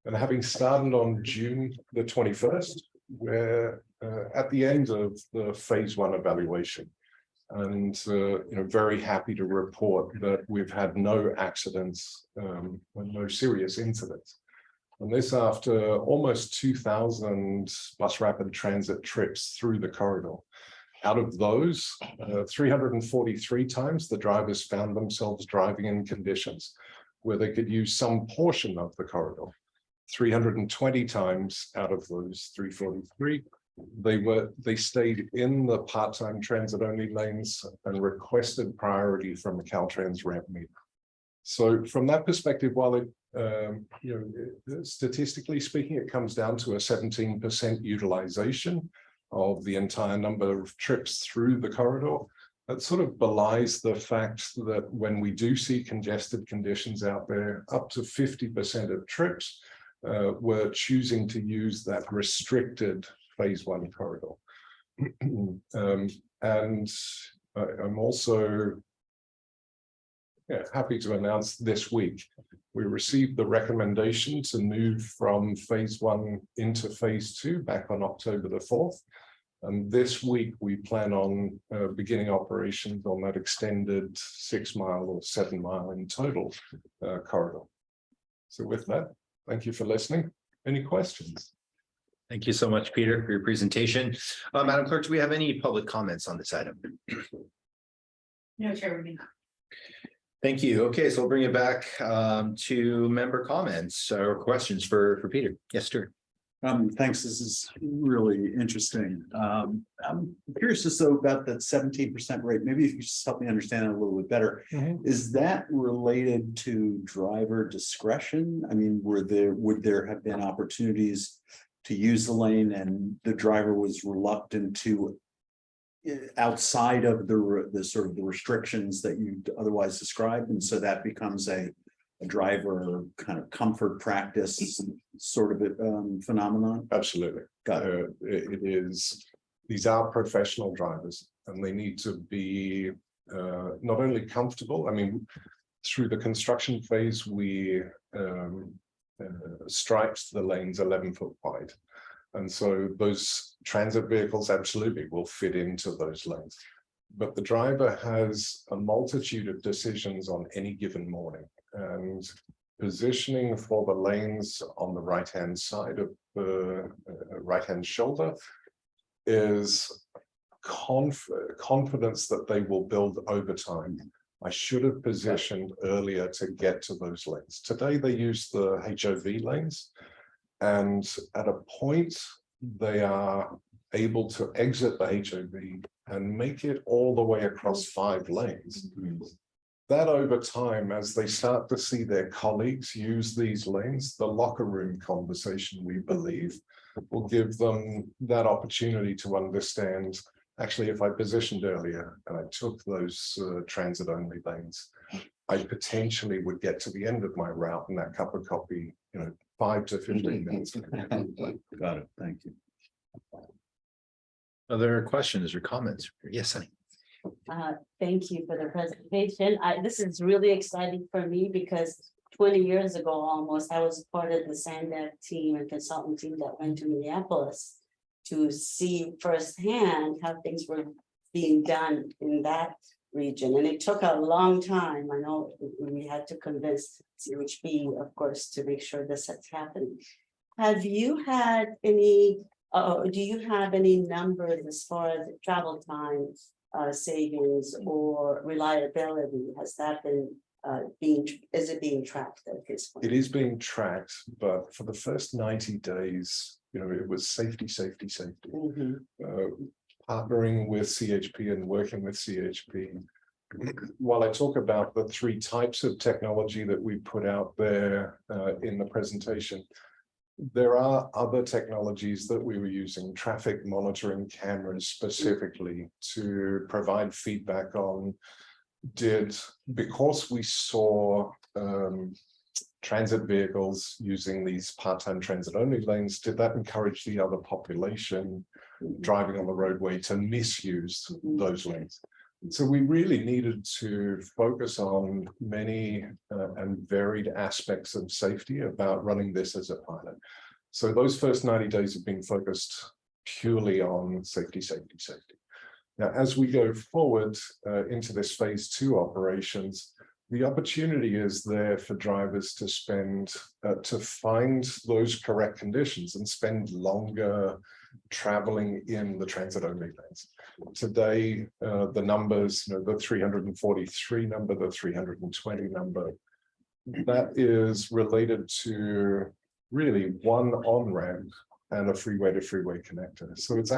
And having started on June the 21st, we're at the end of the phase 1 evaluation. And very happy to report that we've had no accidents and no serious incidents. And this after almost 2,000 bus rapid transit trips through the corridor. Out of those, 343 times the drivers found themselves driving in conditions where they could use some portion of the corridor. 320 times out of those 343, they stayed in the part-time transit only lanes and requested priority from the Caltrans ramp meter. So from that perspective, while it statistically speaking, it comes down to a 17% utilization of the entire number of trips through the corridor. That sort of belies the fact that when we do see congested conditions out there, up to 50% of trips were choosing to use that restricted phase 1 corridor. And I'm also happy to announce this week, we received the recommendation to move from phase 1 into phase 2 back on October the 4th. And this week we plan on beginning operations on that extended 6 mile or 7 mile in total corridor. So with that, thank you for listening. Any questions? Thank you so much, Peter, for your presentation. Madam Clerk, do we have any public comments on this item? No, Chair, we do not. Thank you. Okay, so we'll bring it back to member comments or questions for Peter. Yes, sir. Thanks. This is really interesting. I'm curious just though about that 17% rate. Maybe if you could just help me understand it a little bit better. Is that related to driver discretion? I mean, would there have been opportunities to use the lane and the driver was reluctant to outside of the sort of the restrictions that you otherwise described, and so that becomes a driver kind of comfort practice sort of phenomenon? Absolutely. Got it. It is, these are professional drivers and they need to be not only comfortable, I mean, through the construction phase, we striped the lanes 11 foot wide. And so those transit vehicles absolutely will fit into those lanes. But the driver has a multitude of decisions on any given morning, and positioning for the lanes on the right-hand side of the right-hand shoulder is confidence that they will build over time. I should have positioned earlier to get to those lanes. Today they use the HOV lanes, and at a point they are able to exit the HOV and make it all the way across 5 lanes. That over time, as they start to see their colleagues use these lanes, the locker room conversation, we believe, will give them that opportunity to understand, actually, if I positioned earlier and I took those transit only lanes, I potentially would get to the end of my route and that cup of coffee, 5 to 15 minutes. Got it. Thank you. Other questions or comments? Yes, honey. Thank you for the presentation. This is really exciting for me because 20 years ago almost, I was part of the SANDAG team and consultant team that went to Minneapolis to see firsthand how things were being done in that region. And it took a long time. I know we had to convince CHB, of course, to make sure this is happening. Have you had any, do you have any numbers as far as travel time savings or reliability? Has that been is it being tracked at this point? It is being tracked, but for the first 90 days, it was safety. Partnering with CHP and working with CHP. While I talk about the 3 types of technology that we put out there in the presentation, there are other technologies that we were using, traffic monitoring cameras specifically, to provide feedback on because we saw transit vehicles using these part-time transit only lanes, did that encourage the other population driving on the roadway to misuse those lanes? So we really needed to focus on many and varied aspects of safety about running this as a pilot. So those first 90 days have been focused purely on safety. Now, as we go forward into this phase 2 operations, the opportunity is there for drivers to to find those correct conditions and spend longer traveling in the transit only lanes. Today, the numbers, the 343 number, the 320 number, that is related to really one on-ramp and a freeway to freeway connector. So it's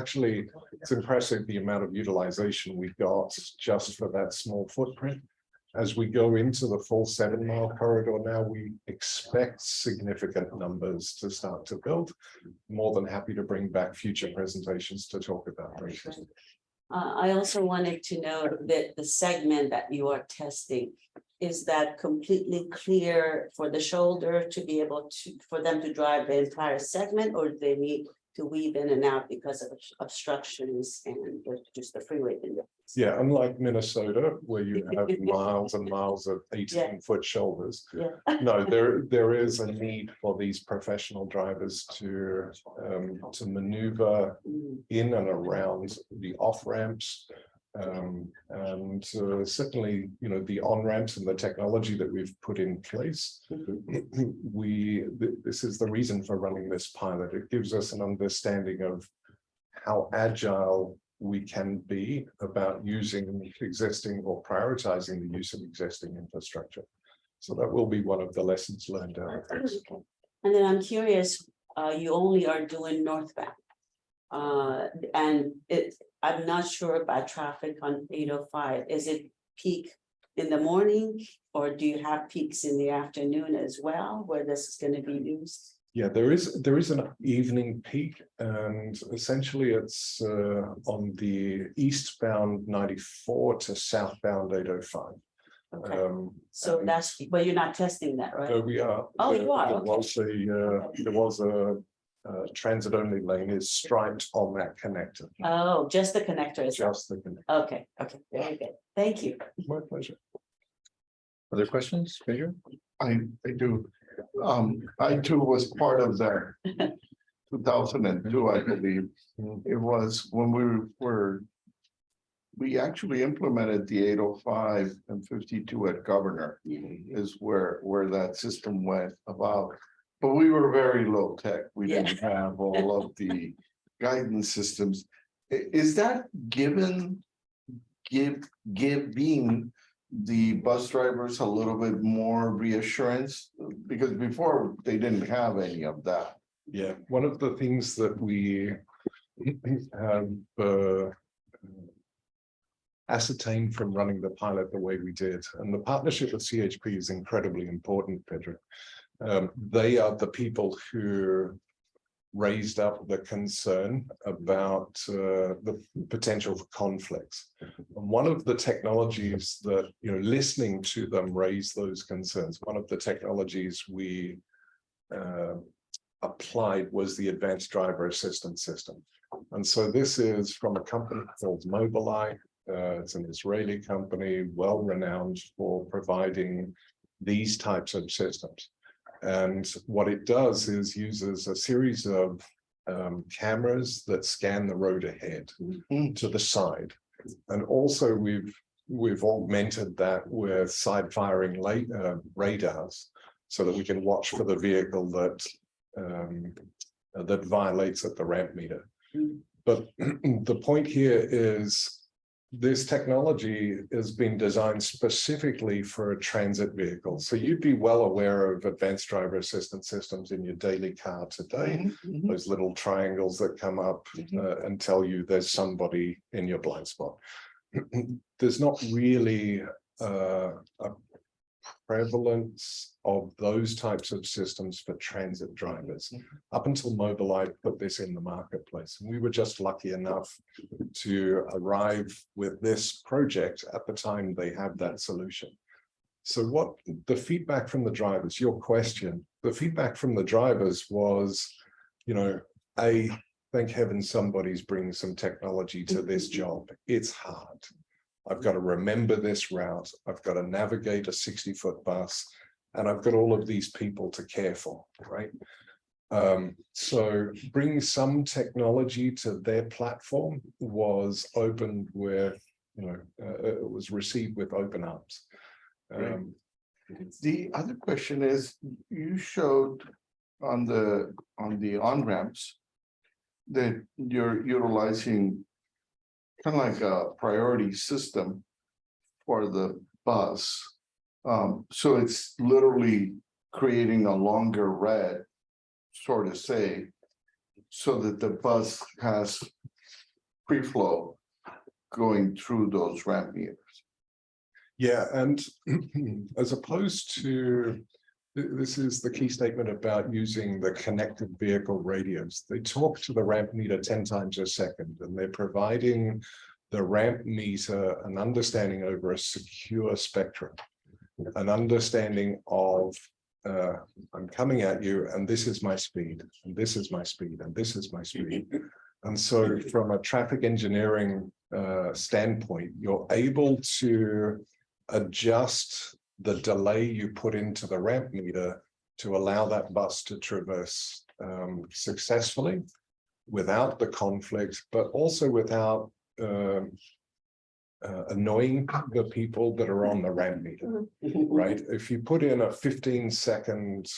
impressive the amount of utilization we've got just for that small footprint. As we go into the full 7-mile corridor now, we expect significant numbers to start to build. More than happy to bring back future presentations to talk about those. I also wanted to know that the segment that you are testing, is that completely clear for the shoulder to be able for them to drive the entire segment, or do they need to weave in and out because of obstructions and just the freeway? Yeah, unlike Minnesota, where you have miles and miles of 18-foot shoulders. No, there is a need for these professional drivers to maneuver in and around the off ramps. And certainly, the on-ramps and the technology that we've put in place, this is the reason for running this pilot. It gives us an understanding of how agile we can be about using existing or prioritizing the use of existing infrastructure. So that will be one of the lessons learned out of this. And then I'm curious, you only are doing northbound. And I'm not sure about traffic on 805. Is it peak in the morning, or do you have peaks in the afternoon as well, where this is going to be used? Yeah, there is an evening peak, and essentially it's on the eastbound 94 to southbound 805. Okay. So that's, but you're not testing that, right? So we are. Oh, you are. There was a transit only lane is striped on that connector. Oh, just the connector is just the connector. Okay, very good. Thank you. My pleasure. Other questions, Major? I do. I too was part of the 2002, I believe. It was when we actually implemented the 805 and 52 at Governor is where that system went about. But we were very low tech. We didn't have all of the guidance systems. Is that giving the bus drivers a little bit more reassurance? Because before they didn't have any of that. Yeah, one of the things that we have ascertained from running the pilot the way we did, and the partnership with CHP is incredibly important, Pedro. They are the people who raised up the concern about the potential for conflicts. And one of the technologies that, listening to them raise those concerns, one of the technologies we applied was the advanced driver assistance system. And so this is from a company called Mobileye. It's an Israeli company, well renowned for providing these types of systems. And what it does is uses a series of cameras that scan the road ahead to the side. And also we've augmented that with side firing radars so that we can watch for the vehicle that violates at the ramp meter. But the point here is this technology has been designed specifically for a transit vehicle. So you'd be well aware of advanced driver assistance systems in your daily car today, those little triangles that come up and tell you there's somebody in your blind spot. There's not really a prevalence of those types of systems for transit drivers up until Mobileye put this in the marketplace. And we were just lucky enough to arrive with this project at the time they had that solution. So what the feedback from the drivers, your question, the feedback from the drivers was, thank heaven somebody's bringing some technology to this job. It's hard. I've got to remember this route. I've got to navigate a 60-foot bus, and I've got all of these people to care for, right? So bringing some technology to their platform was opened with, it was received with open arms. The other question is, you showed on the on-ramps that you're utilizing kind of like a priority system for the bus. So it's literally creating a longer red, sort of say, so that the bus has free flow going through those ramp meters. Yeah, and as opposed to, this is the key statement about using the connected vehicle radios. They talk to the ramp meter 10 times a second, and they're providing the ramp meter an understanding over a secure spectrum, an understanding of I'm coming at you, and this is my speed, and this is my speed, and this is my speed. And so from a traffic engineering standpoint, you're able to adjust the delay you put into the ramp meter to allow that bus to traverse successfully without the conflict, but also without annoying the people that are on the ramp meter, right? If you put in a 15-second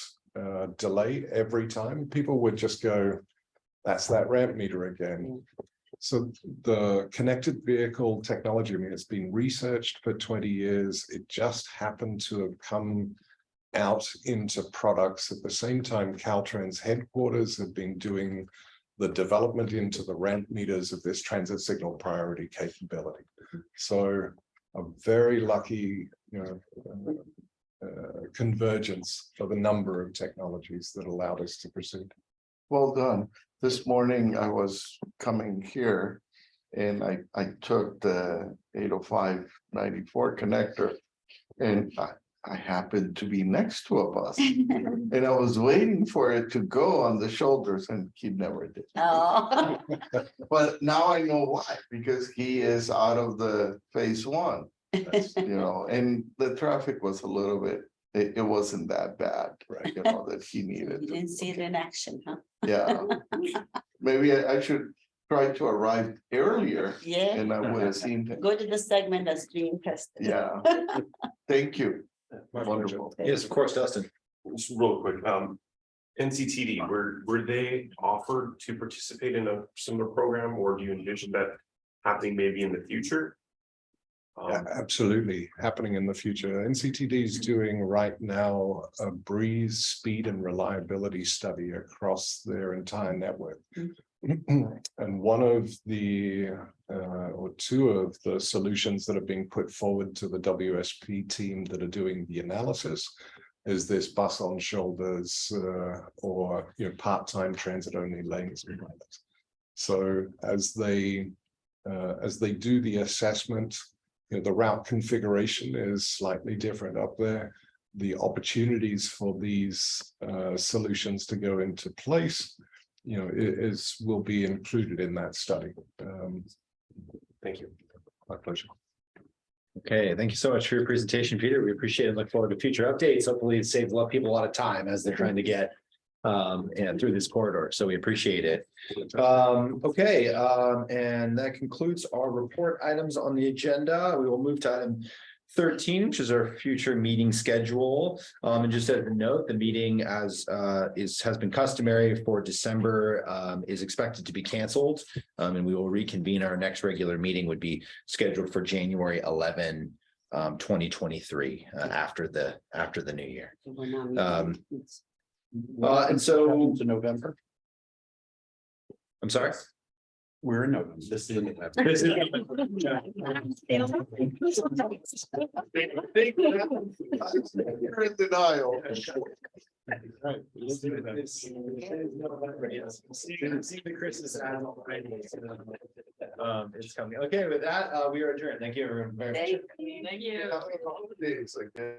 delay every time, people would just go, that's that ramp meter again. So the connected vehicle technology, I mean, it's been researched for 20 years. It just happened to have come out into products at the same time. Caltrans headquarters have been doing the development into the ramp meters of this transit signal priority capability. So a very lucky, convergence of a number of technologies that allowed us to proceed. Well done. This morning I was coming here and I took the 805/94 connector, and I happened to be next to a bus and I was waiting for it to go on the shoulders, and he never did. Oh. But now I know why, because he is out of the phase one, and the traffic was a little bit, it wasn't that bad, right? That he needed. You didn't see it in action, huh? Yeah. Maybe I should try to arrive earlier Yeah, and I would have seen. go to the segment that's being tested. Yeah. Thank you. Wonderful. Yes, of course, Dustin. Just real quick, NCTD, were they offered to participate in a similar program, or do you envision that happening maybe in the future? Yeah, absolutely happening in the future. NCTD is doing right now a breeze speed and reliability study across their entire network. And one of the or two of the solutions that are being put forward to the WSP team that are doing the analysis is this bus on shoulders or part-time transit only lanes. So as they do the assessment, the route configuration is slightly different up there. The opportunities for these solutions to go into place, will be included in that study. Thank you. My pleasure. Okay, thank you so much for your presentation, Peter. We appreciate it. Look forward to future updates. Hopefully it saves a lot of people a lot of time as they're trying to get and through this corridor. So we appreciate it. Okay, and that concludes our report items on the agenda. We will move to item 13, which is our future meeting schedule. And just as a note, the meeting has been customary for December is expected to be canceled. And we will reconvene. Our next regular meeting would be scheduled for January 11, 2023, after the new year. And so to November. I'm sorry. We're in November. This is in November. This is- You're in denial. Right. See the Christmas ad already. It's coming. Okay, with that, we are adjourned. Thank you, everyone. very much. Thank you. Thank you. Holidays, I guess.